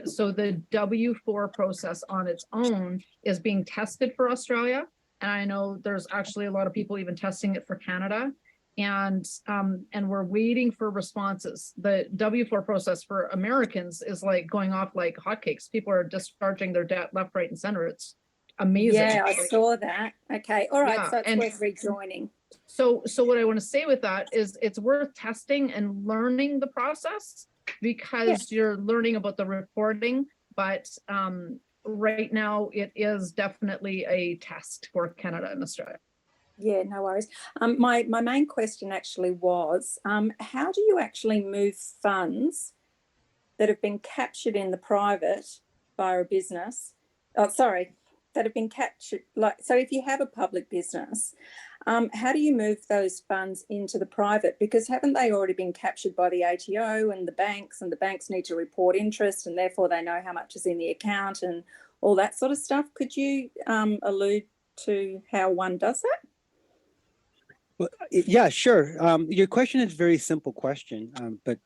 So the W4 process on its own is being tested for Australia. And I know there's actually a lot of people even testing it for Canada. And we're waiting for responses. The W-4 process for Americans is like going off like hotcakes. People are discharging their debt left, right, and center. It's amazing. Yeah, I saw that. Okay, all right, Yeah, so it's and- worth rejoining. So what I want to say with that is it's worth testing and learning the process, because you're learning about the reporting, but right now it is definitely a test for Canada and Australia. Yeah, no worries. My main question actually was, how do you actually move funds that have been captured in the private via a business? Oh, sorry, that have been captured. Like, so if you have a public business, how do you move those funds into the private? Because haven't they already been captured by the ATO and the banks need to report interest, and therefore they know how much is in the account and all that sort of stuff? Could you allude to how one does that? Well, yeah, sure. Your question is a very simple question, but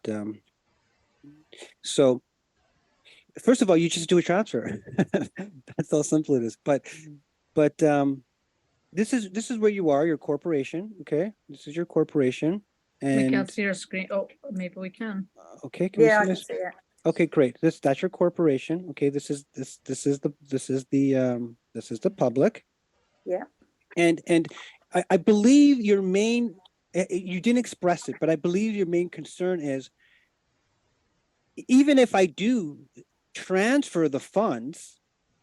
so first of all, you just do a transfer. That's how simple it is. But this is where you are, your corporation. Okay, this is your corporation, We can't and see your screen. Oh, maybe we can. okay, can we Yeah, I see can this? see it. Okay, great. That's your corporation. Okay, this is the public. Yeah. And I believe your main, you didn't express it, but I believe your main concern is, even if I do transfer the funds,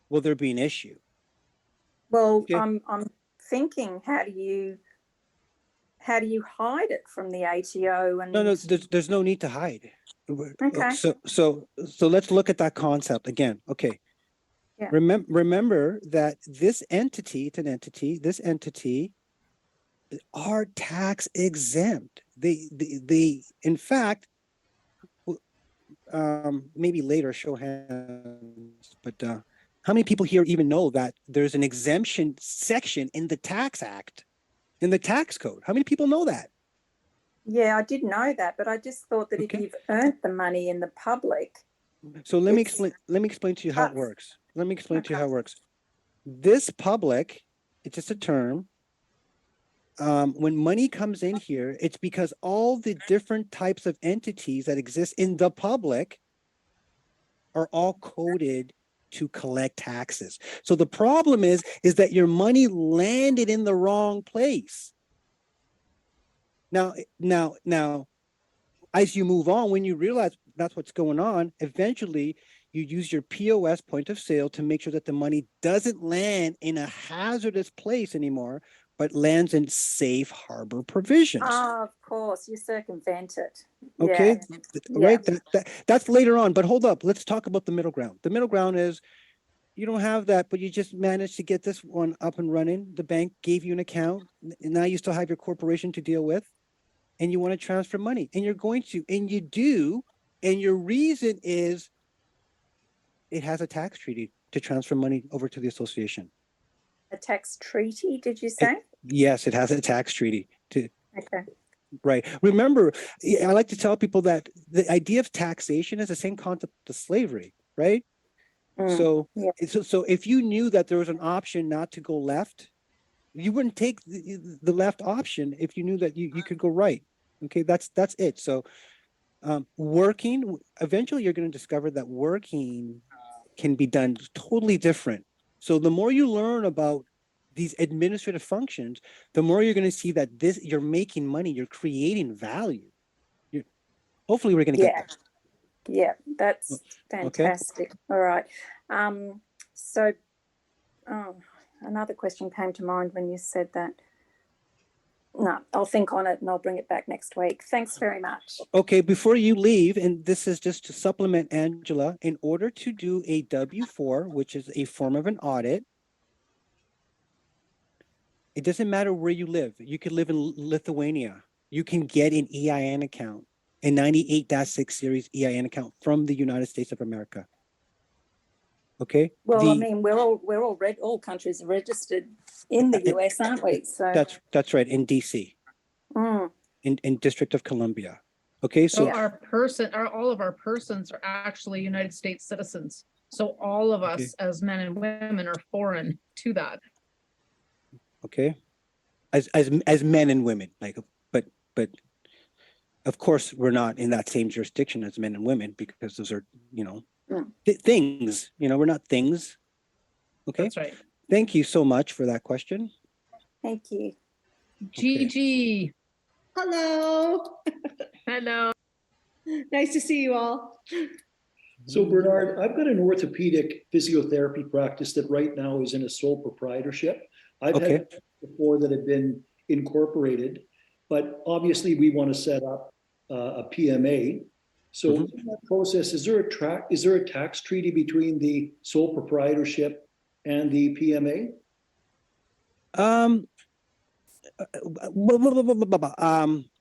will there be an issue? Well, Okay. I'm thinking, how do you hide it from the ATO? And No, there's no need to hide. Okay. So let's look at that concept again. Okay. Yeah. Remember that this entity, it's an entity, this entity are tax exempt. They in fact, maybe later show hands, but how many people here even know that there's an exemption section in the tax act, in the tax code? How many people know that? Yeah, I did know that, but I just thought that Okay. if you've earned the money in the public. So let me It's- explain to you how it us. works. Let me explain to you Okay. how it works. This public, it's just a term. When money comes in here, it's because all the different types of entities that exist in the public are all coded to collect taxes. So the problem is that your money landed in the wrong place. Now, as you move on, when you realize that's what's going on, eventually you use your POS, point of sale, to make sure that the money doesn't land in a hazardous place anymore, but lands in safe harbor provisions. Oh, of course, you circumvent it. Okay, Yeah. right? That's later on, but hold up. Let's talk about the middle ground. The middle ground is, you don't have that, but you just managed to get this one up and running. The bank gave you an account, and now you still have your corporation to deal with, and you want to transfer money, and you're going to, and you do, and your reason is it has a tax treaty to transfer money over to the association. A tax treaty, did you say? Yes, it has a tax treaty to. Okay. Right. Remember, I like to tell people that the idea of taxation is the same concept of slavery, right? So if you knew that there was an option not to go left, you wouldn't take the left option if you knew that you could go right. Okay, that's it. So working, eventually you're going to discover that working can be done totally different. So the more you learn about these administrative functions, the more you're going to see that you're making money, you're creating value. Hopefully we're going to get there. Yeah, that's fantastic. Okay. All right. So another question came to mind when you said that. No, I'll think on it and I'll bring it back next week. Thanks very much. Okay, before you leave, and this is just to supplement Angela, in order to do a W-4, which is a form of an audit, it doesn't matter where you live. You could live in Lithuania. You can get an EIN account, a 98-6 series EIN account from the United States of America. Okay. Well, I mean, all countries are registered in the US, aren't we? So that's right, in DC, in District of Columbia. Okay, so all of our persons are actually United States citizens. So all of us as men and women are foreign to that. Okay, as men and women, like, but but of course, we're not in that same jurisdiction as men and women because those are, things, we're not things. Okay. That's right. Thank you so much for that question. Thank you. Gigi, Hello. hello. Nice to see you all. So Bernard, I've got an orthopedic physiotherapy practice that right now is in a sole proprietorship. I've Okay. had before that have been incorporated, but obviously we want to set up a PMA. So in that process, is there a tax treaty between the sole proprietorship and the PMA?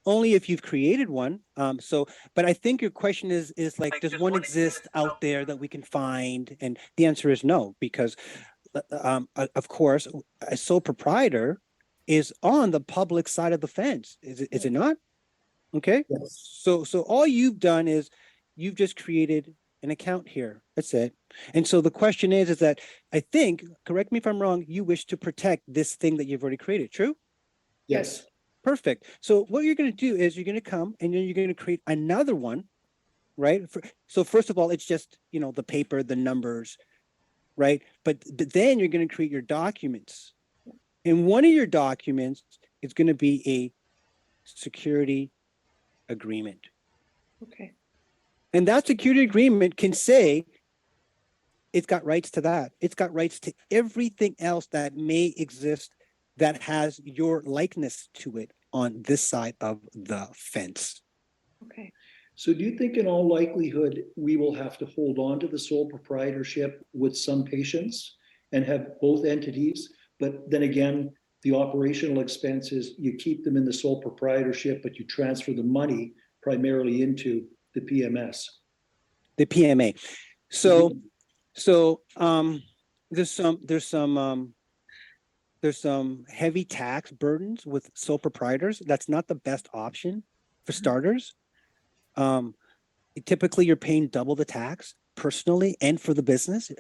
Only if you've created one. But I think your question is like, does one exist out there that we can find? And the answer is no, because of course, a sole proprietor is on the public side of the fence. Is it not? Okay. Yes. So all you've done is you've just created an account here. That's it. And so the question is that I think, correct me if I'm wrong, you wish to protect this thing that you've already created. True? Yes. Perfect. So what you're going to do is you're going to come and then you're going to create another one, right? So first of all, it's just, the paper, the numbers, right? But then you're going to create your documents. And one of your documents is going to be a security agreement. Okay. And that security agreement can say it's got rights to that. It's got rights to everything else that may exist that has your likeness to it on this side of the fence. Okay. So do you think in all likelihood, we will have to hold on to the sole proprietorship with some patients and have both entities? But then again, the operational expenses, you keep them in the sole proprietorship, but you transfer the money primarily into the PMS. The PMA. So there's some heavy tax burdens with sole proprietors. That's not the best option for starters. Typically you're paying double the tax personally and for the business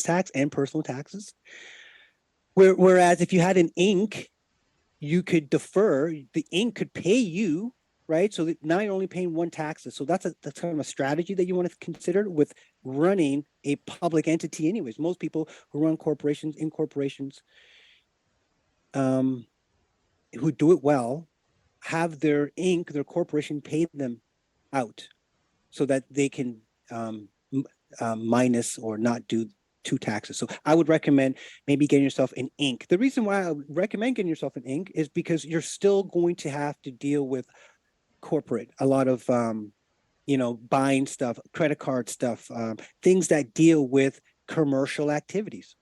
tax and personal taxes. Whereas if you had an Inc., you could defer, the Inc. could pay you, right? So that now you're only paying one taxes. So that's kind of a strategy that you want to consider with running a public entity anyways. Most people who run corporations, incorporations, who do it well, have their Inc., their corporation pay them out so that they can minus or not do two taxes. So I would recommend maybe getting yourself an Inc. The reason why I would recommend getting yourself an Inc. is because you're still going to have to deal with corporate, a lot of, buying stuff, credit card stuff, things that deal with commercial activities.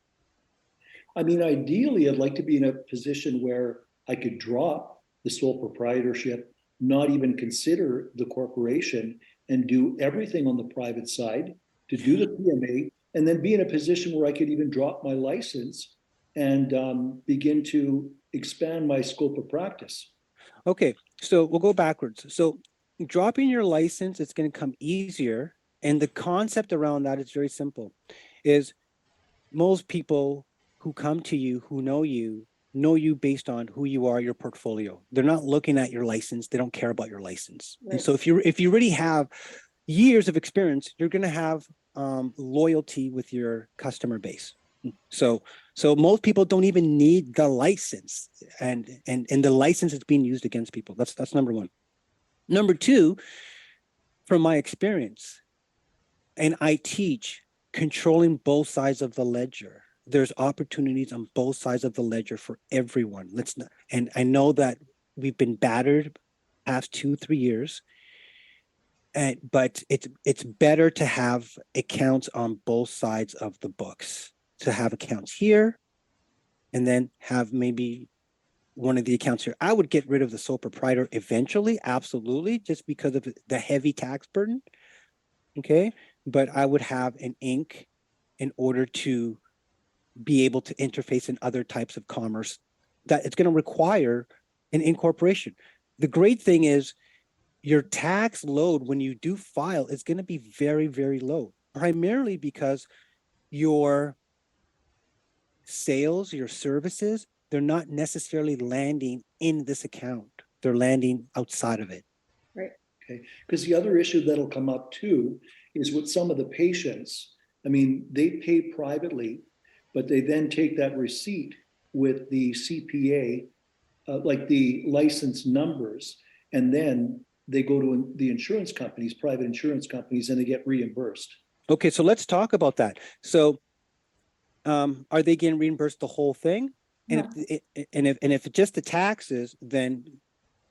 I mean, ideally, I'd like to be in a position where I could drop the sole proprietorship, not even consider the corporation, and do everything on the private side to do the PMA, and then be in a position where I could even drop my license and begin to expand my scope of practice. Okay, so we'll go backwards. So dropping your license, it's going to come easier. And the concept around that is very simple, is most people who come to you, who know you based on who you are, your portfolio. They're not looking at your license. They don't care about your license. Right. And so if you already have years of experience, you're going to have loyalty with your customer base. So most people don't even need the license, and the license is being used against people. That's number one. Number two, from my experience, and I teach controlling both sides of the ledger. There's opportunities on both sides of the ledger for everyone. And I know that we've been battered past 2-3 years. But it's better to have accounts on both sides of the books, to have accounts here and then have maybe one of the accounts here. I would get rid of the sole proprietor eventually, absolutely, just because of the heavy tax burden. Okay, but I would have an Inc. in order to be able to interface in other types of commerce that it's going to require an incorporation. The great thing is, your tax load when you do file is going to be very, very low, primarily because your sales, your services, they're not necessarily landing in this account. they're landing outside of it. Okay, because the other issue that'll come up too is with some of the patients. I mean, they pay privately, but they then take that receipt with the CPA, like the license numbers, and then they go to the insurance companies, private insurance companies, and they get reimbursed. Okay, so let's talk about that. So are they getting reimbursed the whole thing? And if it's just the taxes, then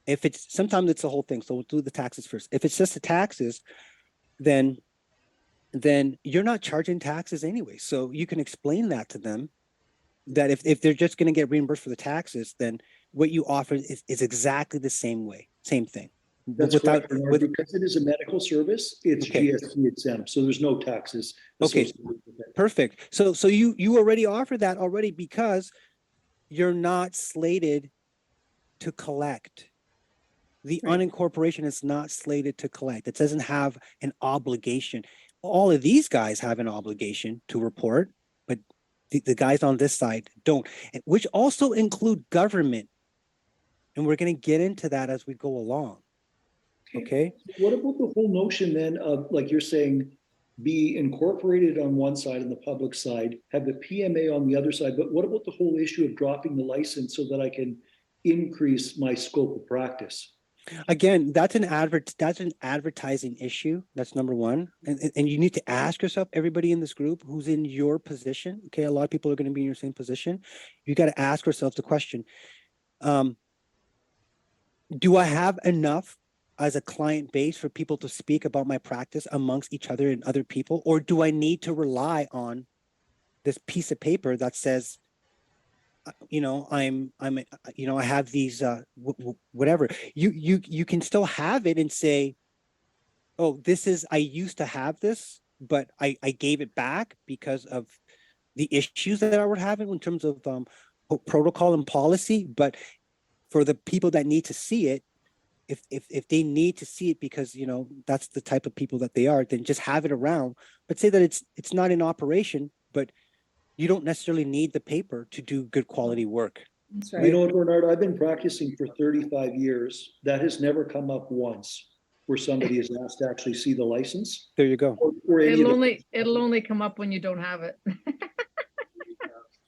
if it's sometimes it's the whole thing. So we'll do the taxes first. If it's just the taxes, then you're not charging taxes anyway. So you can explain that to them, that if they're just going to get reimbursed for the taxes, then what you offer is exactly the same thing. That's correct, Bernard, because it is a medical service, it's GST exempt, so there's no taxes. Okay, associated with it. perfect. So you already offer that already, because you're not slated to collect. The unincorporation is not slated to collect. It doesn't have an obligation. All of these guys have an obligation to report, but the guys on this side don't, which also include government. And we're going to get into that as we go along. Okay. What about the whole notion then of, like you're saying, be incorporated on one side and the public side, have the PMA on the other side, but what about the whole issue of dropping the license so that I can increase my scope of practice? Again, that's an advertising issue. That's number one. And you need to ask yourself, everybody in this group who's in your position, okay, a lot of people are going to be in your same position. You got to ask yourself the question, do I have enough as a client base for people to speak about my practice amongst each other and other people? Or do I need to rely on this piece of paper that says, I have these, whatever. You can still have it and say, oh, I used to have this, but I gave it back because of the issues that I were having in terms of protocol and policy. But for the people that need to see it, if they need to see it because, that's the type of people that they are, then just have it around, but say that it's not in operation, but you don't necessarily need the paper to do good quality work. That's right. You know what, Bernard, I've been practicing for 35 years. That has never come up once where somebody is asked to actually see the license. There you go. Or any It'll only come up when you don't have it.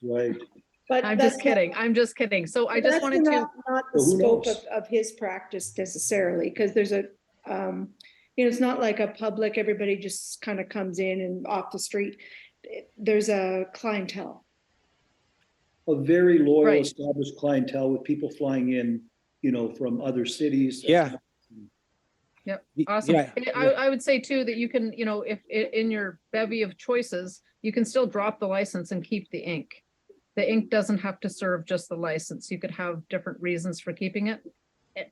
Right. But I'm just kidding. I'm just kidding. So I just wanted to. Not the Who scope knows? of his practice necessarily, because there's it's not like a public, everybody just kind of comes in and off the street. There's a clientele. A very loyal, Right. established clientele with people flying in, from other cities. Yeah. Yep. Awesome. Yeah. I would say too, that you can, if in your bevy of choices, you can still drop the license and keep the ink. The ink doesn't have to serve just the license. You could have different reasons for keeping it.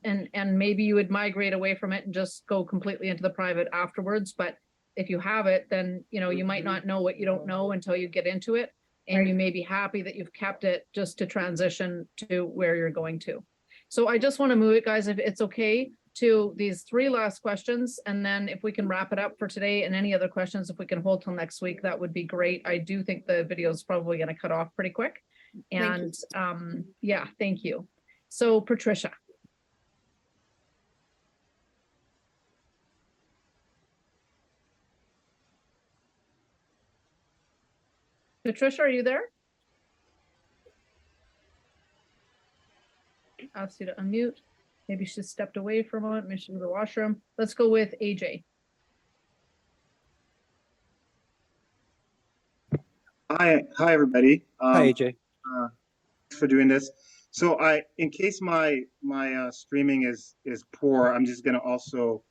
And maybe you would migrate away from it and just go completely into the private afterwards. But if you have it, then, you might not know what you don't know until you get into it. And you may be happy that you've kept it just to transition to where you're going to. So I just want to move it, guys, if it's okay, to these 3 last questions. And then if we can wrap it up for today, and any other questions, if we can hold till next week, that would be great. I do think the video is probably going to cut off pretty quick. And yeah, thank you. So Patricia. Patricia, are you there? Ask you to unmute. Maybe she stepped away for a moment. Maybe she's in the washroom. Let's go with AJ. Hi, everybody. Hi, AJ. Thanks for doing this. So in case my streaming is poor, I'm just going to also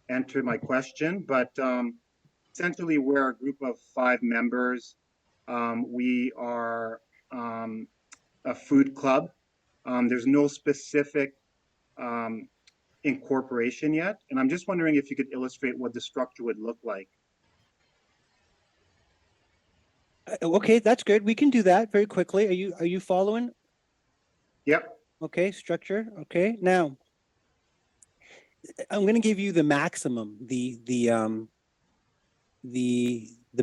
enter my question. But essentially, we're a group of 5 members. We are a food club. There's no specific incorporation yet, and I'm just wondering if you could illustrate what the structure would look like. Okay, that's good. We can do that very quickly. Are you following? Yep. Okay, structure. Okay, now I'm going to give you the maximum, the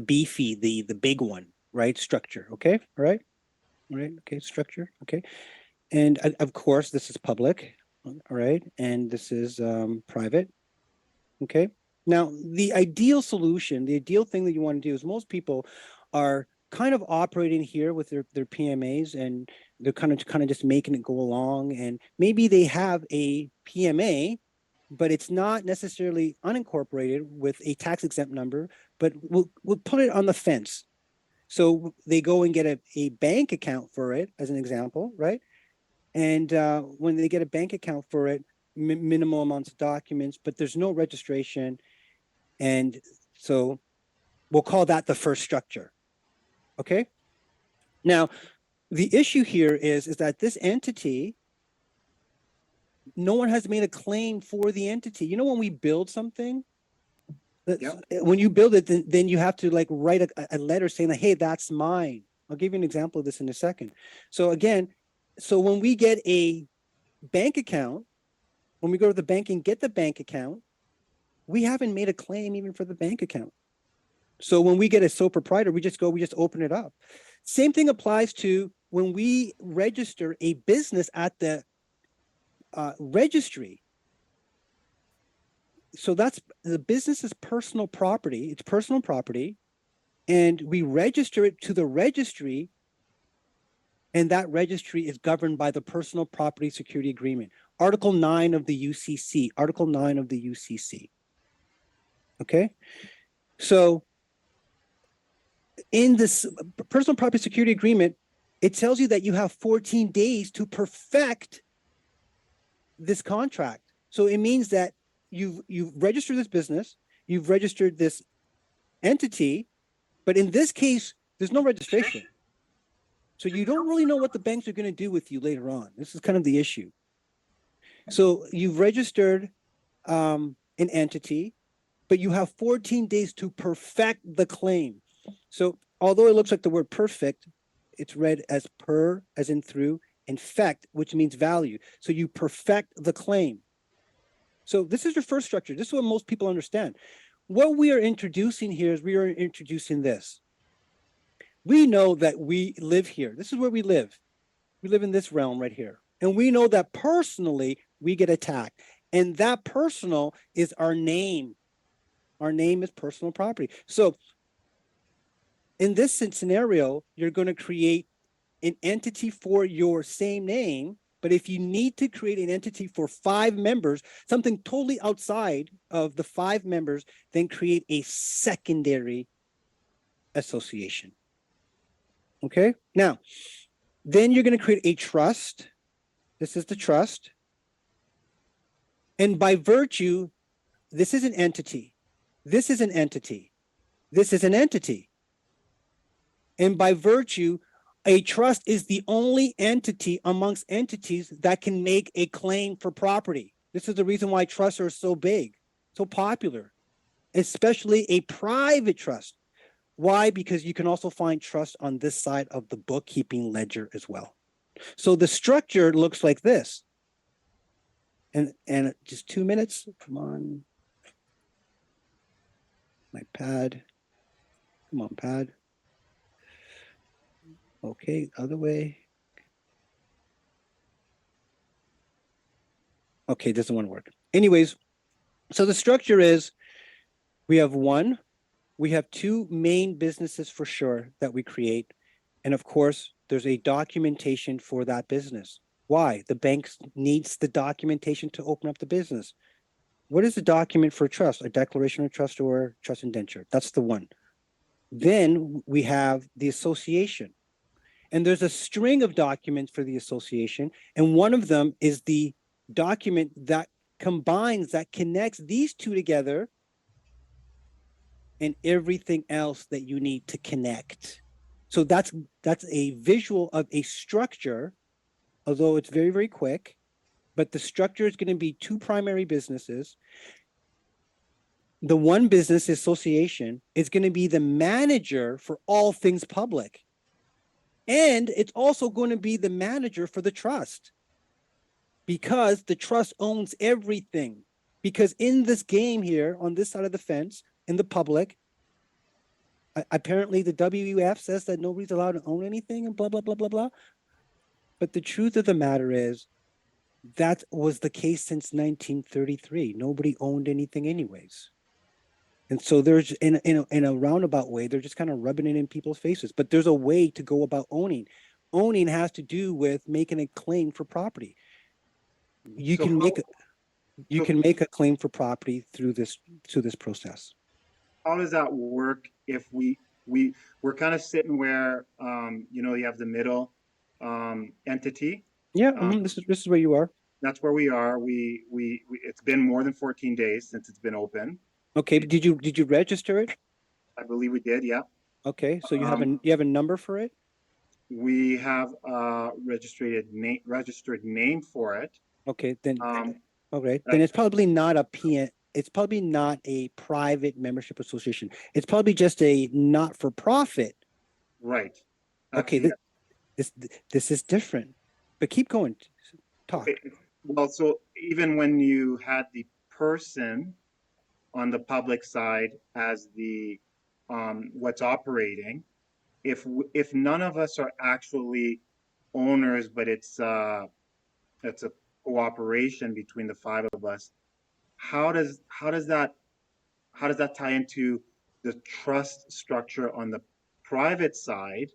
beefy, the big one, right? Structure. Okay, all right. Okay, structure. Okay, and of course this is public. All right, and this is private. Okay. Now, the ideal solution, the ideal thing that you want to do is most people are kind of operating here with their PMAs, and they're kind of just making it go along. And maybe they have a PMA, but it's not necessarily unincorporated with a tax exempt number, but we'll put it on the fence. So they go and get a bank account for it, as an example, right? And when they get a bank account for it, minimal amounts of documents, but there's no registration. And so we'll call that the first structure. Okay. Now, the issue here is that this entity, no one has made a claim for the entity. You know, when we build something, when you build it, then you have to like write a letter saying that, hey, that's mine. I'll give you an example of this in a second. So again, so when we get a bank account, when we go to the bank and get the bank account, we haven't made a claim even for the bank account. So when we get a sole proprietor, we just open it up. Same thing applies to when we register a business at the registry. So that's the business's personal property. It's personal property. And we register it to the registry. And that registry is governed by the Personal Property Security Agreement, Article 9 of the UCC, Article 9 of the UCC. Okay. So in this Personal Property Security Agreement, it tells you that you have 14 days to perfect this contract. So it means that you've registered this business, you've registered this entity, but in this case, there's no registration. So you don't really know what the banks are going to do with you later on. This is kind of the issue. So you've registered an entity, but you have 14 days to perfect the claim. So although it looks like the word perfect, it's read as per, as in through, and fect, which means value. So you perfect the claim. So this is your first structure. This is what most people understand. What we are introducing here is we are introducing this. We know that we live here. This is where we live. We live in this realm right here. And we know that personally we get attacked. And that personal is our name. Our name is personal property. So in this scenario, you're going to create an entity for your same name. But if you need to create an entity for 5 members, something totally outside of the 5 members, then create a secondary association. Okay. Now, then you're going to create a trust. This is the trust. And by virtue, this is an entity. This is an entity. This is an entity. And by virtue, a trust is the only entity amongst entities that can make a claim for property. This is the reason why trusts are so big, so popular, especially a private trust. Why? Because you can also find trust on this side of the bookkeeping ledger as well. So the structure looks like this. And just 2 minutes. Come on. My pad. Come on, pad. Okay, other way. Okay, doesn't want to work. Anyways, so the structure is we have 2 main businesses for sure that we create. And of course, there's a documentation for that business. Why? The bank needs the documentation to open up the business. What is the document for trust? A declaration of trust or trust indenture. That's the one. Then we have the association. And there's a string of documents for the association. And one of them is the document that combines, that connects these 2 together and everything else that you need to connect. So that's a visual of a structure, although it's very, very quick. But the structure is going to be 2 primary businesses. The one business association is going to be the manager for all things public. And it's also going to be the manager for the trust, because the trust owns everything. Because in this game here, on this side of the fence, in the public, apparently the WEF says that nobody's allowed to own anything and blah, blah, blah, blah, blah. But the truth of the matter is That was the case since 1933. Nobody owned anything anyways. And so there's in a roundabout way, they're just kind of rubbing it in people's faces. But there's a way to go about owning. Owning has to do with making a claim for property. You So can make so- make a claim for property through this process. how does that work if we're kind of sitting where, you know, you have the middle entity? Yeah, this is where you are. That's where we are. It's been more than 14 days since it's been open. Okay, but did you register it? I believe we did, yeah. Okay, so you have a number for it? We have a registered name for it. Okay, then okay, that- then it's probably not a PN, it's probably not a private membership association. It's probably just a not-for-profit. Right. Okay, this is different. But keep going. Talk. Okay. Well, so even when you had the person on the public side as the what's operating, if none of us are actually owners, but it's a cooperation between the five of us, how does that tie into the trust structure on the private side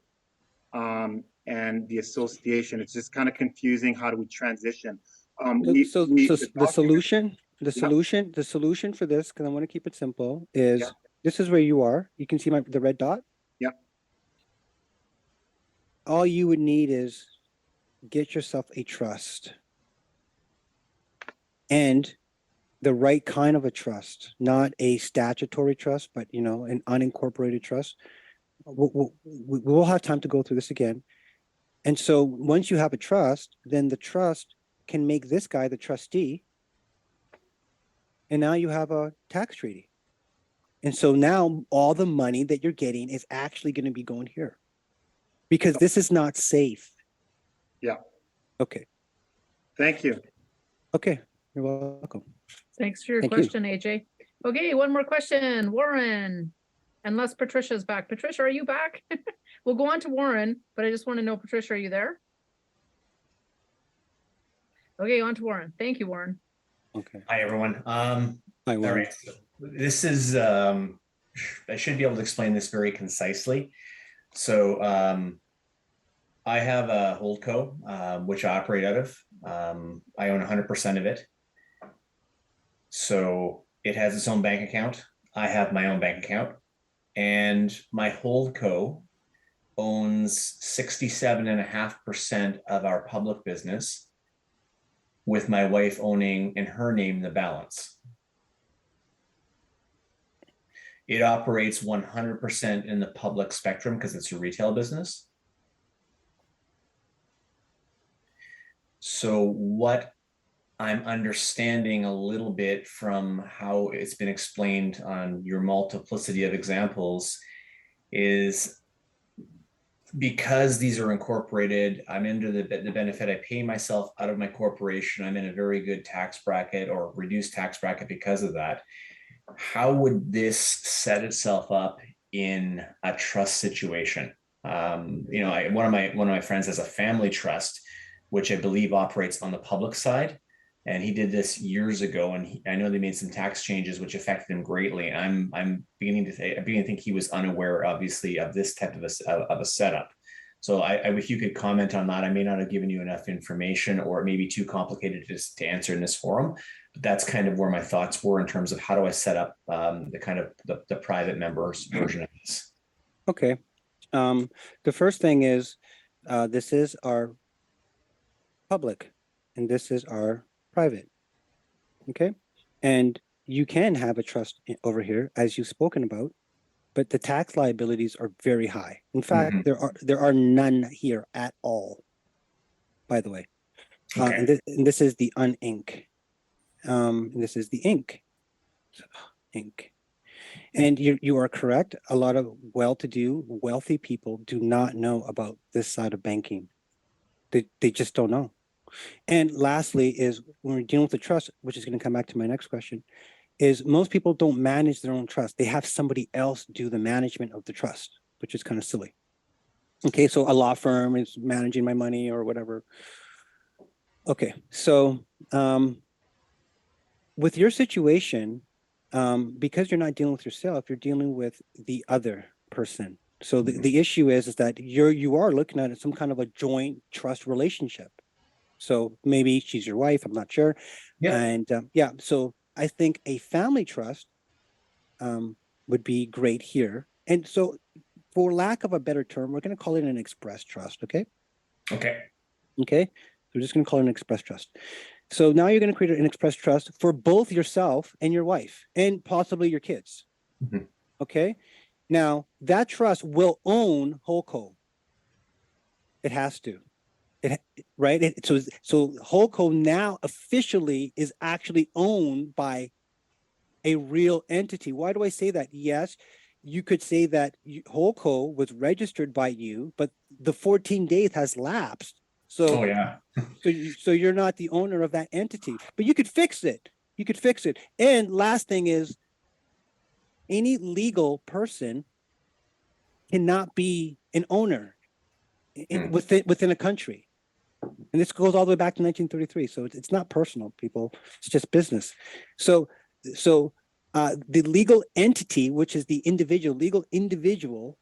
and the association? It's just kind of confusing. How do we transition? So the solution for this, because I want to keep it simple, is this is where you are. You can see the red dot. Yep. All you would need is get yourself a trust. And the right kind of a trust, not a statutory trust, but you know, an unincorporated trust. We'll have time to go through this again. And so once you have a trust, then the trust can make this guy the trustee. And now you have a tax treaty. And so now all the money that you're getting is actually going to be going here because this is not safe. Yeah. Okay. Thank you. Okay. You're welcome. Thanks for your question, AJ. Okay, one more question, Warren. Unless Patricia's back. Patricia, are you back? We'll go on to Warren, but I just want to know, Patricia, are you there? Okay, on to Warren. Thank you, Warren. Okay. Hi, everyone. Hi, Warren. All right. So this is, I should be able to explain this very concisely. So I have a holdco, which I operate out of. I own 100% of it. So it has its own bank account. I have my own bank account. And my holdco owns 67.5% of our public business, with my wife owning in her name the balance. It operates 100% in the public spectrum because it's a retail business. So what I'm understanding a little bit from how it's been explained on your multiplicity of examples is because these are incorporated, I'm into the benefit. I pay myself out of my corporation. I'm in a very good tax bracket or reduced tax bracket because of that. How would this set itself up in a trust situation? You know, one of my friends has a family trust, which I believe operates on the public side. And he did this years ago, and I know they made some tax changes which affected him greatly. I'm beginning to think he was unaware, obviously, of this type of a setup. So if you could comment on that, I may not have given you enough information, or it may be too complicated to answer in this forum. But that's kind of where my thoughts were in terms of how do I set up the private members version of this. Okay. The first thing is this is our public, and this is our private. Okay. And you can have a trust over here, as you've spoken about, but the tax liabilities are very high. In fact, there are none here at all, by the way. Okay. And this is the un-ink. This is the ink. Ink. And you are correct. A lot of well-to-do, wealthy people do not know about this side of banking. They just don't know. And lastly is when we're dealing with the trust, which is going to come back to my next question, is most people don't manage their own trust. They have somebody else do the management of the trust, which is kind of silly. Okay, so a law firm is managing my money or whatever. Okay, so with your situation, because you're not dealing with yourself, you're dealing with the other person. So the issue is that you are looking at some kind of a joint trust relationship. So maybe she's your wife, I'm not sure. Yeah. And yeah, so I think a family trust would be great here. And so for lack of a better term, we're going to call it an express trust. Okay. Okay. Okay. So we're just going to call it an express trust. So now you're going to create an express trust for both yourself and your wife and possibly your kids. Mhm. Okay. Now that trust will own Holco. It has to. Right. So Holco now officially is actually owned by a real entity. Why do I say that? Yes, you could say that Holco was registered by you, but the 14 days has lapsed. So, Oh yeah. so you're not the owner of that entity, but you could fix it. You could fix it. And last thing is, any legal person cannot be an owner within a country. And this goes all the way back to 1933. So it's not personal, people. It's just business. So the legal entity, which is the legal individual,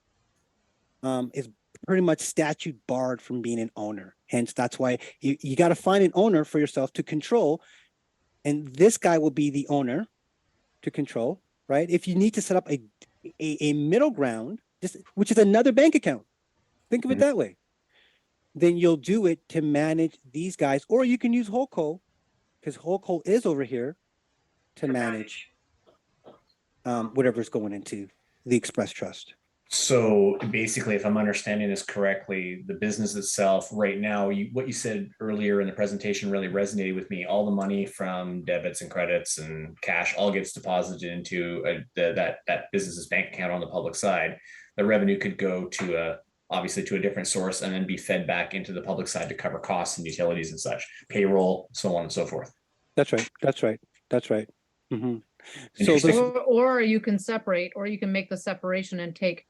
is pretty much statute barred from being an owner. Hence, that's why you got to find an owner for yourself to control. And this guy will be the owner to control, right? If you need to set up a middle ground, which is another bank account, think of it that way, then you'll do it to manage these guys, or you can use Holco, because Holco is over here to manage whatever's going into the Express Trust. So basically, if I'm understanding this correctly, the business itself right now, what you said earlier in the presentation really resonated with me. All the money from debits and credits and cash all gets deposited into that business's bank account on the public side. The revenue could go to obviously to a different source and then be fed back into the public side to cover costs and utilities and such, payroll, so on and so forth. That's right. That's right. That's right. Mm-hmm. So Interesting. Or you can separate, or you can make the separation and take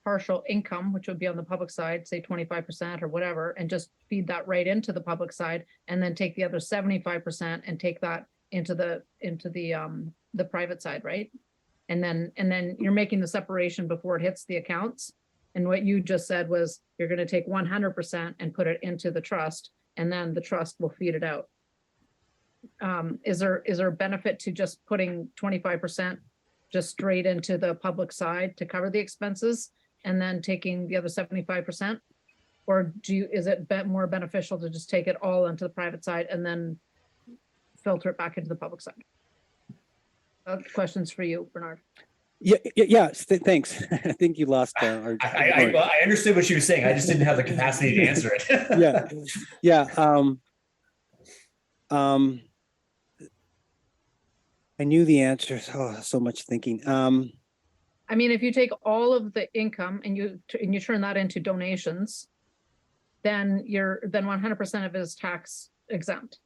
partial income, which would be on the public side, say 25% or whatever, and just feed that right into the public side, and then take the other 75% and take that into the private side, right? And then you're making the separation before it hits the accounts. And what you just said was you're going to take 100% and put it into the trust, and then the trust will feed it out. Is there a benefit to just putting 25% just straight into the public side to cover the expenses and then taking the other 75%? Or is it more beneficial to just take it all into the private side and then filter it back into the public side? Questions for you, Bernard. Yeah. Thanks. I think you lost. I understood what you were saying. I just didn't have the capacity to answer it. Yeah. I knew the answers. Oh, so much thinking. I mean, if you take all of the income and you turn that into donations, then 100% of it is tax exempt.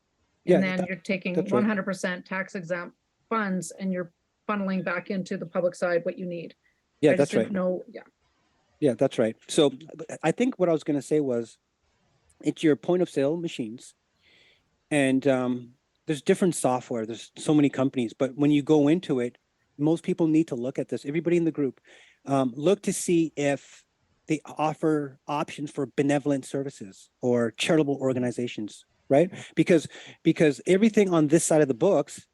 And then you're taking 100% tax exempt funds and you're funneling back into the public side what you need. Yeah, that's right. Yeah, that's right. So I think what I was going to say was it's your point of sale machines, and there's different software. There's so many companies, but when you go into it, most people need to look at this. Everybody in the group, look to see if they offer options for benevolent services or charitable organizations, right? Because everything on this side of the books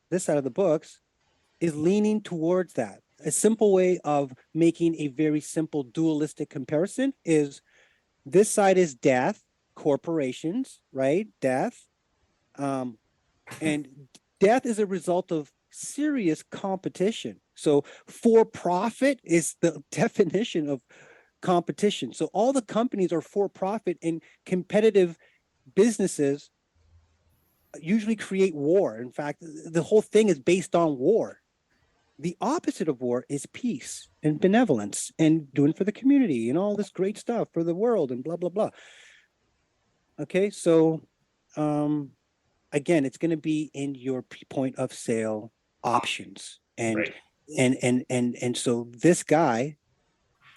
is leaning towards that. A simple way of making a very simple dualistic comparison is this side is death, corporations, right? Death. And death is a result of serious competition. So for profit is the definition of competition. So all the companies are for profit, and competitive businesses usually create war. In fact, the whole thing is based on war. The opposite of war is peace and benevolence and doing for the community and all this great stuff for the world and blah, blah, blah. Okay, so again, it's going to be in your point of sale options. And right. and so this guy,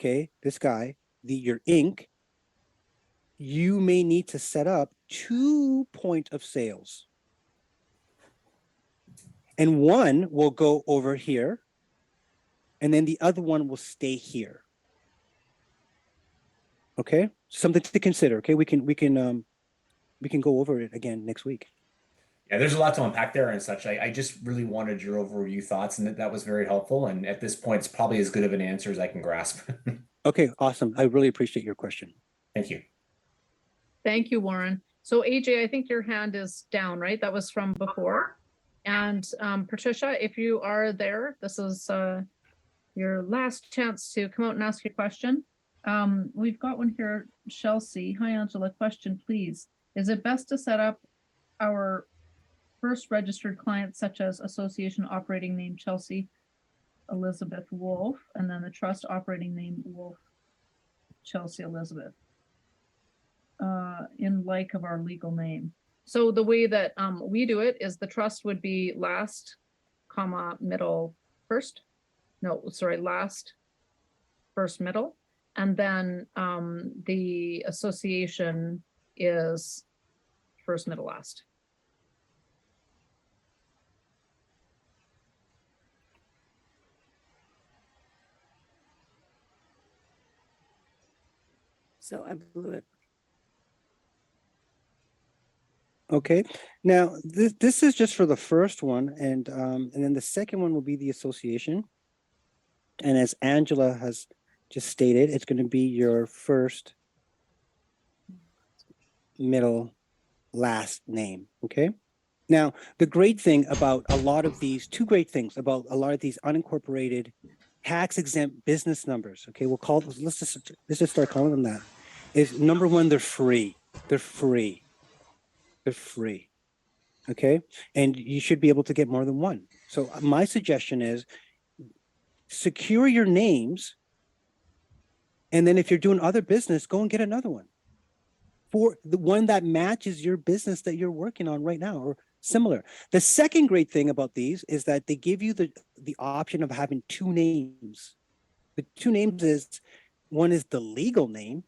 your Inc., you may need to set up 2 point of sales. And one will go over here, and then the other one will stay here. Okay, something to consider. Okay, we can go over it again next week. Yeah, there's a lot to unpack there and such. I just really wanted your overview thoughts, and that was very helpful. And at this point, it's probably as good of an answer as I can grasp. Okay, awesome. I really appreciate your question. Thank you. Thank you, Warren. So AJ, I think your hand is down, right? That was from before. And Patricia, if you are there, this is your last chance to come out and ask your question. We've got one here, Chelsea. Hi, Angela. Question, please. Is it best to set up our first registered client, such as association operating name Chelsea Elizabeth Wolf, and then the trust operating name Wolf Chelsea Elizabeth, in like of our legal name? So the way that we do it is the trust would be last, comma, middle, first. No, sorry, last, first, middle. And then the association is first, middle, last. So I blew it. Okay, now this is just for the first one, and then the second one will be the association. And as Angela has just stated, it's going to be your first, middle, last name. Okay. Now, the great thing about a lot of these, two great things about a lot of these unincorporated tax exempt business numbers. Okay, we'll call, let's just start calling them that. Is number one, they're free. They're free. They're free. Okay, and you should be able to get more than one. So my suggestion is secure your names, and then if you're doing other business, go and get another one for the one that matches your business that you're working on right now or similar. The second great thing about these is that they give you the option of having two names. The two names is, one is the legal name,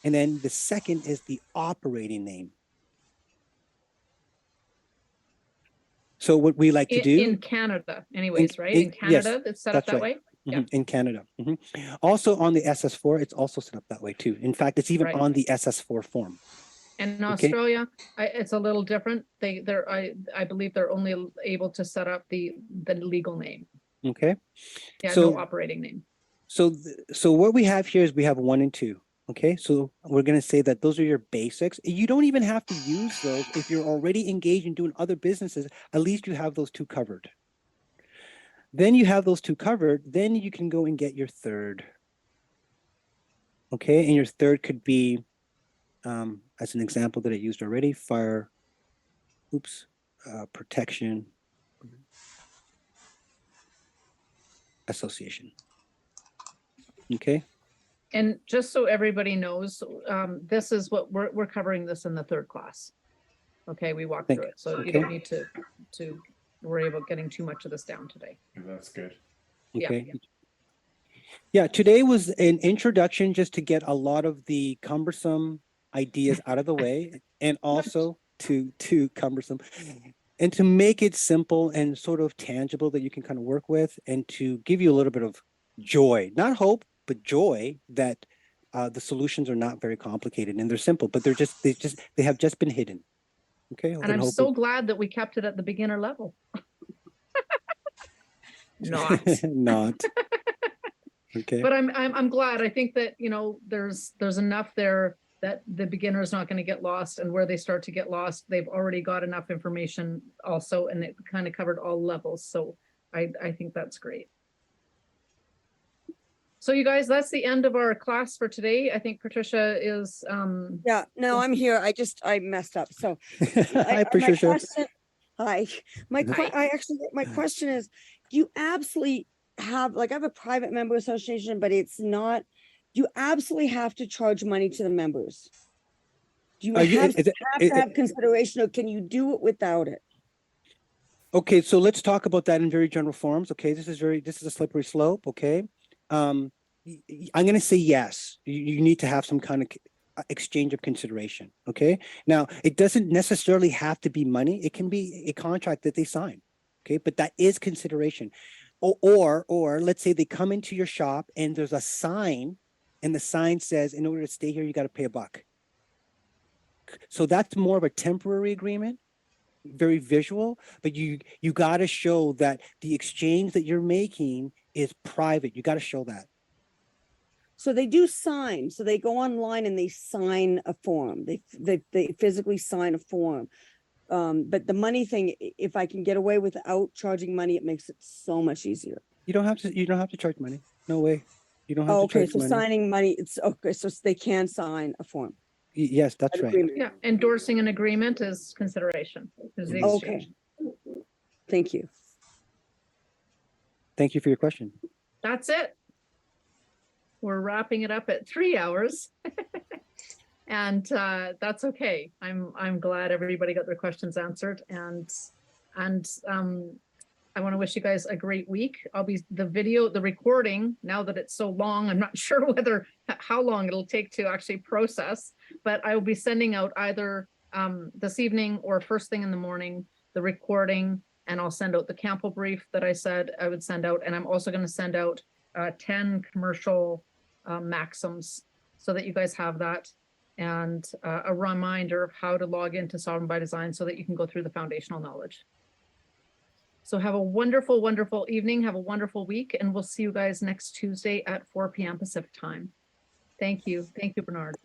and then the second is the operating name. So what we like to do in Canada, anyways, right? In Canada, yes, it's set up that way. Yeah. In Canada. Also on the SS4, it's also set up that way too. In fact, it's even on the SS4 form. And in Australia, it's a little different. I believe they're only able to set up the legal name. Okay. Yeah, so, no operating name. So what we have here is we have 1 and 2. Okay, so we're going to say that those are your basics. You don't even have to use those if you're already engaged in doing other businesses. At least you have those two covered. Then you have those two covered. Then you can go and get your third. Okay, and your third could be, as an example that I used already, fire, protection association. Okay. And just so everybody knows, this is what we're covering this in the third class. Okay, we walked through it, so you don't need to worry about getting too much of this down today. That's good. Okay. Yeah, today was an introduction just to get a lot of the cumbersome ideas out of the way, and also to cumbersome, and to make it simple and sort of tangible that you can kind of work with, and to give you a little bit of joy, not hope, but joy that the solutions are not very complicated and they're simple, but they have just been hidden. Okay. And I'm so glad that we kept it at the beginner level. Not. Okay. But I'm glad. I think that, you know, there's enough there that the beginner is not going to get lost, and where they start to get lost, they've already got enough information also, and it kind of covered all levels. So I think that's great. So you guys, that's the end of our class for today. I think Patricia is yeah, no, I'm here. I messed up. So Hi, Patricia. My question is, you absolutely have, like, I have a private member association, but it's not, you absolutely have to charge money to the members. Do you have to have consideration, or can you do it without it? Okay, so let's talk about that in very general forms. Okay, this is a slippery slope. Okay. I'm going to say yes. You need to have some kind exchange of consideration. Okay. Now, it doesn't necessarily have to be money. It can be a contract that they sign. Okay. But that is consideration. Or let's say they come into your shop and there's a sign and the sign says, in order to stay here, you got to pay $1. So that's more of a temporary agreement, very visual, but you got to show that the exchange that you're making is private. You got to show that. So they do sign, so they go online and they sign a form. They physically sign a form. But the money thing, if I can get away without charging money, it makes it so much easier. You don't have to charge money. No way. You don't have Oh, to okay, charge so money. signing money, it's okay, so they can sign a form. Yes, that's an right. agreement. Yeah, endorsing an agreement is consideration. Is the Okay. exchange. Thank you. Thank you for your question. That's it. We're wrapping it up at 3 hours. And that's okay. I'm glad everybody got their questions answered. And I want to wish you guys a great week. I'll be the recording, now that it's so long, I'm not sure how long it'll take to actually process, but I will be sending out either this evening or first thing in the morning, the recording, and I'll send out the Campo brief that I said I would send out. And I'm also going to send out 10 commercial maxims so that you guys have that, and a reminder of how to log into Sovereign by Design so that you can go through the foundational knowledge. So have a wonderful, wonderful evening. Have a wonderful week, and we'll see you guys next Tuesday at 4 p.m. Pacific time. Thank you. Thank you, Bernard.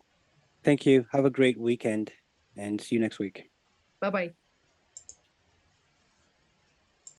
Thank you. Have a great weekend and see you next week. Bye-bye.